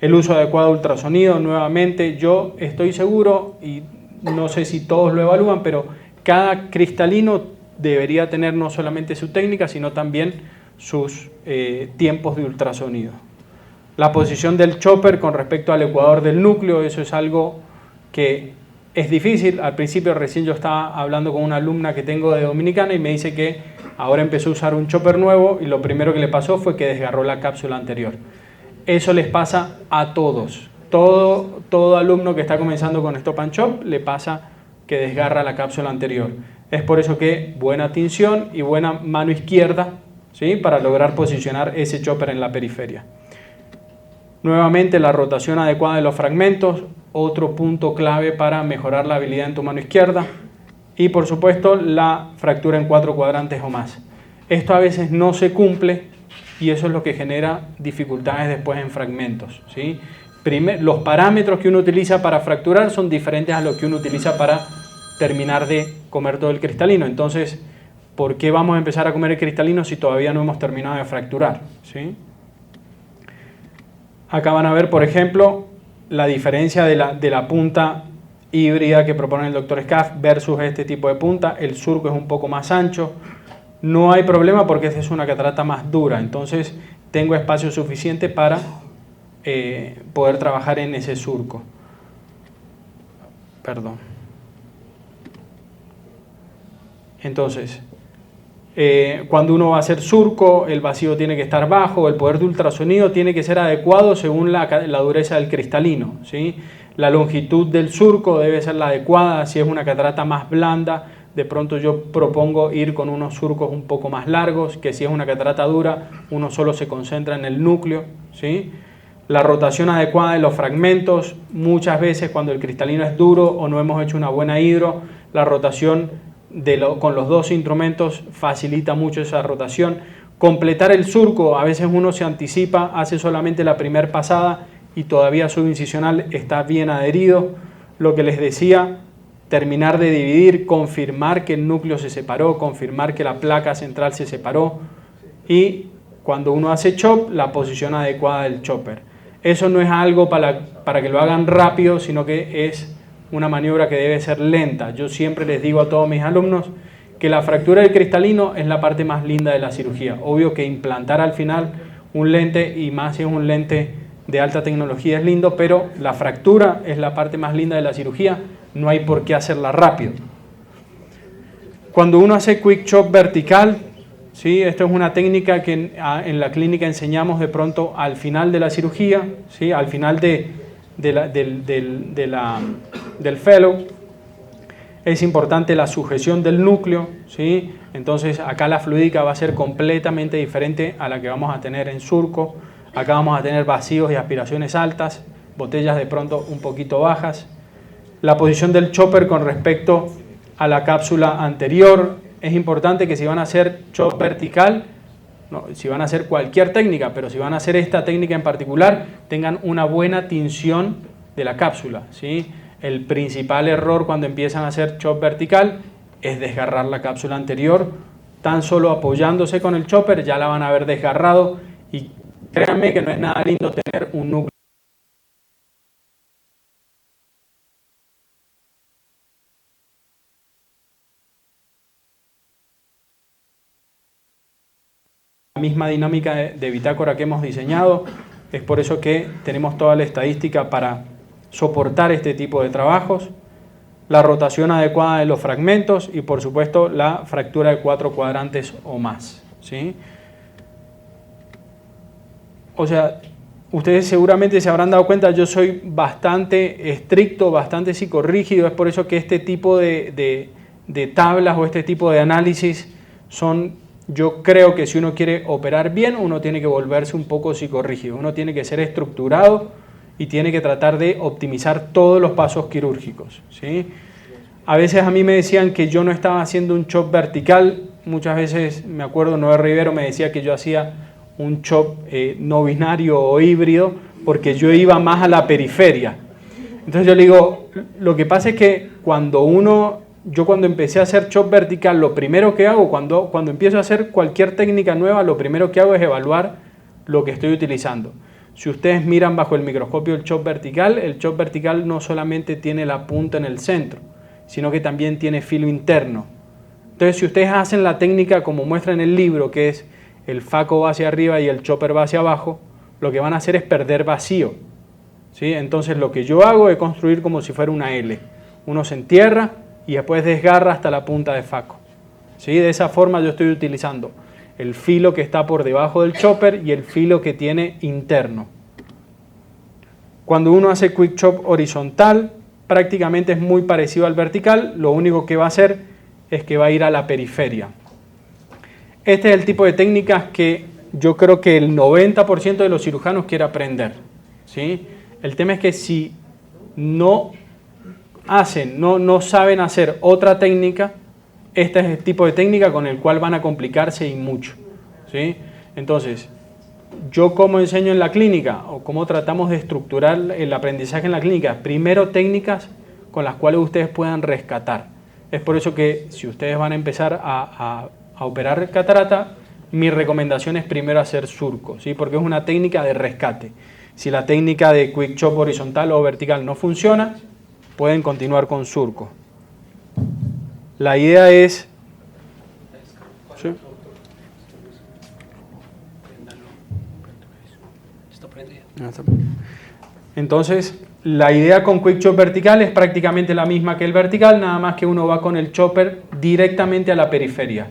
El uso adecuado de ultrasonido, nuevamente, yo estoy seguro, y no sé si todos lo evalúan, pero cada cristalino debería tener no solamente su técnica, sino también sus tiempos de ultrasonido. La posición del chopper con respecto al ecuador del núcleo, eso es algo que es difícil. Al principio recién yo estaba hablando con una alumna que tengo de Dominicana y me dice que ahora empezó a usar un chopper nuevo y lo primero que le pasó fue que desgarró la cápsula anterior. Eso les pasa a todos. Todo alumno que está comenzando con stop and chop le pasa que desgarra la cápsula anterior. Es por eso que buena tinción y buena mano izquierda, ¿sí? Para lograr posicionar ese chopper en la periferia. Nuevamente la rotación adecuada de los fragmentos, otro punto clave para mejorar la habilidad en tu mano izquierda. Y por supuesto la fractura en 4 cuadrantes o más. Esto a veces no se cumple y eso es lo que genera dificultades después en fragmentos, ¿sí? Los parámetros que uno utiliza para fracturar son diferentes a los que uno utiliza para terminar de comer todo el cristalino. Entonces, ¿por qué vamos a empezar a comer el cristalino si todavía no hemos terminado de fracturar? ¿Sí? Acá van a ver, por ejemplo, la diferencia de la punta híbrida que propone el Dr. Scaff versus este tipo de punta. El surco es un poco más ancho. No hay problema porque esta es una catarata más dura. Entonces, tengo espacio suficiente para poder trabajar en ese surco. Perdón. Entonces, cuando uno va a hacer surco, el vacío tiene que estar bajo, el poder de ultrasonido tiene que ser adecuado según la dureza del cristalino, ¿sí? La longitud del surco debe ser la adecuada. Si es una catarata más blanda, de pronto yo propongo ir con unos surcos un poco más largos, que si es una catarata dura, uno solo se concentra en el núcleo, ¿sí? La rotación adecuada de los fragmentos, muchas veces cuando el cristalino es duro o no hemos hecho una buena hidro, la rotación con los dos instrumentos facilita mucho esa rotación. Completar el surco, a veces uno se anticipa, hace solamente la primera pasada y todavía su incisional está bien adherido. Lo que les decía, terminar de dividir, confirmar que el núcleo se separó, confirmar que la placa central se separó y cuando uno hace chop, la posición adecuada del chopper. Eso no es algo para que lo hagan rápido, sino que es una maniobra que debe ser lenta. Yo siempre les digo a todos mis alumnos que la fractura del cristalino es la parte más linda de la cirugía. Obvio que implantar al final un lente, y más si es un lente de alta tecnología, es lindo, pero la fractura es la parte más linda de la cirugía, no hay por qué hacerla rápido. Cuando uno hace quick chop vertical, ¿sí? Esto es una técnica que en la clínica enseñamos de pronto al final de la cirugía, ¿sí? Al final del fellow. Es importante la sujeción del núcleo, ¿sí? Entonces acá la fluídica va a ser completamente diferente a la que vamos a tener en surco. Acá vamos a tener vacíos y aspiraciones altas, botellas de pronto un poquito bajas. La posición del chopper con respecto a la cápsula anterior. Es importante que si van a hacer chop vertical, no, si van a hacer cualquier técnica, pero si van a hacer esta técnica en particular, tengan una buena tinción de la cápsula, ¿sí? El principal error cuando empiezan a hacer chop vertical es desgarrar la cápsula anterior tan solo apoyándose con el chopper ya la van a ver desgarrado, y créanme que no es nada lindo tener un núcleo misma dinámica de bitácora que hemos diseñado. Es por eso que tenemos toda la estadística para soportar este tipo de trabajos, la rotación adecuada de los fragmentos y por supuesto la fractura de 4 cuadrantes o más, ¿sí? O sea, ustedes seguramente se habrán dado cuenta, yo soy bastante estricto, bastante psicorrígido, es por eso que este tipo de tablas o este tipo de análisis son... Yo creo que si uno quiere operar bien, uno tiene que volverse un poco psicorrígido, uno tiene que ser estructurado y tiene que tratar de optimizar todos los pasos quirúrgicos, ¿sí? A veces a mí me decían que yo no estaba haciendo un chop vertical, muchas veces me acuerdo Noé Rivero me decía que yo hacía un chop no binario o híbrido porque yo iba más a la periferia. Entonces yo le digo, lo que pasa es que yo cuando empecé a hacer chop vertical, lo primero que hago, cuando empiezo a hacer cualquier técnica nueva, lo primero que hago es evaluar lo que estoy utilizando. Si ustedes miran bajo el microscopio el chop vertical no solamente tiene la punta en el centro, sino que también tiene filo interno. Entonces, si ustedes hacen la técnica como muestra en el libro, que es el faco va hacia arriba y el chopper va hacia abajo, lo que van a hacer es perder vacío, ¿sí? Entonces, lo que yo hago es construir como si fuera una L. Uno se entierra y después desgarra hasta la punta de faco, ¿sí? De esa forma yo estoy utilizando el filo que está por debajo del chopper y el filo que tiene interno. Cuando uno hace quick chop horizontal, prácticamente es muy parecido al vertical, lo único que va a hacer es que va a ir a la periferia. Este es el tipo de técnicas que yo creo que el 90% de los cirujanos quiere aprender, ¿sí? El tema es que si no saben hacer otra técnica, este es el tipo de técnica con el cual van a complicarse y mucho, ¿sí? Entonces, yo como enseño en la clínica o cómo tratamos de estructurar el aprendizaje en la clínica, primero técnicas con las cuales ustedes puedan rescatar. Es por eso que si ustedes van a empezar a operar catarata, mi recomendación es primero hacer surco, ¿sí? Porque es una técnica de rescate. Si la técnica de quick chop horizontal o vertical no funciona, pueden continuar con surco. La idea es... ¿sí? Entonces, la idea con quick chop vertical es prácticamente la misma que el vertical, nada más que uno va con el chopper directamente a la periferia.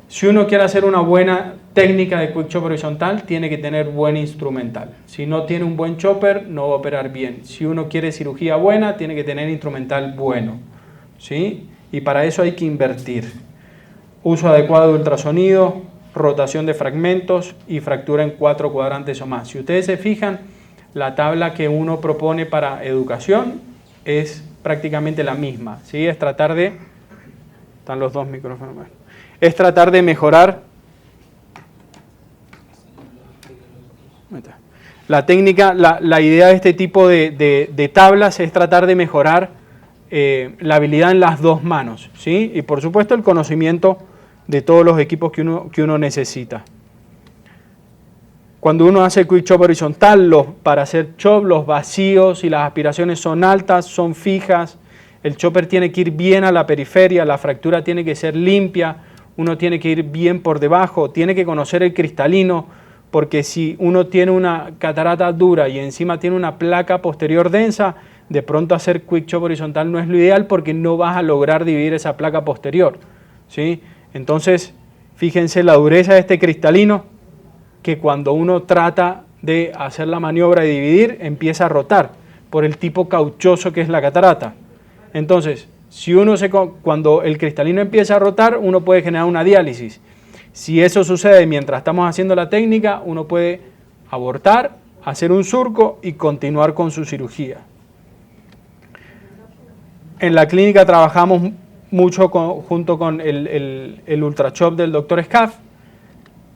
Si uno quiere hacer una buena técnica de quick chop horizontal, tiene que tener buen instrumental. Si no tiene un buen chopper, no va a operar bien. Si uno quiere cirugía buena, tiene que tener instrumental bueno, ¿sí? Y para eso hay que invertir. Uso adecuado de ultrasonido, rotación de fragmentos y fractura en 4 cuadrantes o más. Si ustedes se fijan, la tabla que uno propone para educación es prácticamente la misma, ¿sí? Es tratar de... Están los dos micrófonos. Es tratar de mejorar la técnica, la idea de este tipo de tablas es tratar de mejorar la habilidad en las dos manos, ¿sí? Y por supuesto el conocimiento de todos los equipos que uno necesita. Cuando uno hace quick chop horizontal, para hacer chop, los vacíos y las aspiraciones son altas, son fijas, el chopper tiene que ir bien a la periferia, la fractura tiene que ser limpia, uno tiene que ir bien por debajo, tiene que conocer el cristalino, porque si uno tiene una catarata dura y encima tiene una placa posterior densa, de pronto hacer quick chop horizontal no es lo ideal porque no vas a lograr dividir esa placa posterior, ¿sí? Entonces, fíjense la dureza de este cristalino, que cuando uno trata de hacer la maniobra de dividir, empieza a rotar por el tipo cauchoso que es la catarata. Entonces, cuando el cristalino empieza a rotar, uno puede generar una diálisis. Si eso sucede mientras estamos haciendo la técnica, uno puede abortar, hacer un surco y continuar con su cirugía. En la clínica trabajamos mucho junto con el ultrachop del Dr. Scaff.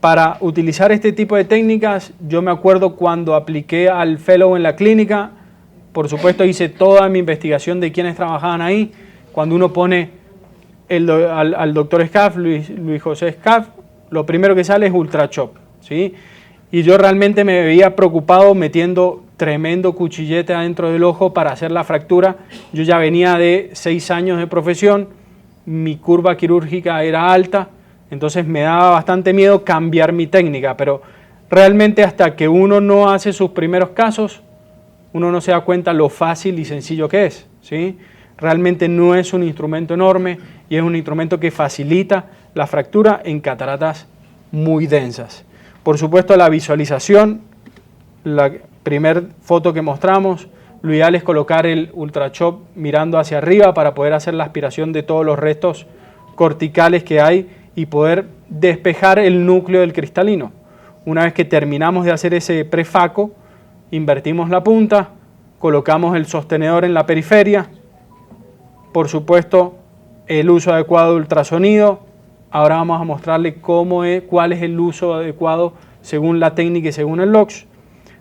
Para utilizar este tipo de técnicas, yo me acuerdo cuando apliqué al fellow en la clínica, por supuesto hice toda mi investigación de quienes trabajaban ahí. Cuando uno pone al doctor Scaff, Luis José Scaff, lo primero que sale es ultrachop, ¿sí? Y yo realmente me veía preocupado metiendo tremendo cuchillete adentro del ojo para hacer la fractura. Yo ya venía de 6 años de profesión, mi curva quirúrgica era alta, entonces me daba bastante miedo cambiar mi técnica, pero realmente hasta que uno no hace sus primeros casos, uno no se da cuenta lo fácil y sencillo que es, ¿sí? Realmente no es un instrumento enorme y es un instrumento que facilita la fractura en cataratas muy densas. Por supuesto, la visualización, la primera foto que mostramos, lo ideal es colocar el ultrachop mirando hacia arriba para poder hacer la aspiración de todos los restos corticales que hay y poder despejar el núcleo del cristalino. Una vez que terminamos de hacer ese prefaco, invertimos la punta, colocamos el sostenedor en la periferia, por supuesto el uso adecuado de ultrasonido. Ahora vamos a mostrarle cuál es el uso adecuado según la técnica y según el LOX.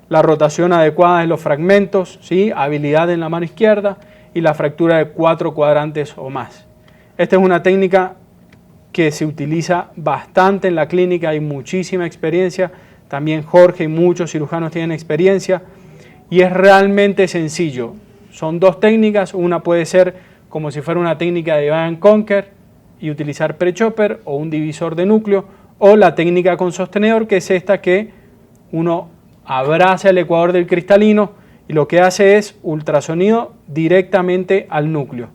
La rotación adecuada de los fragmentos, ¿sí? Habilidad en la mano izquierda y la fractura de 4 cuadrantes o más. Esta es una técnica que se utiliza bastante en la clínica, hay muchísima experiencia, también Jorge y muchos cirujanos tienen experiencia y es realmente sencillo. Son 2 técnicas, una puede ser como si fuera una técnica de divide and conquer y utilizar pre-chopper o un divisor de núcleo, o la técnica con sostenedor, que es esta que uno abraza el ecuador del cristalino y lo que hace es ultrasonido directamente al núcleo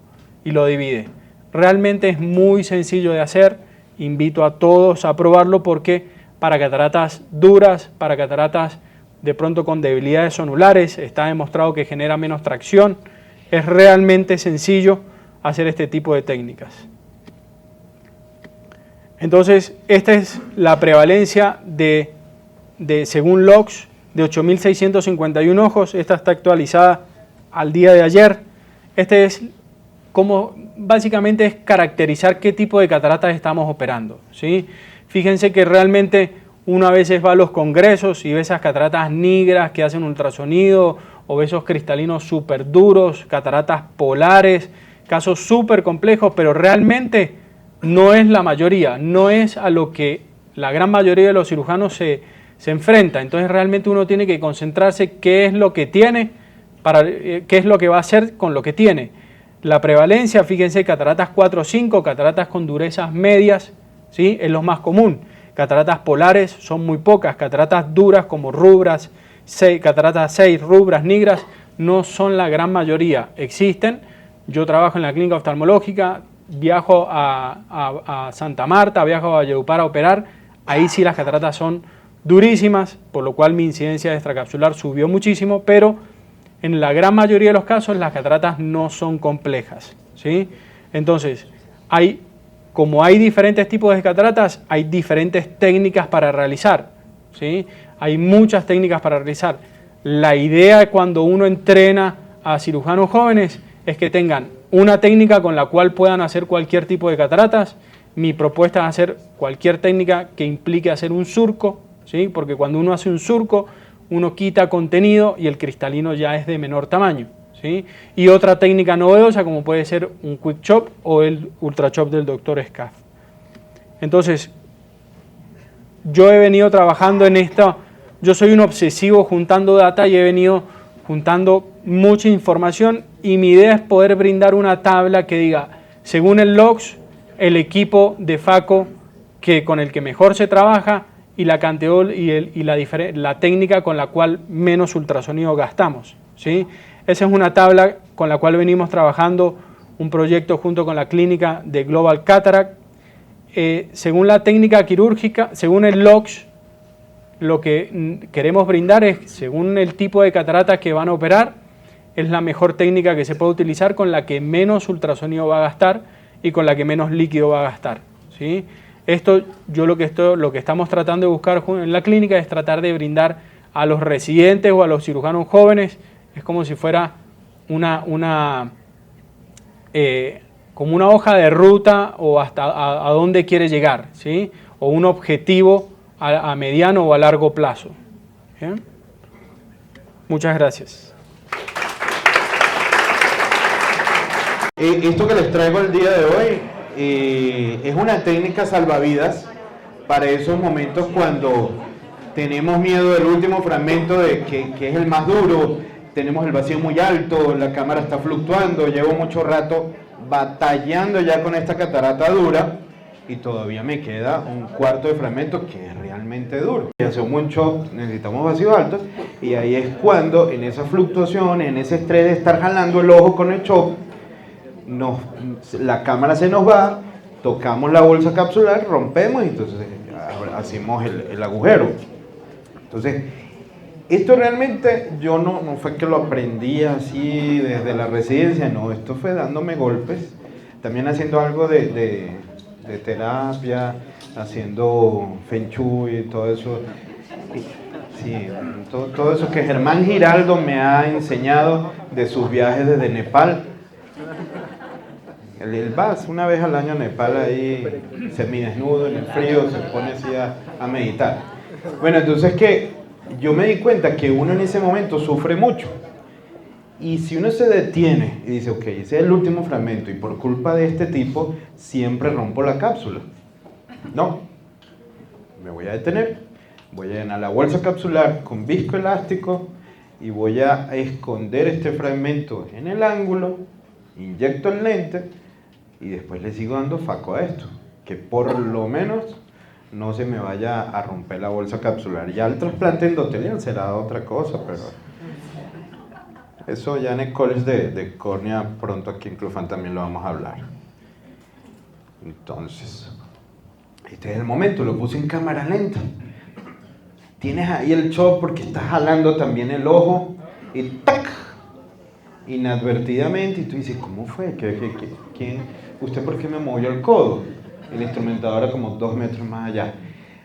y lo divide. Realmente es muy sencillo de hacer, invito a todos a probarlo porque para cataratas duras, para cataratas de pronto con debilidades zonulares, está demostrado que genera menos tracción, es realmente sencillo hacer este tipo de técnicas. Entonces, esta es la prevalencia de según LOX, de 8.651 ojos. Esta está actualizada al día de ayer. Este es como, básicamente es caracterizar qué tipo de cataratas estamos operando, ¿sí? Fíjense que realmente uno a veces va a los congresos y ve esas cataratas negras que hacen ultrasonido, o ve esos cristalinos súper duros, cataratas polares, casos súper complejos, pero realmente no es la mayoría, no es a lo que la gran mayoría de los cirujanos se enfrenta. Entonces realmente uno tiene que concentrarse qué es lo que tiene, qué es lo que va a hacer con lo que tiene. La prevalencia, fíjense, cataratas 4 o 5, cataratas con durezas medias, ¿sí? Es lo más común. Cataratas polares son muy pocas, cataratas duras como rubras, cataratas 6, rubras, negras, no son la gran mayoría. Existen, yo trabajo en la clínica oftalmológica, viajo a Santa Marta, viajo a Valledupar a operar, ahí sí las cataratas son durísimas, por lo cual mi incidencia extracapsular subió muchísimo, pero en la gran mayoría de los casos las cataratas no son complejas, ¿sí? Entonces, como hay diferentes tipos de cataratas, hay diferentes técnicas para realizar, ¿sí? Hay muchas técnicas para realizar. La idea cuando uno entrena a cirujanos jóvenes es que tengan una técnica con la cual puedan hacer cualquier tipo de cataratas. Mi propuesta es hacer cualquier técnica que implique hacer un surco, ¿sí? Porque cuando uno hace un surco, uno quita contenido y el cristalino ya es de menor tamaño, ¿sí? Y otra técnica novedosa como puede ser un quick chop o el ultra chop del doctor Scaff. Entonces, yo he venido trabajando en esto, yo soy un obsesivo juntando data y he venido juntando mucha información y mi idea es poder brindar una tabla que diga, según el LOX, el equipo de FACO con el que mejor se trabaja y la cantidad y la técnica con la cual menos ultrasonido gastamos, ¿sí? Esa es una tabla con la cual venimos trabajando un proyecto junto con la clínica de Global Cataract. Según la técnica quirúrgica, según el LOX, lo que queremos brindar es, según el tipo de catarata que van a operar, es la mejor técnica que se puede utilizar con la que menos ultrasonido va a gastar y con la que menos líquido va a gastar, ¿sí? Lo que estamos tratando de buscar en la clínica es tratar de brindar a los residentes o a los cirujanos jóvenes, es como si fuera como una hoja de ruta o hasta a dónde quiere llegar, ¿sí? O un objetivo a mediano o a largo plazo. ¿Bien? Muchas gracias. Esto que les traigo el día de hoy es una técnica salvavidas para esos momentos cuando tenemos miedo del último fragmento, que es el más duro, tenemos el vacío muy alto, la cámara está fluctuando, llevo mucho rato batallando ya con esta catarata dura y todavía me queda un cuarto de fragmento que es realmente duro. Y hacemos un shock, necesitamos vacío alto, y ahí es cuando en esa fluctuación, en ese estrés de estar jalando el ojo con el shock, la cámara se nos va, tocamos la bolsa capsular, rompemos y entonces hacemos el agujero. Entonces, esto realmente yo no fue que lo aprendí así desde la residencia, no, esto fue dándome golpes, también haciendo algo de terapia, haciendo Feng Shui y todo eso. Sí, todo eso que Germán Giraldo me ha enseñado de sus viajes desde Nepal. Él va una vez al año a Nepal ahí, semidesnudo en el frío, se pone así a meditar. Bueno, entonces que yo me di cuenta que uno en ese momento sufre mucho. Y si uno se detiene y dice, ok, ese es el último fragmento y por culpa de este tipo siempre rompo la cápsula. No, me voy a detener, voy a llenar la bolsa capsular con viscoelástico y voy a esconder este fragmento en el ángulo, inyecto el lente y después le sigo dando faco a esto, que por lo menos no se me vaya a romper la bolsa capsular. Ya el trasplante endotelial será otra cosa, pero eso ya en el college de córnea pronto aquí en Clufan también lo vamos a hablar. Entonces, este es el momento, lo puse en cámara lenta. Tienes ahí el shock porque estás jalando también el ojo y ¡tac! Inadvertidamente, y tú dices, ¿cómo fue? ¿Quién? ¿Usted por qué me movió el codo? El instrumentador era como 2 metros más allá.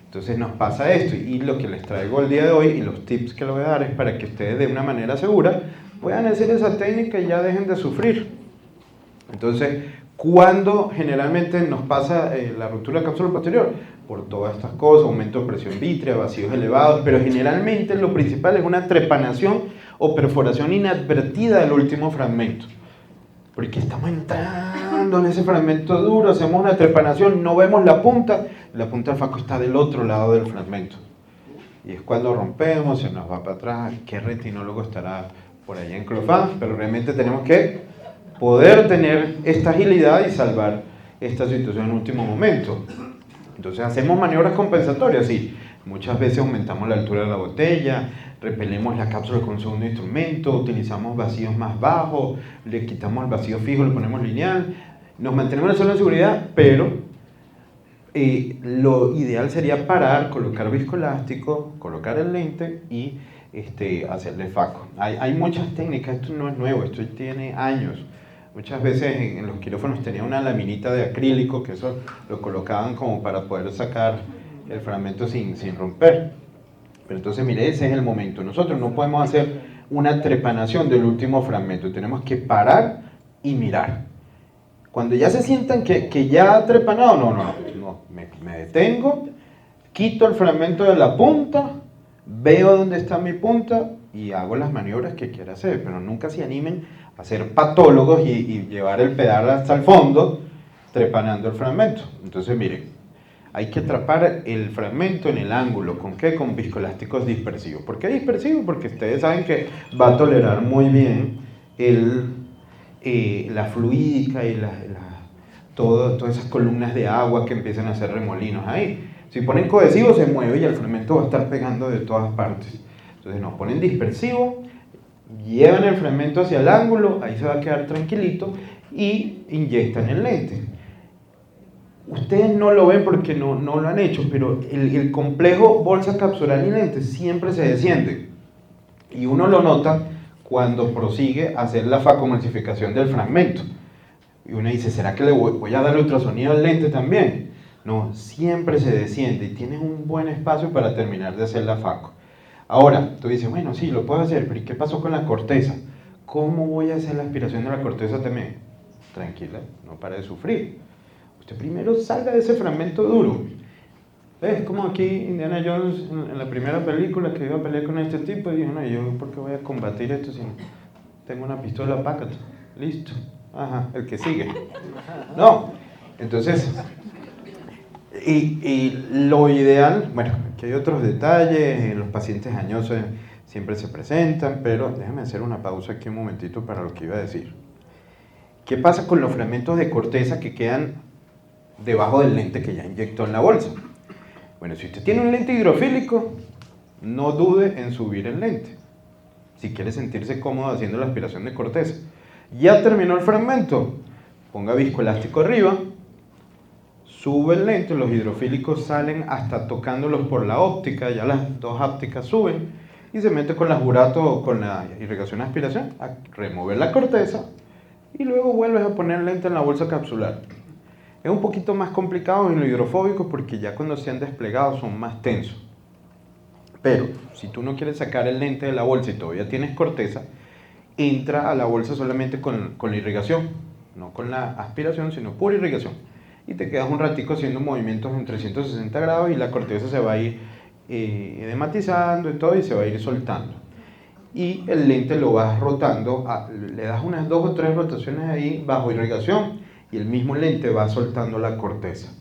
Entonces nos pasa esto, y lo que les traigo el día de hoy y los tips que les voy a dar es para que ustedes de una manera segura puedan hacer esa técnica y ya dejen de sufrir. Entonces, ¿cuándo generalmente nos pasa la ruptura de la cápsula posterior? Por todas estas cosas, aumento de presión vítrea, vacíos elevados, pero generalmente lo principal es una trepanación o perforación inadvertida del último fragmento. Porque estamos entrando en ese fragmento duro, hacemos una trepanación, no vemos la punta del faco está del otro lado del fragmento. Y es cuando rompemos, se nos va para atrás. ¿Qué retinólogo estará por allá en Clofán? Pero realmente tenemos que poder tener esta agilidad y salvar esta situación en último momento. Entonces hacemos maniobras compensatorias, sí. Muchas veces aumentamos la altura de la botella, repelemos la cápsula con un segundo instrumento, utilizamos vacíos más bajos, le quitamos el vacío fijo, le ponemos lineal, nos mantenemos en la zona de seguridad, pero lo ideal sería parar, colocar viscoelástico, colocar el lente y hacerle faco. Hay muchas técnicas, esto no es nuevo, esto tiene años. Muchas veces en los quirófanos tenía una laminita de acrílico, que eso lo colocaban como para poder sacar el fragmento sin romper. Pero entonces, mire, ese es el momento. Nosotros no podemos hacer una trepanación del último fragmento, tenemos que parar y mirar. Cuando ya se sientan que ya ha trepanado, no, me detengo, quito el fragmento de la punta, veo dónde está mi punta y hago las maniobras que quiera hacer, pero nunca se animen a ser patólogos y llevar el pedal hasta el fondo, trepanando el fragmento. Entonces, miren, hay que atrapar el fragmento en el ángulo. ¿Con qué? Con viscoelásticos dispersivos. ¿Por qué dispersivos? Porque ustedes saben que va a tolerar muy bien la fluídica y todas esas columnas de agua que empiezan a hacer remolinos ahí. Si ponen cohesivo se mueve y el fragmento va a estar pegando de todas partes. Entonces nos ponen dispersivo, llevan el fragmento hacia el ángulo, ahí se va a quedar tranquilito y inyectan el lente. Ustedes no lo ven porque no lo han hecho, pero el complejo bolsa capsular y lente siempre se desciende. Y uno lo nota cuando prosigue a hacer la facomulsificación del fragmento. Y uno dice, ¿será que le voy a dar ultrasonido al lente también? No, siempre se desciende y tienes un buen espacio para terminar de hacer la faco. Ahora, tú dices, bueno, sí, lo puedo hacer, pero ¿y qué pasó con la corteza? ¿Cómo voy a hacer la aspiración de la corteza también? Tranquila, no para de sufrir. Usted primero salga de ese fragmento duro. ¿Ves? Como aquí Indiana Jones en la primera película que iba a pelear con este tipo y dijo, no, yo ¿por qué voy a combatir esto si tengo una pistola Packard? Listo. Ajá, el que sigue. No, Entonces, y lo ideal, bueno, aquí hay otros detalles, los pacientes añosos siempre se presentan, pero déjame hacer una pausa aquí un momentito para lo que iba a decir. ¿Qué pasa con los fragmentos de corteza que quedan debajo del lente que ya inyectó en la bolsa? Bueno, si usted tiene un lente hidrofílico, no dude en subir el lente, si quiere sentirse cómodo haciendo la aspiración de corteza. Ya terminó el fragmento, ponga viscoelástico arriba, sube el lente, los hidrofílicos salen hasta tocándolos por la óptica, ya las dos ópticas suben, y se mete con la jurato o con la irrigación aspiración a remover la corteza, y luego vuelves a poner el lente en la bolsa capsular. Es un poquito más complicado en los hidrofóbicos porque ya cuando se han desplegado son más tensos. Pero si tú no quieres sacar el lente de la bolsa y todavía tienes corteza, entra a la bolsa solamente con la irrigación, no con la aspiración, sino pura irrigación. Y te quedas un ratico haciendo movimientos en 360 grados y la corteza se va a ir edematizando y todo y se va a ir soltando. Y el lente lo vas rotando, le das unas 2 o 3 rotaciones ahí bajo irrigación y el mismo lente va soltando la corteza.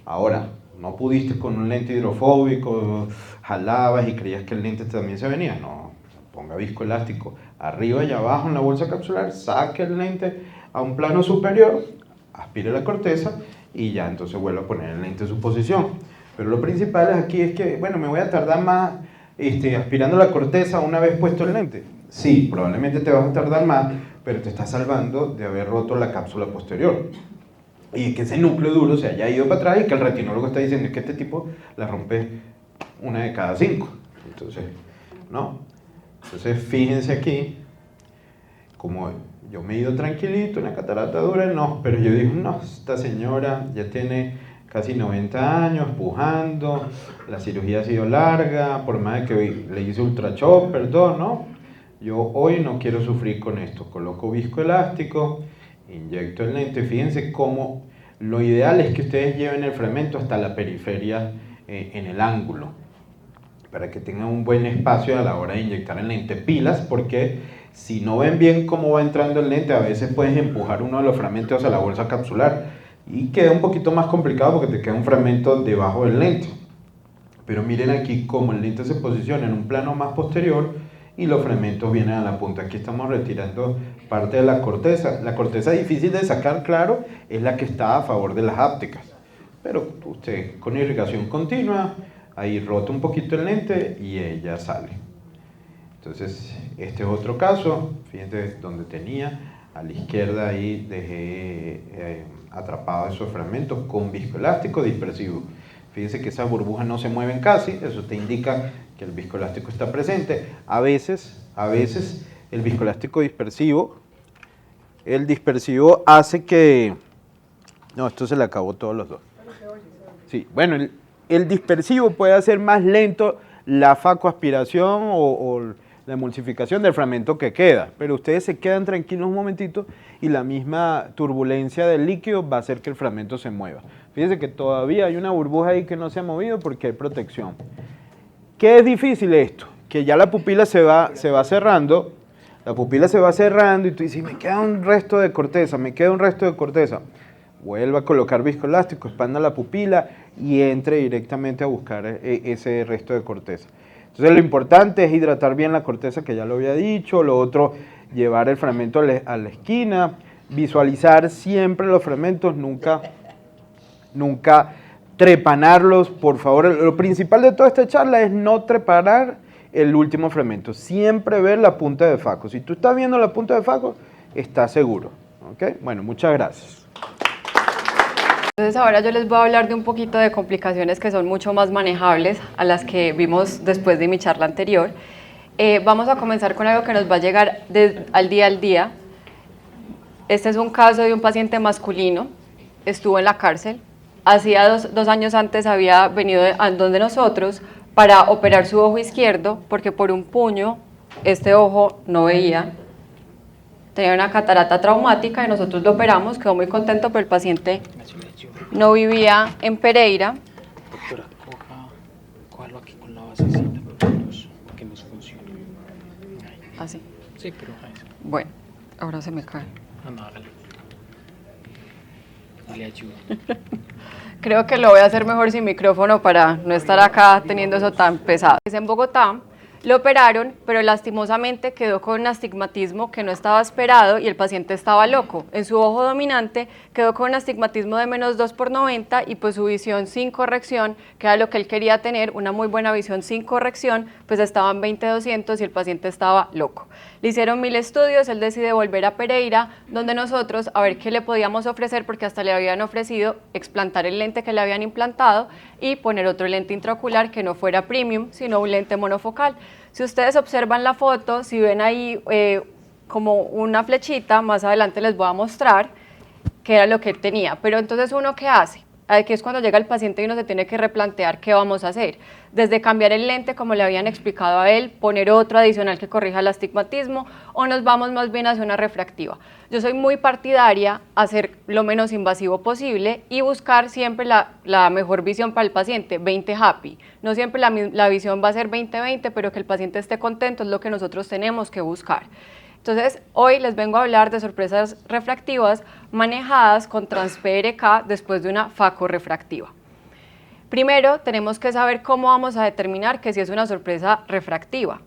Ahora, no pudiste con un lente hidrofóbico, jalabas y creías que el lente también se venía. No, ponga viscoelástico arriba y abajo en la bolsa capsular, saque el lente a un plano superior, aspire la corteza y ya entonces vuelve a poner el lente en su posición. Pero lo principal aquí es que, bueno, me voy a tardar más aspirando la corteza una vez puesto el lente. Sí, probablemente te vas a tardar más, pero te estás salvando de haber roto la cápsula posterior. Y que ese núcleo duro se haya ido para atrás y que el retinólogo está diciendo es que este tipo la rompe una de cada 5. Entonces, ¿no? Entonces, fíjense aquí, como yo me he ido tranquilito, una catarata dura, no, pero yo digo, no, esta señora ya tiene casi 90 años, pujando, la cirugía ha sido larga, por más de que le hice ultrachop, perdón, ¿no? Yo hoy no quiero sufrir con esto, coloco viscoelástico, inyecto el lente, fíjense cómo lo ideal es que ustedes lleven el fragmento hasta la periferia en el ángulo, para que tengan un buen espacio a la hora de inyectar el lente. Pilas, porque si no ven bien cómo va entrando el lente, a veces puedes empujar uno de los fragmentos hacia la bolsa capsular y queda un poquito más complicado porque te queda un fragmento debajo del lente. Pero miren aquí cómo el lente se posiciona en un plano más posterior y los fragmentos vienen a la punta. Aquí estamos retirando parte de la corteza. La corteza difícil de sacar, claro, es la que está a favor de las ápticas. Pero usted con irrigación continua, ahí rota un poquito el lente y ella sale. Entonces, este es otro caso. Fíjense donde tenía, a la izquierda ahí dejé atrapados esos fragmentos con viscoelástico dispersivo. Fíjense que esas burbujas no se mueven casi, eso te indica que el viscoelástico está presente. A veces el viscoelástico dispersivo, el dispersivo hace que... No, esto se le acabó todos los dos. Sí, bueno, el dispersivo puede hacer más lento la facoaspiración o la emulsificación del fragmento que queda, pero ustedes se quedan tranquilos un momentito y la misma turbulencia del líquido va a hacer que el fragmento se mueva. Fíjense que todavía hay una burbuja ahí que no se ha movido porque hay protección. ¿Qué es difícil esto? Que ya la pupila se va cerrando, la pupila se va cerrando y tú dices, me queda un resto de corteza, Vuelva a colocar viscoelástico, expanda la pupila y entre directamente a buscar ese resto de corteza. Entonces lo importante es hidratar bien la corteza, que ya lo había dicho. Lo otro, llevar el fragmento a la esquina, visualizar siempre los fragmentos, nunca trepanarlos, por favor. Lo principal de toda esta charla es no trepanar el último fragmento, siempre ver la punta de faco. Si tú estás viendo la punta de faco, estás seguro. ¿Okay? Bueno, muchas gracias. Entonces ahora yo les voy a hablar de un poquito de complicaciones que son mucho más manejables a las que vimos después de mi charla anterior. Vamos a comenzar con algo que nos va a llegar al día. Este es un caso de un paciente masculino, estuvo en la cárcel, hacía dos años antes había venido a donde nosotros para operar su ojo izquierdo porque por un puño este ojo no veía. Tenía una catarata traumática y nosotros lo operamos, quedó muy contento, pero el paciente no vivía en Pereira. Doctora, cójalo aquí con la basecita para que nos funcione. Así. Sí, pero ahí. Bueno, ahora se me cae. Anda, hágale. no le ayuda. Creo que lo voy a hacer mejor sin micrófono para no estar acá teniendo eso tan pesado. Es en Bogotá, lo operaron, pero lastimosamente quedó con un astigmatismo que no estaba esperado y el paciente estaba loco. En su ojo dominante quedó con un astigmatismo de menos 2/90 y pues su visión sin corrección, que era lo que él quería tener, una muy buena visión sin corrección, pues estaba en 20/200 y el paciente estaba loco. Le hicieron 1000 estudios, él decide volver a Pereira, donde nosotros a ver qué le podíamos ofrecer, porque hasta le habían ofrecido explantar el lente que le habían implantado y poner otro lente intraocular que no fuera premium, sino un lente monofocal. Si ustedes observan la foto, si ven ahí como una flechita, más adelante les voy a mostrar qué era lo que él tenía. Pero entonces, ¿uno qué hace? Aquí es cuando llega el paciente y uno se tiene que replantear qué vamos a hacer. Desde cambiar el lente, como le habían explicado a él, poner otro adicional que corrija el astigmatismo, o nos vamos más bien hacia una refractiva. Yo soy muy partidaria a hacer lo menos invasivo posible y buscar siempre la mejor visión para el paciente, 20 happy. No siempre la visión va a ser 20/20, pero que el paciente esté contento es lo que nosotros tenemos que buscar. Entonces, hoy les vengo a hablar de sorpresas refractivas manejadas con TransPRK después de una facorefractiva. Primero, tenemos que saber cómo vamos a determinar que si es una sorpresa refractiva.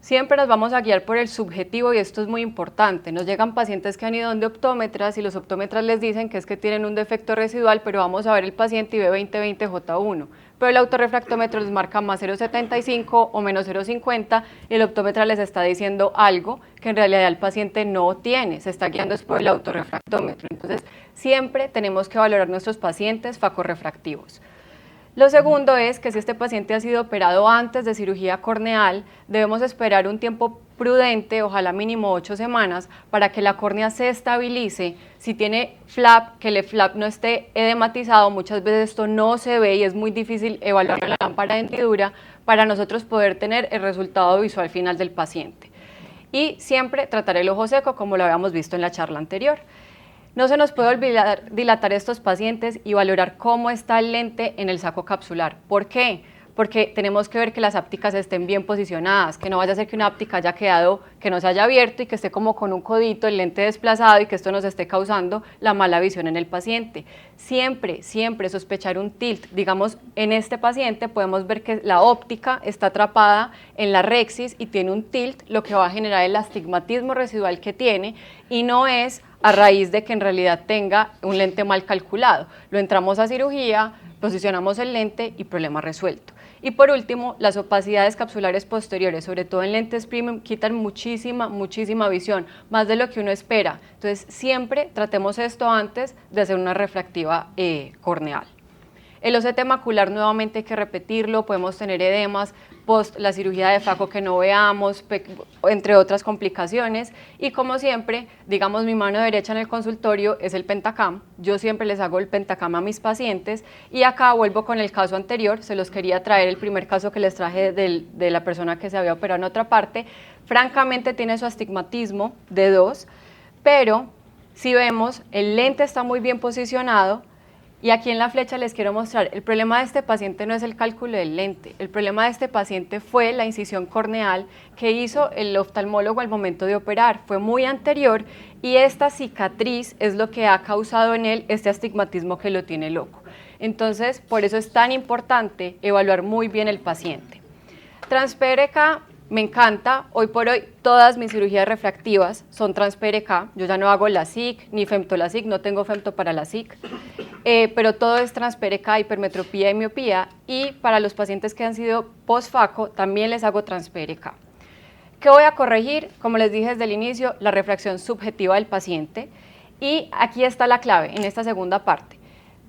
Siempre nos vamos a guiar por el subjetivo y esto es muy importante. Nos llegan pacientes que han ido donde optómetras y los optómetras les dicen que es que tienen un defecto residual, pero vamos a ver el paciente y ve 20/20J1. Pero el autorrefractómetro les marca más 0,75 o menos 0,50 y el optómetra les está diciendo algo que en realidad el paciente no tiene, se está guiando por el autorrefractómetro. Entonces, siempre tenemos que valorar nuestros pacientes facorrefractivos. Lo segundo es que si este paciente ha sido operado antes de cirugía corneal, debemos esperar un tiempo prudente, ojalá mínimo 8 semanas, para que la córnea se estabilice. Si tiene flap, que el flap no esté edematizado, muchas veces esto no se ve y es muy difícil evaluar la lámpara de hendidura para nosotros poder tener el resultado visual final del paciente. Y siempre tratar el ojo seco, como lo habíamos visto en la charla anterior. No se nos puede olvidar dilatar estos pacientes y valorar cómo está el lente en el saco capsular. ¿Por qué? Porque tenemos que ver que las ápticas estén bien posicionadas, que no vaya a ser que una áptica haya quedado, que no se haya abierto y que esté como con un codito el lente desplazado y que esto nos esté causando la mala visión en el paciente. Siempre, siempre sospechar un tilt. Digamos, en este paciente podemos ver que la óptica está atrapada en la rexis y tiene un tilt, lo que va a generar el astigmatismo residual que tiene y no es a raíz de que en realidad tenga un lente mal calculado. Lo entramos a cirugía, posicionamos el lente y problema resuelto. Y por último, las opacidades capsulares posteriores, sobre todo en lentes premium, quitan muchísima visión, más de lo que uno espera. Entonces, siempre tratemos esto antes de hacer una refractiva corneal. El OCT macular nuevamente hay que repetirlo, podemos tener edemas post la cirugía de faco que no veamos, entre otras complicaciones. Y como siempre, digamos mi mano derecha en el consultorio es el Pentacam. Yo siempre les hago el Pentacam a mis pacientes y acá vuelvo con el caso anterior, se los quería traer, el primer caso que les traje de la persona que se había operado en otra parte. Francamente tiene su astigmatismo de 2, pero si vemos el lente está muy bien posicionado. Y aquí en la flecha les quiero mostrar, el problema de este paciente no es el cálculo del lente, el problema de este paciente fue la incisión corneal que hizo el oftalmólogo al momento de operar, fue muy anterior y esta cicatriz es lo que ha causado en él este astigmatismo que lo tiene loco. Entonces, por eso es tan importante evaluar muy bien el paciente. TransPRK me encanta, hoy por hoy todas mis cirugías refractivas son TransPRK, yo ya no hago LASIK ni FemtoLASIK, no tengo femto para LASIK, pero todo es TransPRK, hipermetropía y miopía, y para los pacientes que han sido post-faco también les hago TransPRK. ¿Qué voy a corregir? Como les dije desde el inicio, la refracción subjetiva del paciente, y aquí está la clave en esta segunda parte.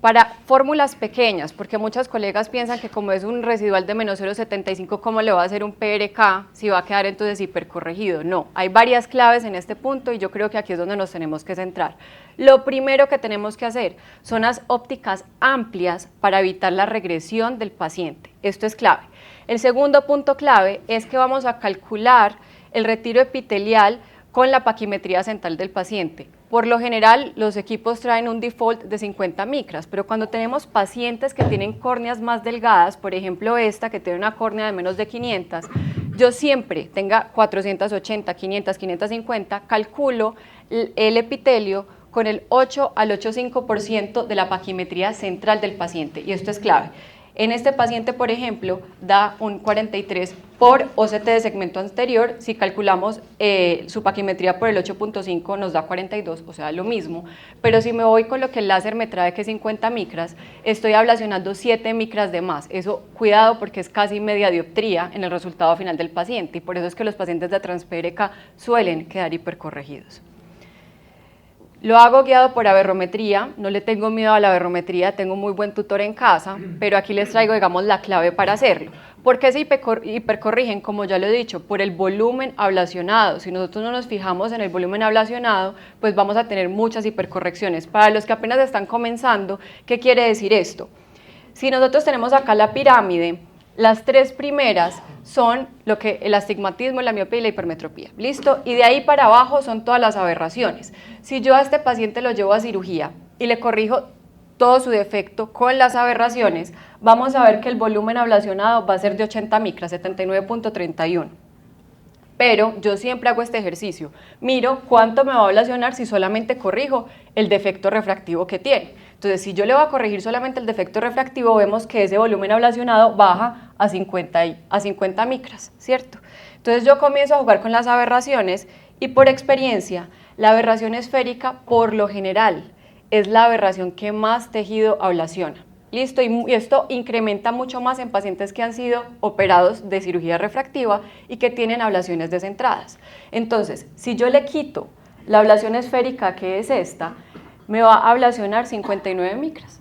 Para fórmulas pequeñas, porque muchos colegas piensan que como es un residual de menos 0,75, ¿cómo le va a hacer un PRK si va a quedar entonces hipercorregido? No, hay varias claves en este punto y yo creo que aquí es donde nos tenemos que centrar. Lo primero que tenemos que hacer son las ópticas amplias para evitar la regresión del paciente. Esto es clave. El segundo punto clave es que vamos a calcular el retiro epitelial con la paquimetría central del paciente. Por lo general, los equipos traen un default de 50 micras, pero cuando tenemos pacientes que tienen córneas más delgadas, por ejemplo esta que tiene una córnea de menos de 500, yo siempre tenga 480, 500, 550, calculo el epitelio con el 8 al 8,5% de la paquimetría central del paciente, y esto es clave. En este paciente, por ejemplo, da un 43 por OCT de segmento anterior. Si calculamos su paquimetría por el 8,5 nos da 42, o sea, lo mismo. Pero si me voy con lo que el láser me trae, que es 50 micras, estoy ablacionando 7 micras de más. Eso, cuidado, porque es casi media dioptría en el resultado final del paciente, y por eso es que los pacientes de transpéreca suelen quedar hipercorregidos. Lo hago guiado por aberrometría, no le tengo miedo a la aberrometría, tengo muy buen tutor en casa, pero aquí les traigo, digamos, la clave para hacerlo. ¿Por qué se hipercorrigen? Como ya lo he dicho, por el volumen ablacionado. Si nosotros no nos fijamos en el volumen ablacionado, pues vamos a tener muchas hipercorrecciones. Para los que apenas están comenzando, ¿qué quiere decir esto? Si nosotros tenemos acá la pirámide, las 3 primeras son lo que el astigmatismo, la miopía y la hipermetropía, ¿listo? Y de ahí para abajo son todas las aberraciones. Si yo a este paciente lo llevo a cirugía y le corrijo todo su defecto con las aberraciones, vamos a ver que el volumen ablacionado va a ser de 80 micras, 79,31. Pero yo siempre hago este ejercicio, miro cuánto me va a ablacionar si solamente corrijo el defecto refractivo que tiene. Entonces, si yo le voy a corregir solamente el defecto refractivo, vemos que ese volumen ablacionado baja a 50 micras, ¿cierto? Entonces yo comienzo a jugar con las aberraciones y por experiencia, la aberración esférica, por lo general, es la aberración que más tejido ablaciona. ¿Listo? Y esto incrementa mucho más en pacientes que han sido operados de cirugía refractiva y que tienen ablaciones descentradas. Entonces, si yo le quito la ablación esférica, que es esta, me va a ablacionar 59 micras.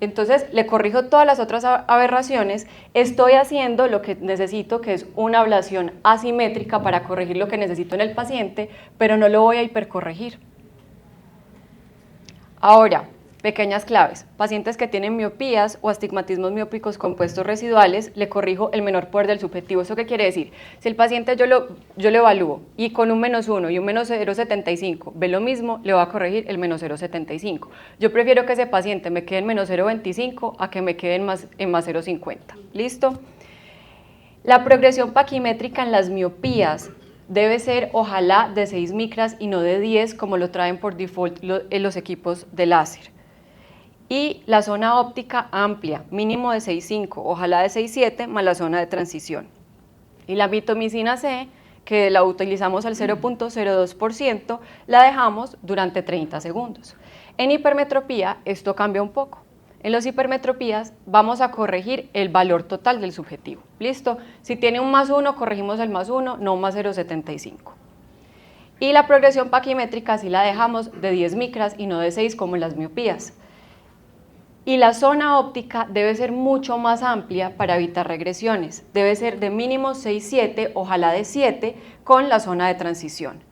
Entonces, le corrijo todas las otras aberraciones, estoy haciendo lo que necesito, que es una ablación asimétrica para corregir lo que necesito en el paciente, pero no lo voy a hipercorregir. Ahora, pequeñas claves. Pacientes que tienen miopías o astigmatismos miópicos compuestos residuales, le corrijo el menor poder del subjetivo. ¿Eso qué quiere decir? Si el paciente yo lo evalúo y con un -1 y un -0,75 ve lo mismo, le voy a corregir el -0,75. Yo prefiero que ese paciente me quede en -0,25 a que me quede en más 0,50. ¿Listo? La progresión paquimétrica en las miopías debe ser ojalá de 6 micras y no de 10 como lo traen por default en los equipos de láser. Y la zona óptica amplia, mínimo de 6,5, ojalá de 6,7, más la zona de transición. Y la mitomicina C, que la utilizamos al 0,02%, la dejamos durante 30 segundos. En hipermetropía esto cambia un poco. En las hipermetropías vamos a corregir el valor total del subjetivo. ¿Listo? Si tiene un +1, corregimos el +1, no un +0,75. Y la progresión paquimétrica sí la dejamos de 10 micras y no de 6 como en las miopías. Y la zona óptica debe ser mucho más amplia para evitar regresiones. Debe ser de mínimo 6,7, ojalá de 7, con la zona de transición.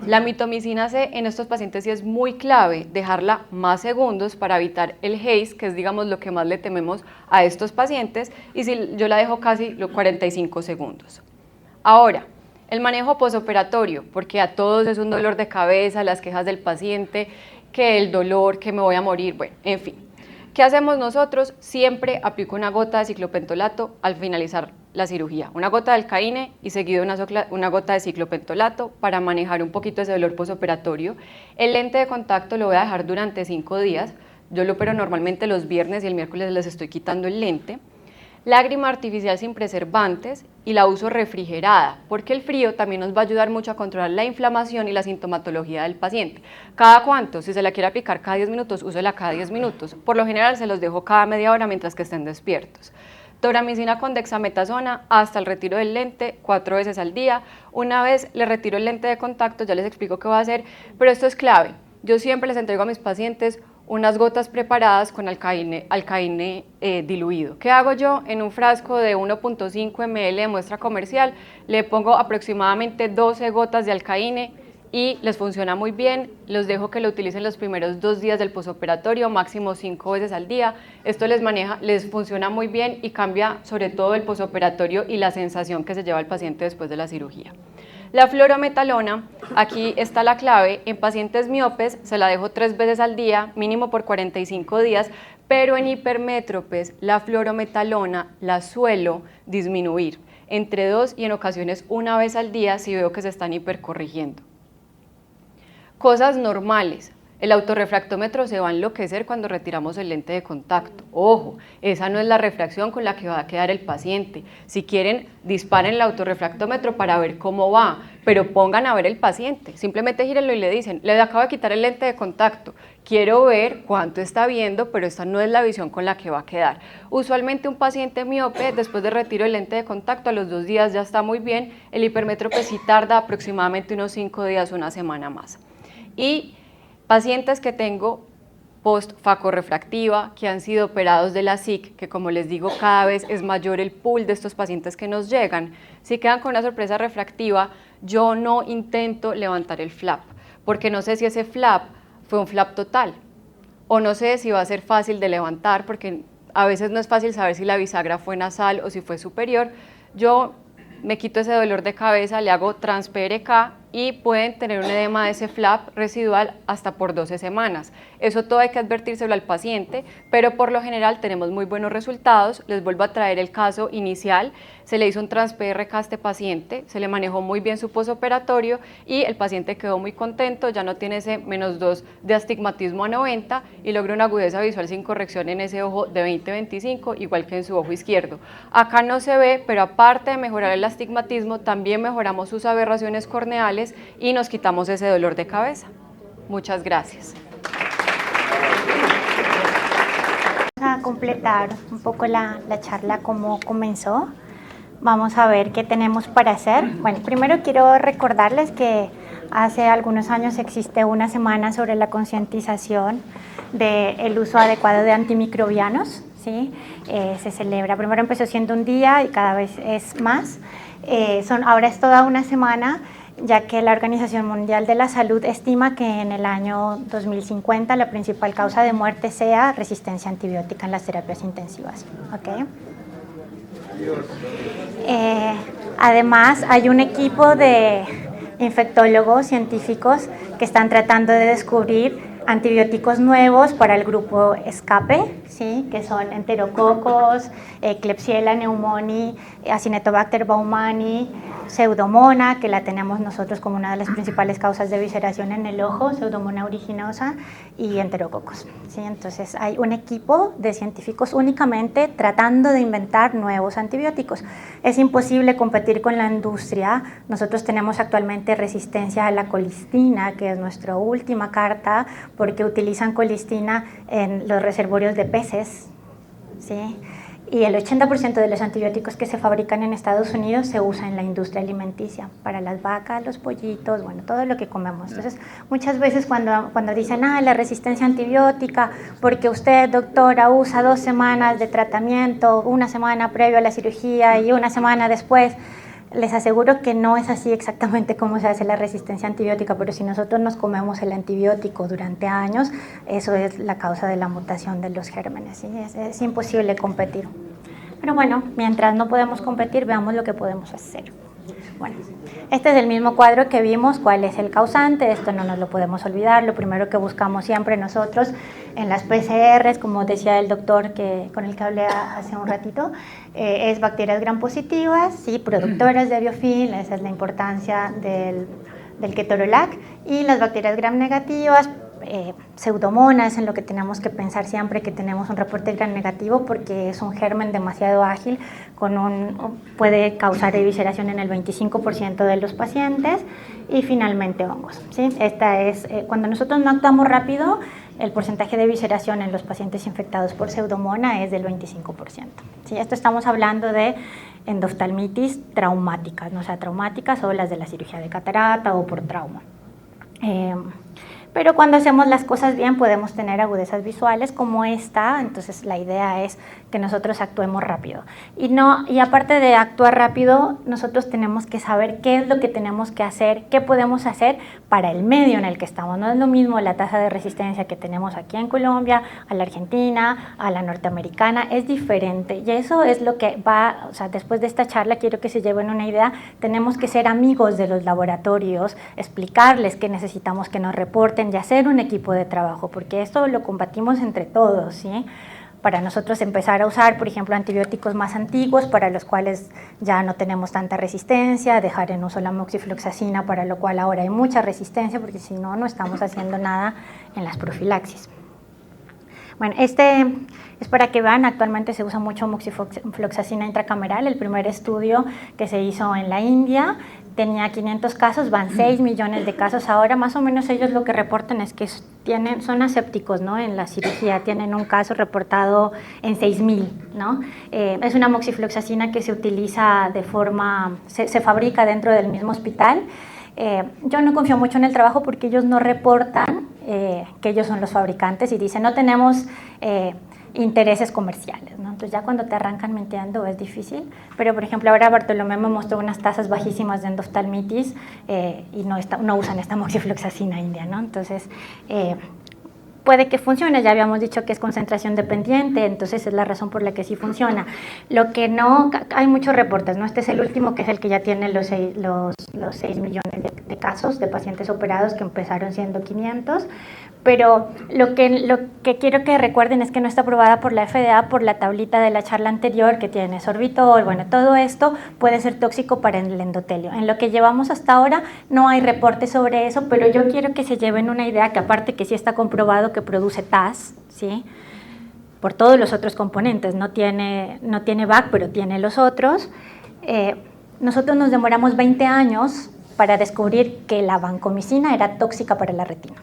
La mitomicina C en estos pacientes sí es muy clave dejarla más segundos para evitar el haze, que es, digamos, lo que más le tememos a estos pacientes, y si yo la dejo casi los 45 segundos. Ahora, el manejo posoperatorio, porque a todos es un dolor de cabeza, las quejas del paciente, que el dolor, que me voy a morir, bueno, en fin. ¿Qué hacemos nosotros? Siempre aplico una gota de ciclopentolato al finalizar la cirugía. Una gota de alcaíne y seguido una gota de ciclopentolato para manejar un poquito ese dolor posoperatorio. El lente de contacto lo voy a dejar durante 5 días. Yo lo opero normalmente los viernes y el miércoles les estoy quitando el lente. Lágrima artificial sin preservantes y la uso refrigerada, porque el frío también nos va a ayudar mucho a controlar la inflamación y la sintomatología del paciente. ¿Cada cuánto? Si se la quiere aplicar cada 10 minutos, úsela cada 10 minutos. Por lo general se los dejo cada media hora mientras que estén despiertos. Toramicina con dexametasona hasta el retiro del lente 4 veces al día. Una vez le retiro el lente de contacto, ya les explico qué voy a hacer, pero esto es clave. Yo siempre les entrego a mis pacientes unas gotas preparadas con alcaíne diluido. ¿Qué hago yo? En un frasco de 1,5 ml de muestra comercial le pongo aproximadamente 12 gotas de alcaíne y les funciona muy bien. Los dejo que lo utilicen los primeros 2 días del posoperatorio, máximo 5 veces al día. Esto les funciona muy bien y cambia sobre todo el posoperatorio y la sensación que se lleva el paciente después de la cirugía. La fluorometalona, aquí está la clave, en pacientes miopes se la dejo 3 veces al día, mínimo por 45 días, pero en hipermétropes la fluorometalona la suelo disminuir entre 2 y en ocasiones 1 vez al día si veo que se están hipercorrigiendo. Cosas normales. El autorrefractómetro se va a enloquecer cuando retiramos el lente de contacto. Ojo, esa no es la refracción con la que va a quedar el paciente. Si quieren, disparen el autorrefractómetro para ver cómo va, pero pongan a ver el paciente. Simplemente gírenlo y le dicen, le acabo de quitar el lente de contacto, quiero ver cuánto está viendo, pero esta no es la visión con la que va a quedar. Usualmente un paciente miope, después de retiro el lente de contacto, a los 2 días ya está muy bien. El hipermétrope sí tarda aproximadamente unos 5 días, una semana más. Y pacientes que tengo post-facorrefractiva, que han sido operados de la SIC, que como les digo, cada vez es mayor el pool de estos pacientes que nos llegan. Si quedan con una sorpresa refractiva, yo no intento levantar el flap, porque no sé si ese flap fue un flap total, o no sé si va a ser fácil de levantar, porque a veces no es fácil saber si la bisagra fue nasal o si fue superior. Yo me quito ese dolor de cabeza, le hago trans-PRK y pueden tener un edema de ese flap residual hasta por 12 semanas. Eso todo hay que advertírselo al paciente, pero por lo general tenemos muy buenos resultados. Les vuelvo a traer el caso inicial. Se le hizo un trans-PRK a este paciente, se le manejó muy bien su posoperatorio y el paciente quedó muy contento, ya no tiene ese -2 de astigmatismo a 90 y logró una agudeza visual sin corrección en ese ojo de 20-25, igual que en su ojo izquierdo. Acá no se ve, pero aparte de mejorar el astigmatismo, también mejoramos sus aberraciones corneales y nos quitamos ese dolor de cabeza. Muchas gracias. Vamos a completar un poco la charla como comenzó. Vamos a ver qué tenemos para hacer. Bueno, primero quiero recordarles que hace algunos años existe una semana sobre la concientización del uso adecuado de antimicrobianos, ¿sí? Se celebra, primero empezó siendo un día y cada vez es más. Ahora es toda una semana, ya que la Organización Mundial de la Salud estima que en el año 2050 la principal causa de muerte sea resistencia antibiótica en las terapias intensivas. ¿Okay? Además, hay un equipo de infectólogos científicos que están tratando de descubrir antibióticos nuevos para el grupo escape, ¿sí? Que son enterococos, Klebsiella pneumoniae, Acinetobacter baumannii, Pseudomonas, que la tenemos nosotros como una de las principales causas de visceración en el ojo, Pseudomonas aeruginosa, y enterococos, ¿sí? Entonces hay un equipo de científicos únicamente tratando de inventar nuevos antibióticos. Es imposible competir con la industria. Nosotros tenemos actualmente resistencia a la colistina, que es nuestra última carta, porque utilizan colistina en los reservorios de peces, ¿sí? Y el 80% de los antibióticos que se fabrican en Estados Unidos se usan en la industria alimenticia, para las vacas, los pollitos, bueno, todo lo que comemos. Entonces, muchas veces cuando dicen, la resistencia antibiótica, porque usted, doctora, usa 2 semanas de tratamiento, 1 semana previo a la cirugía y 1 semana después, les aseguro que no es así exactamente como se hace la resistencia antibiótica, pero si nosotros nos comemos el antibiótico durante años, eso es la causa de la mutación de los gérmenes, ¿sí? Es imposible competir. Pero bueno, mientras no podemos competir, veamos lo que podemos hacer. Bueno, este es el mismo cuadro que vimos, cuál es el causante, esto no nos lo podemos olvidar. Lo primero que buscamos siempre nosotros en las PCRs, como decía el doctor con el que hablé hace un ratito, es bacterias gram positivas, ¿sí? Productoras de biofilm, esa es la importancia del ketorolac, y las bacterias gram negativas, Pseudomonas, en lo que tenemos que pensar siempre que tenemos un reporte gram negativo, porque es un germen demasiado ágil, puede causar evisceración en el 25% de los pacientes, y finalmente hongos, ¿sí? Cuando nosotros no actuamos rápido, el porcentaje de evisceración en los pacientes infectados por Pseudomonas es del 25%. ¿Sí? Esto estamos hablando de endoftalmitis traumáticas, no sea traumáticas o las de la cirugía de catarata o por trauma. Pero cuando hacemos las cosas bien podemos tener agudezas visuales como esta, entonces la idea es que nosotros actuemos rápido. Y aparte de actuar rápido, nosotros tenemos que saber qué es lo que tenemos que hacer, qué podemos hacer para el medio en el que estamos. No es lo mismo la tasa de resistencia que tenemos aquí en Colombia, a la Argentina, a la norteamericana, es diferente. Y eso es lo que después de esta charla quiero que se lleven una idea, tenemos que ser amigos de los laboratorios, explicarles qué necesitamos que nos reporten y hacer un equipo de trabajo, porque esto lo combatimos entre todos, ¿sí? para nosotros empezar a usar, por ejemplo, antibióticos más antiguos para los cuales ya no tenemos tanta resistencia, dejar en uso la moxifloxacina para lo cual ahora hay mucha resistencia, porque si no, no estamos haciendo nada en las profilaxis. Bueno, este es para que vean, actualmente se usa mucho moxifloxacina intracameral. El primer estudio que se hizo en la India tenía 500 casos, van 6 millones de casos ahora. Más o menos ellos lo que reportan es que son asépticos, ¿no? En la cirugía tienen un caso reportado en 6,000, ¿no? Es una moxifloxacina que se utiliza de forma, se fabrica dentro del mismo hospital. Yo no confío mucho en el trabajo porque ellos no reportan que ellos son los fabricantes y dicen no tenemos intereses comerciales, ¿no? Entonces ya cuando te arrancan mintiendo es difícil, pero por ejemplo ahora Bartolomé me mostró unas tasas bajísimas de endoftalmitis y no usan esta moxifloxacina india, ¿no? Entonces puede que funcione, ya habíamos dicho que es concentración dependiente, entonces es la razón por la que sí funciona. Lo que no, hay muchos reportes, ¿no? Este es el último, que es el que ya tiene los 6 millones de casos de pacientes operados, que empezaron siendo 500, pero lo que quiero que recuerden es que no está aprobada por la FDA por la tablita de la charla anterior que tiene sorbitol. Bueno, todo esto puede ser tóxico para el endotelio. En lo que llevamos hasta ahora no hay reportes sobre eso, pero yo quiero que se lleven una idea que aparte que sí está comprobado que produce TAS, ¿sí? Por todos los otros componentes, no tiene VAC, pero tiene los otros. Nosotros nos demoramos 20 años para descubrir que la vancomicina era tóxica para la retina.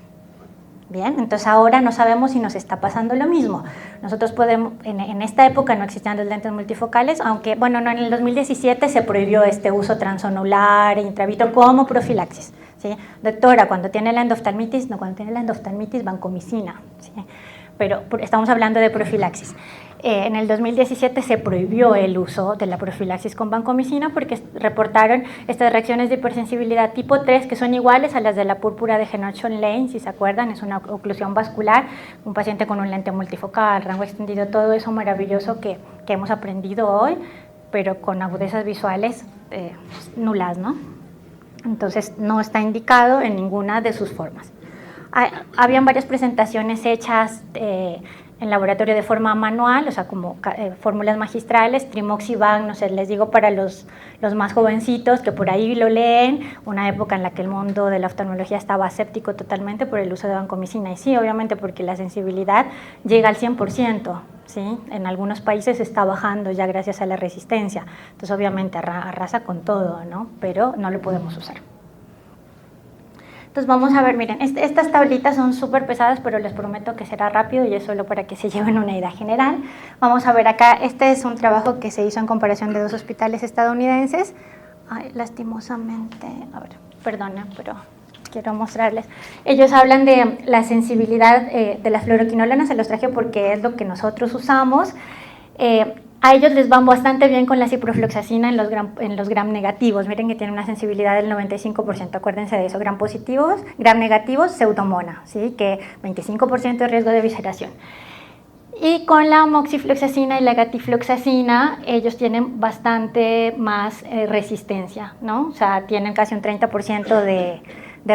Bien, entonces ahora no sabemos si nos está pasando lo mismo. Nosotros podemos, en esta época no existían los lentes multifocales, aunque, bueno, no, en el 2017 se prohibió este uso transonular e intravitro como profilaxis, ¿sí? Doctora, cuando tiene la endoftalmitis, vancomicina, ¿sí? Pero estamos hablando de profilaxis. En el 2017 se prohibió el uso de la profilaxis con vancomicina porque reportaron estas reacciones de hipersensibilidad tipo 3 que son iguales a las de la púrpura de Henoch-Lane, si se acuerdan, es una oclusión vascular, un paciente con un lente multifocal, rango extendido, todo eso maravilloso que hemos aprendido hoy, pero con agudezas visuales nulas, ¿no? Entonces no está indicado en ninguna de sus formas. Habían varias presentaciones hechas en laboratorio de forma manual, o sea, como fórmulas magistrales, Trimoxiban, no sé, les digo para los más jovencitos que por ahí lo leen, una época en la que el mundo de la oftalmología estaba aséptico totalmente por el uso de vancomicina, y sí, obviamente porque la sensibilidad llega al 100%, ¿sí? En algunos países está bajando ya gracias a la resistencia, entonces obviamente arrasa con todo, ¿no? Pero no lo podemos usar. Entonces vamos a ver, miren, estas tablitas son súper pesadas, pero les prometo que será rápido y es solo para que se lleven una idea general. Vamos a ver acá, este es un trabajo que se hizo en comparación de 2 hospitales estadounidenses. Ay, lastimosamente, a ver, perdona, pero quiero mostrarles. Ellos hablan de la sensibilidad de las fluoroquinolonas, se los traje porque es lo que nosotros usamos. A ellos les van bastante bien con la ciprofloxacina en los gram negativos. Miren que tienen una sensibilidad del 95%, acuérdense de eso. Gram negativos, pseudomona, ¿sí? Que 25% de riesgo de visceración. Y con la moxifloxacina y la gatifloxacina, ellos tienen bastante más resistencia, ¿no? O sea, tienen casi un 30% de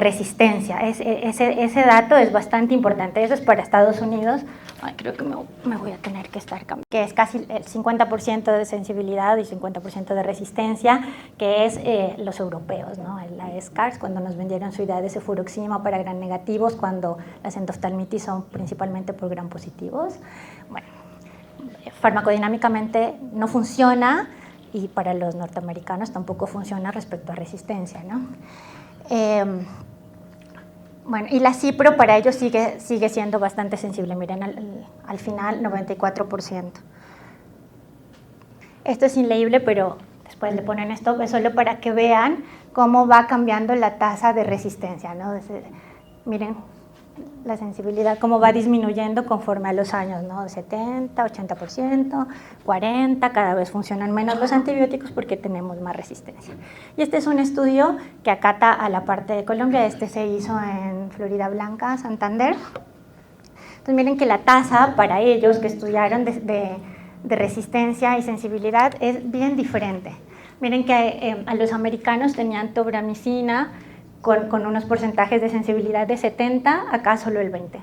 resistencia. Ese dato es bastante importante. Eso es para Estados Unidos. Ay, creo que me voy a tener que estar cambiando. Que es casi el 50% de sensibilidad y 50% de resistencia, que es los europeos, ¿no? La SCARS, cuando nos vendieron su idea de cefuroxima para gram negativos, cuando las endoftalmitis son principalmente por gram positivos. Bueno, farmacodinámicamente no funciona y para los norteamericanos tampoco funciona respecto a resistencia, ¿no? Bueno, y la cipro para ellos sigue siendo bastante sensible. Miren, al final 94%. Esto es inleíble, pero después le ponen esto, es solo para que vean cómo va cambiando la tasa de resistencia, ¿no? Miren la sensibilidad, cómo va disminuyendo conforme a los años, ¿no? 70, 80%, 40%, cada vez funcionan menos los antibióticos porque tenemos más resistencia. Y este es un estudio que acata a la parte de Colombia, este se hizo en Florida Blanca, Santander. Entonces miren que la tasa para ellos que estudiaron de resistencia y sensibilidad es bien diferente. Miren que a los americanos tenían tobramicina con unos porcentajes de sensibilidad de 70, acá solo el 20.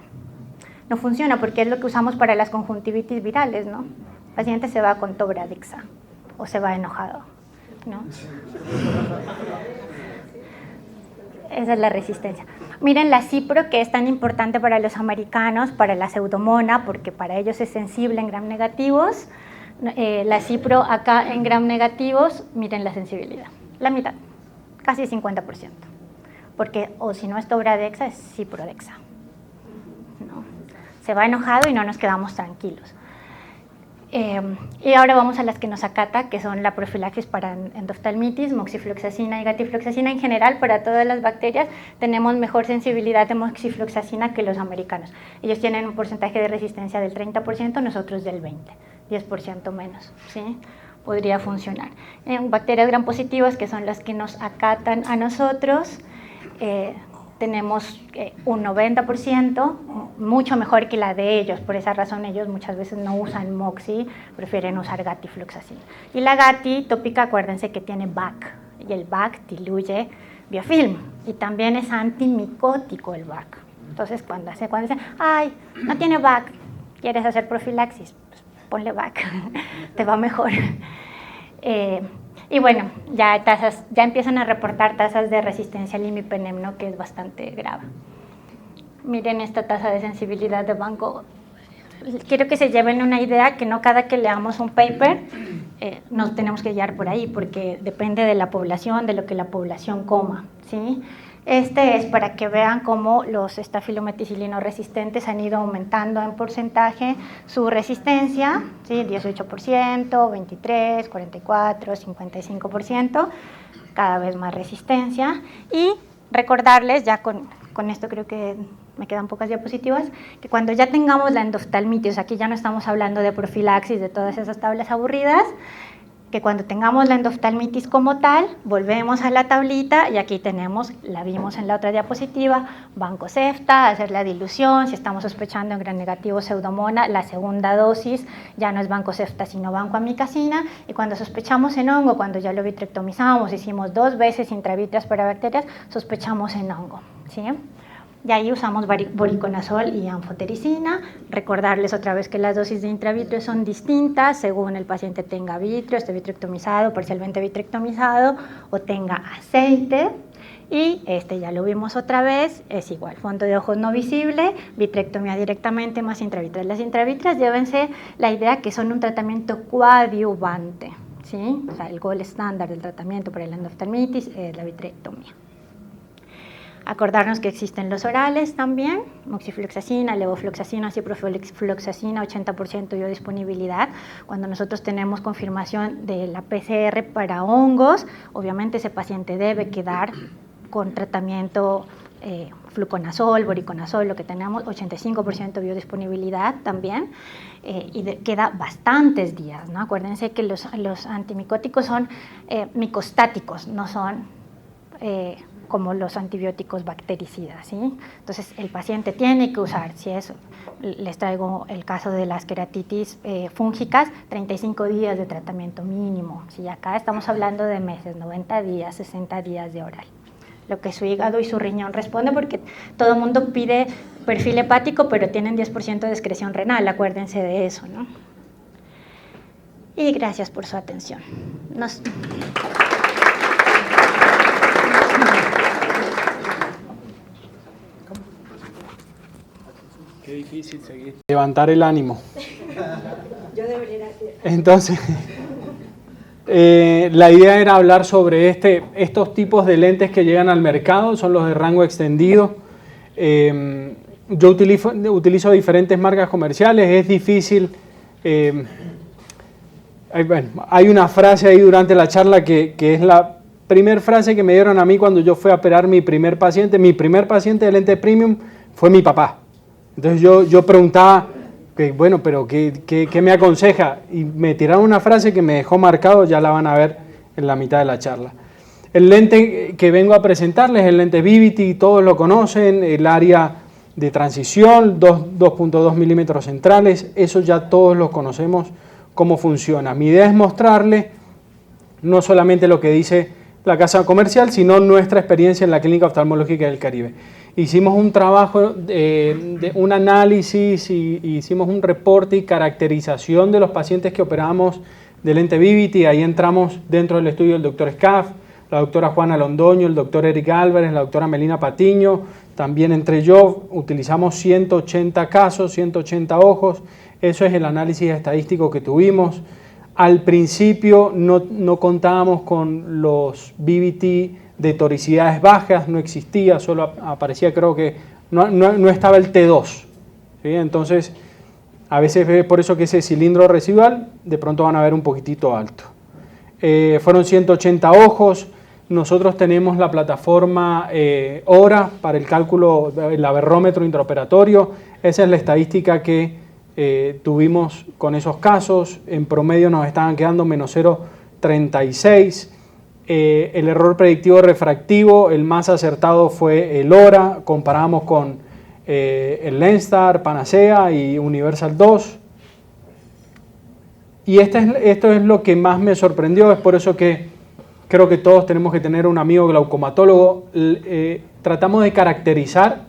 no funciona porque es lo que usamos para las conjuntivitis virales, ¿no? El paciente se va con Tobradexa o se va enojado, ¿no? Esa es la resistencia. Miren la cipro, que es tan importante para los americanos, para la pseudomona, porque para ellos es sensible en gram negativos. La cipro acá en gram negativos, miren la sensibilidad, la mitad, casi 50%. Porque, o si no es Tobradexa, es ciprodexa, ¿no? Se va enojado y no nos quedamos tranquilos. Y ahora vamos a las que nos acata, que son la profilaxis para endoftalmitis, moxifloxacina y gatifloxacina. En general, para todas las bacterias, tenemos mejor sensibilidad de moxifloxacina que los americanos. Ellos tienen un porcentaje de resistencia del 30%, nosotros del 20%, 10% menos, ¿sí? Podría funcionar. En bacterias gram positivas, que son las que nos acatan a nosotros, tenemos un 90%, mucho mejor que la de ellos. Por esa razón ellos muchas veces no usan moxi, prefieren usar gatifloxacina. Y la gati tópica, acuérdense que tiene BAC, y el BAC diluye biofilm, y también es antimicótico el BAC. Entonces cuando dicen, ay, no tiene BAC, ¿quieres hacer profilaxis? Pues ponle BAC, te va mejor. Y bueno, ya empiezan a reportar tasas de resistencia al imipenem, ¿no? Que es bastante grave. Miren esta tasa de sensibilidad de Van Gogh. Quiero que se lleven una idea que no cada que leamos un paper nos tenemos que guiar por ahí, porque depende de la población, de lo que la población coma, ¿sí? Este es para que vean cómo los estafilometicilinos resistentes han ido aumentando en porcentaje su resistencia, ¿sí? 18%, 23%, 44%, 55%, cada vez más resistencia. Y recordarles, ya con esto creo que me quedan pocas diapositivas, que cuando ya tengamos la endoftalmitis, aquí ya no estamos hablando de profilaxis, de todas esas tablas aburridas, que cuando tengamos la endoftalmitis como tal, volvemos a la tablita y aquí tenemos, la vimos en la otra diapositiva, Vancomycin, hacer la dilución, si estamos sospechando en gram negativo pseudomona, la segunda dosis ya no es Vancomycin sino vancomicacina, y cuando sospechamos en hongo, cuando ya lo vitrectomizamos, hicimos 2 veces intravítreas para bacterias, sospechamos en hongo, ¿sí? Y ahí usamos voriconazol y anfotericina. Recordarles otra vez que las dosis de intravítreo son distintas según el paciente tenga vítreo, esté vitrectomizado, parcialmente vitrectomizado o tenga aceite. Y ya lo vimos otra vez, es igual, fondo de ojos no visible, vitrectomía directamente más intravítreas. Las intravítreas, llévense la idea que son un tratamiento coadyuvante, ¿sí? O sea, el gold estándar del tratamiento para la endoftalmitis es la vitrectomía. Acordarnos que existen los orales también, moxifloxacina, levofloxacina, ciprofloxacina, 80% biodisponibilidad. Cuando nosotros tenemos confirmación de la PCR para hongos, obviamente ese paciente debe quedar con tratamiento fluconazol, voriconazol, lo que tenemos, 85% biodisponibilidad también, y queda bastantes días, ¿no? Acuérdense que los antimicóticos son micostáticos, no son como los antibióticos bactericidas, ¿sí? Entonces el paciente tiene que usar, si es, les traigo el caso de las queratitis fúngicas, 35 días de tratamiento mínimo, ¿sí? Acá estamos hablando de meses, 90 días, 60 días de oral. Lo que su hígado y su riñón responde, porque todo el mundo pide perfil hepático, pero tienen 10% de excreción renal, acuérdense de eso, ¿no? Y gracias por su atención. Qué difícil seguir. Levantar el ánimo. Yo debería hacer. Entonces, la idea era hablar sobre estos tipos de lentes que llegan al mercado, son los de rango extendido. Yo utilizo diferentes marcas comerciales, es difícil. Hay una frase ahí durante la charla que es la primera frase que me dieron a mí cuando yo fui a operar mi primer paciente. Mi primer paciente de lente premium fue mi papá. Entonces yo preguntaba, bueno, pero ¿qué me aconseja? Y me tiraron una frase que me dejó marcado, ya la van a ver en la mitad de la charla. El lente que vengo a presentarles es el lente Vivity, todos lo conocen, el área de transición, 2.2 milímetros centrales, eso ya todos lo conocemos cómo funciona. Mi idea es mostrarles no solamente lo que dice la casa comercial, sino nuestra experiencia en la Clínica Oftalmológica del Caribe. hicimos un trabajo, de un análisis y hicimos un reporte y caracterización de los pacientes que operamos de lente Vivity. Ahí entramos dentro del estudio del doctor Scaff, la doctora Juana Londoño, el doctor Eric Álvarez, la doctora Melina Patiño, también entré yo. Utilizamos 180 casos, 180 ojos. Eso es el análisis estadístico que tuvimos. Al principio no contábamos con los BVT de toricidades bajas, no existía, solo aparecía, creo que no estaba el T2. ¿Sí? Entonces, a veces ve por eso que ese cilindro residual de pronto van a ver un poquitito alto. Fueron 180 ojos. Nosotros tenemos la plataforma HORA para el cálculo del aberrómetro intraoperatorio. Esa es la estadística que tuvimos con esos casos. En promedio nos estaban quedando menos 0,36. El error predictivo refractivo, el más acertado fue el HORA. Comparamos con el Lenstar, Panacea y Universal 2. Y esto es lo que más me sorprendió. Es por eso que creo que todos tenemos que tener un amigo glaucomatólogo. Tratamos de caracterizar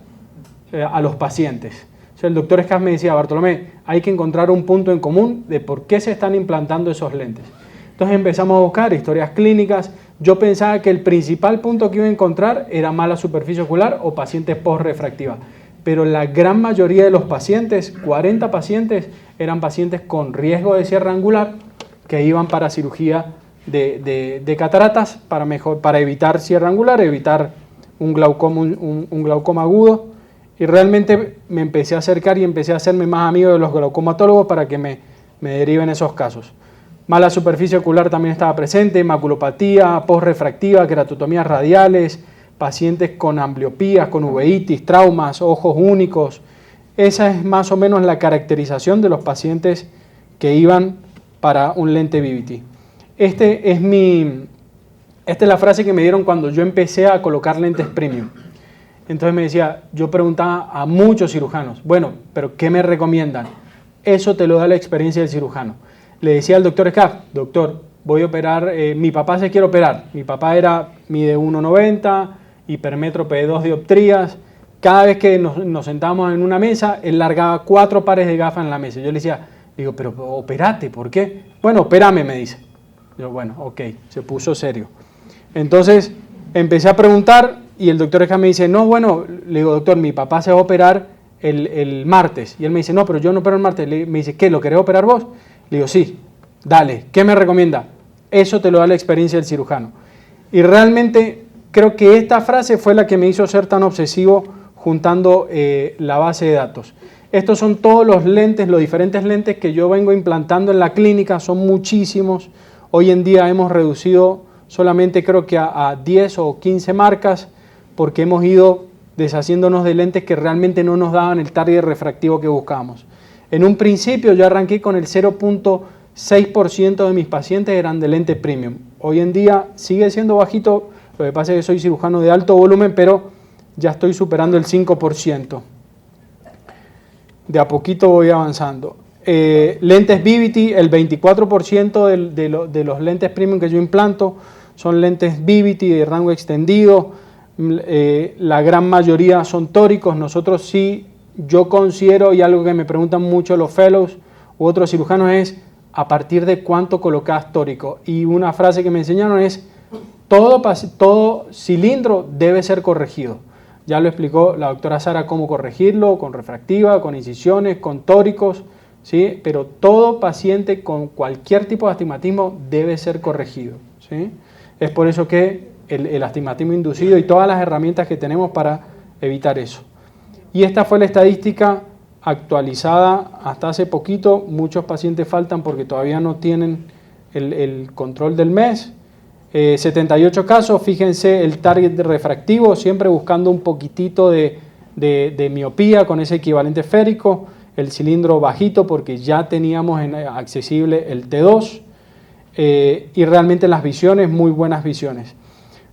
a los pacientes. O sea, el doctor Scaff me decía, Bartolomé, hay que encontrar un punto en común de por qué se están implantando esos lentes. Entonces empezamos a buscar historias clínicas. Yo pensaba que el principal punto que iba a encontrar era mala superficie ocular o pacientes post-refractiva. Pero la gran mayoría de los pacientes, 40 pacientes, eran pacientes con riesgo de cierre angular que iban para cirugía de cataratas para evitar cierre angular, evitar un glaucoma agudo. Y realmente me empecé a acercar y empecé a hacerme más amigo de los glaucomatólogos para que me deriven esos casos. Mala superficie ocular también estaba presente, maculopatía, postrefractiva, keratotomías radiales, pacientes con ambliopías, con uveitis, traumas, ojos únicos. Esa es más o menos la caracterización de los pacientes que iban para un lente Vivity. Esta es la frase que me dieron cuando yo empecé a colocar lentes premium. Entonces me decía, yo preguntaba a muchos cirujanos, bueno, pero ¿qué me recomiendan? Eso te lo da la experiencia del cirujano. Le decía al doctor Scaff, doctor, voy a operar, mi papá se quiere operar. Mi papá mide 1,90, hipermétrope de 2 dioptrías. Cada vez que nos sentábamos en una mesa, él largaba 4 pares de gafas en la mesa. Yo le decía, digo, pero operate, ¿por qué? Bueno, opérame, me dice. Yo, bueno, ok, se puso serio. Entonces empecé a preguntar y el doctor Scaff me dice, no, bueno, le digo, doctor, mi papá se va a operar el martes. Y él me dice, no, pero yo no opero el martes. Me dice, ¿qué, lo querés operar vos? Le digo, sí, dale, ¿qué me recomienda? Eso te lo da la experiencia del cirujano. Y realmente creo que esta frase fue la que me hizo ser tan obsesivo juntando la base de datos. Estos son todos los lentes, los diferentes lentes que yo vengo implantando en la clínica, son muchísimos. Hoy en día hemos reducido solamente creo que a 10 o 15 marcas porque hemos ido deshaciéndonos de lentes que realmente no nos daban el target refractivo que buscábamos. En un principio yo arranqué con el 0,6% de mis pacientes eran de lente premium. Hoy en día sigue siendo bajito, lo que pasa es que soy cirujano de alto volumen, pero ya estoy superando el 5%. De a poquito voy avanzando. Lentes Vivity, el 24% de los lentes premium que yo implanto son lentes Vivity de rango extendido. La gran mayoría son tóricos. Nosotros sí, yo considero, y algo que me preguntan mucho los fellows u otros cirujanos es a partir de cuánto colocas tórico. Y una frase que me enseñaron es todo cilindro debe ser corregido. Ya lo explicó la doctora Sara cómo corregirlo, con refractiva, con incisiones, con tóricos, ¿sí? Pero todo paciente con cualquier tipo de astigmatismo debe ser corregido, ¿sí? Es por eso que el astigmatismo inducido y todas las herramientas que tenemos para evitar eso. Y esta fue la estadística actualizada hasta hace poquito. Muchos pacientes faltan porque todavía no tienen el control del mes. 78 casos, fíjense el target refractivo, siempre buscando un poquitito de miopía con ese equivalente esférico, el cilindro bajito porque ya teníamos accesible el T2 y realmente las visiones, muy buenas visiones.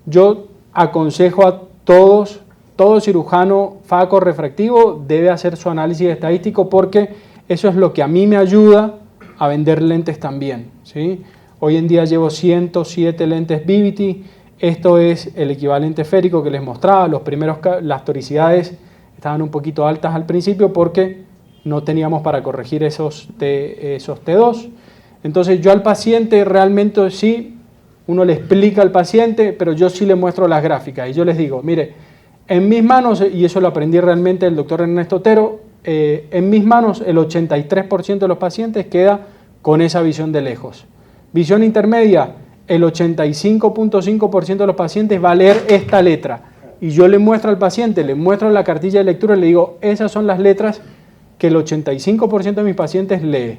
Yo aconsejo a todo cirujano faco refractivo debe hacer su análisis estadístico porque eso es lo que a mí me ayuda a vender lentes también, ¿sí? Hoy en día llevo 107 lentes Vivity, Esto es el equivalente esférico que les mostraba. Las toricidades estaban un poquito altas al principio porque no teníamos para corregir esos T2. Entonces yo al paciente realmente sí, uno le explica al paciente, pero yo sí le muestro las gráficas y yo les digo, mire, en mis manos, y eso lo aprendí realmente del doctor Ernesto Otero, en mis manos el 83% de los pacientes queda con esa visión de lejos. Visión intermedia, el 85.5% de los pacientes va a leer esta letra. Y yo le muestro al paciente, le muestro la cartilla de lectura y le digo, esas son las letras que el 85% de mis pacientes lee.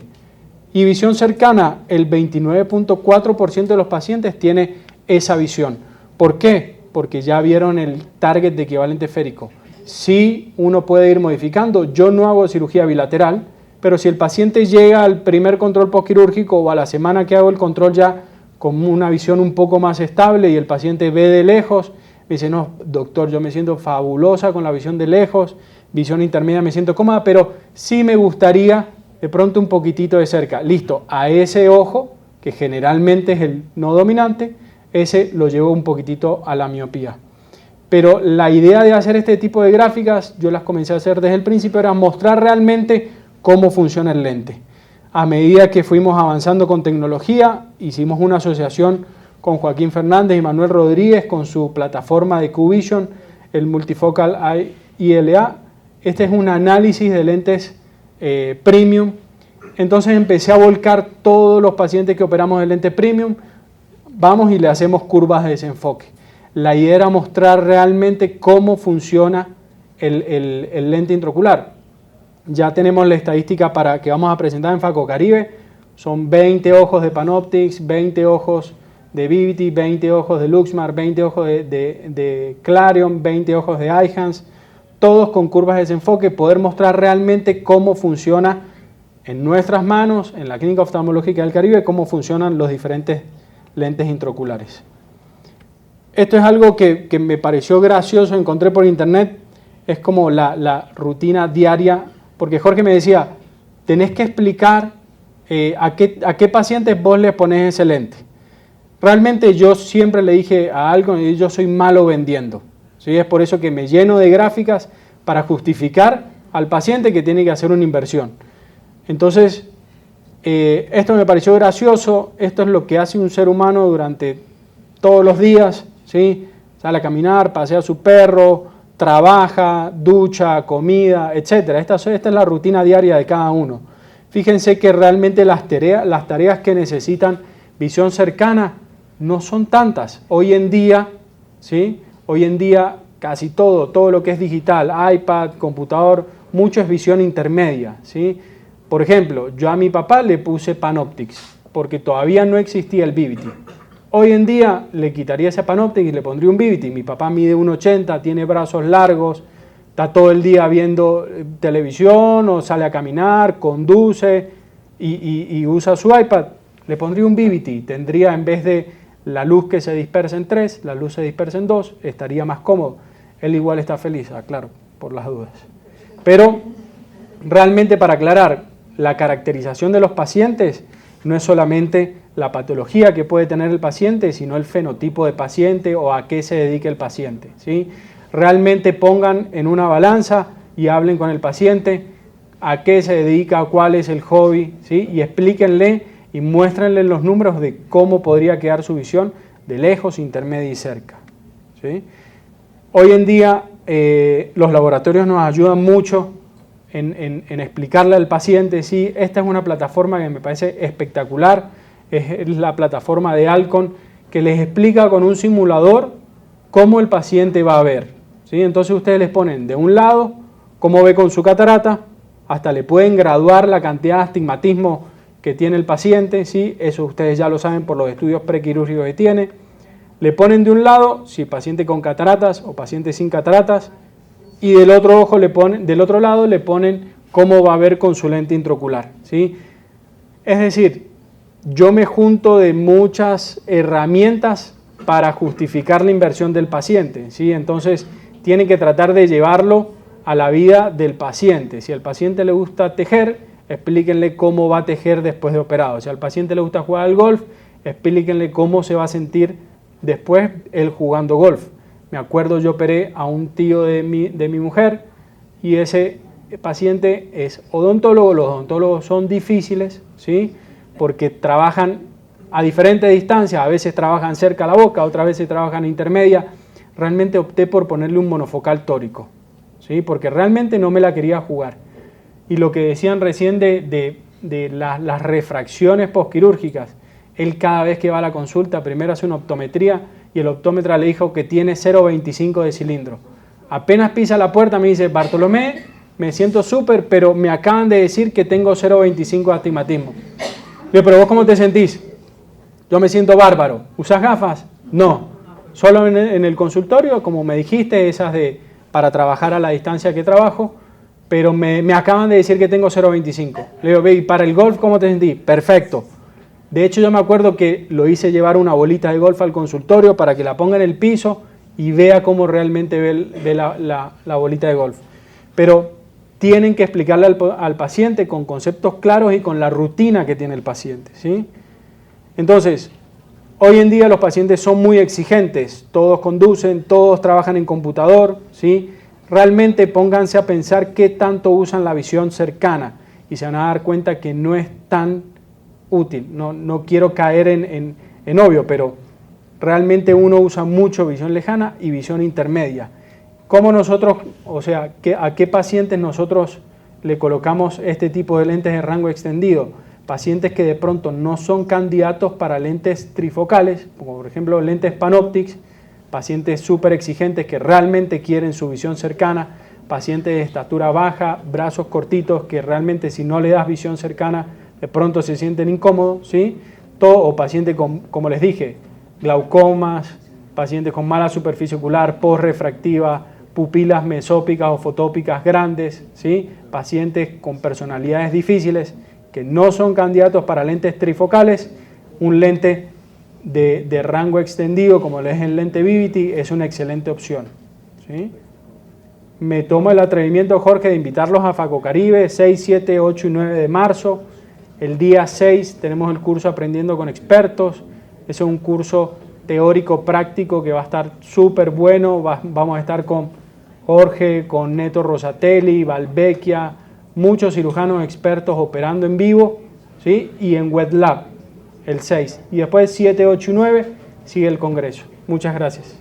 Y visión cercana, el 29.4% de los pacientes tiene esa visión. ¿Por qué? Porque ya vieron el target de equivalente esférico. Sí, uno puede ir modificando. Yo no hago cirugía bilateral, pero si el paciente llega al primer control postquirúrgico o a la semana que hago el control ya con una visión un poco más estable y el paciente ve de lejos, me dice, no, doctor, yo me siento fabulosa con la visión de lejos, visión intermedia me siento cómoda, pero sí me gustaría de pronto un poquitito de cerca. Listo, a ese ojo, que generalmente es el no dominante, ese lo llevo un poquitito a la miopía. Pero la idea de hacer este tipo de gráficas, yo las comencé a hacer desde el principio, era mostrar realmente cómo funciona el lente. A medida que fuimos avanzando con tecnología, hicimos una asociación con Joaquín Fernández y Manuel Rodríguez con su plataforma de QVision, el Multifocal ILA. Este es un análisis de lentes premium. Entonces empecé a volcar todos los pacientes que operamos de lente premium, vamos y le hacemos curvas de desenfoque. La idea era mostrar realmente cómo funciona el lente intraocular. Ya tenemos la estadística para que vamos a presentar en FacoCaribe. Son 20 ojos de Panoptix, 20 ojos de Vivity, 20 ojos de Luxmar, 20 ojos de Clarion, 20 ojos de Eyhance, todos con curvas de desenfoque, poder mostrar realmente cómo funciona en nuestras manos, en la Clínica Oftalmológica del Caribe, cómo funcionan los diferentes lentes intraoculares. Esto es algo que me pareció gracioso, encontré por internet, es como la rutina diaria, porque Jorge me decía, tenés que explicar a qué pacientes vos le ponés ese lente. Realmente yo siempre le dije a algo, yo soy malo vendiendo, ¿sí? Es por eso que me lleno de gráficas para justificar al paciente que tiene que hacer una inversión. Entonces, esto me pareció gracioso, esto es lo que hace un ser humano durante todos los días, ¿sí? Sale a caminar, pasea a su perro, trabaja, ducha, comida, etc. Esta es la rutina diaria de cada uno. Fíjense que realmente las tareas que necesitan visión cercana no son tantas. Hoy en día, ¿sí? Hoy en día casi todo lo que es digital, iPad, computador, mucho es visión intermedia, ¿sí? Por ejemplo, yo a mi papá le puse Panoptix porque todavía no existía el Vivity. Hoy en día le quitaría ese Panoptix y le pondría un Vivity. Mi papá mide 1,80, tiene brazos largos, está todo el día viendo televisión o sale a caminar, conduce y usa su iPad. Le pondría un Vivity, tendría en vez de la luz que se dispersa en 3, la luz se dispersa en 2, estaría más cómodo. Él igual está feliz, aclaro, por las dudas. Pero realmente para aclarar, la caracterización de los pacientes no es solamente la patología que puede tener el paciente, sino el fenotipo de paciente o a qué se dedica el paciente, ¿sí? Realmente pongan en una balanza y hablen con el paciente a qué se dedica, cuál es el hobby, ¿sí? Y explíquenle y muéstrenle los números de cómo podría quedar su visión de lejos, intermedia y cerca, ¿sí? Hoy en día los laboratorios nos ayudan mucho en explicarle al paciente, sí, esta es una plataforma que me parece espectacular, es la plataforma de Alcon que les explica con un simulador cómo el paciente va a ver, ¿sí? Entonces ustedes les ponen de un lado cómo ve con su catarata, hasta le pueden graduar la cantidad de astigmatismo que tiene el paciente, ¿sí? Eso ustedes ya lo saben por los estudios prequirúrgicos que tiene. Le ponen de un lado si paciente con cataratas o paciente sin cataratas, y del otro lado le ponen cómo va a ver con su lente intraocular, ¿sí? Es decir, yo me junto de muchas herramientas para justificar la inversión del paciente, ¿sí? Entonces tienen que tratar de llevarlo a la vida del paciente. Si al paciente le gusta tejer, explíquenle cómo va a tejer después de operado. Si al paciente le gusta jugar al golf, explíquenle cómo se va a sentir después él jugando golf. Me acuerdo, yo operé a un tío de mi mujer y ese paciente es odontólogo. Los odontólogos son difíciles, ¿sí? Porque trabajan a diferentes distancias, a veces trabajan cerca a la boca, otras veces trabajan intermedia. Realmente opté por ponerle un monofocal tórico, ¿sí? Porque realmente no me la quería jugar. Y lo que decían recién de las refracciones postquirúrgicas, él cada vez que va a la consulta primero hace una optometría y el optómetra le dijo que tiene 0,25 de cilindro. Apenas pisa la puerta me dice: Bartolomé, me siento súper, pero me acaban de decir que tengo 0,25 de astigmatismo. Le digo: ¿pero vos cómo te sentís? Yo me siento bárbaro. ¿Usás gafas? No. Solo en el consultorio, como me dijiste, esas para trabajar a la distancia que trabajo, pero me acaban de decir que tengo 0,25. Le digo: ve, ¿y para el golf cómo te sentís? Perfecto. De hecho, yo me acuerdo que lo hice llevar una bolita de golf al consultorio para que la ponga en el piso y vea cómo realmente ve la bolita de golf. Pero tienen que explicarle al paciente con conceptos claros y con la rutina que tiene el paciente, ¿sí? Entonces, hoy en día los pacientes son muy exigentes, todos conducen, todos trabajan en computador, ¿sí? Realmente pónganse a pensar qué tanto usan la visión cercana y se van a dar cuenta que no es tan útil. No quiero caer en obvio, pero realmente uno usa mucho visión lejana y visión intermedia. ¿Cómo nosotros, o sea, a qué pacientes nosotros le colocamos este tipo de lentes de rango extendido? Pacientes que de pronto no son candidatos para lentes trifocales, como por ejemplo lentes Panoptix, pacientes súper exigentes que realmente quieren su visión cercana, pacientes de estatura baja, brazos cortitos, que realmente si no le das visión cercana de pronto se sienten incómodos, ¿sí? O pacientes con, como les dije, glaucomas, pacientes con mala superficie ocular, posrefractiva, pupilas mesópicas o fotópicas grandes, ¿sí? Pacientes con personalidades difíciles que no son candidatos para lentes trifocales. Un lente de rango extendido como es el lente Vivity es una excelente opción, ¿sí? Me tomo el atrevimiento, Jorge, de invitarlos a FacoCaribe 6, 7, 8 y 9 de marzo. El día 6 tenemos el curso Aprendiendo con Expertos. Ese es un curso teórico práctico que va a estar súper bueno. Vamos a estar con Jorge, con Neto Rosatelli, Valvecchia, muchos cirujanos expertos operando en vivo, ¿sí? Y en Wet Lab el 6. Y después 7, 8 y 9 sigue el congreso. Muchas gracias.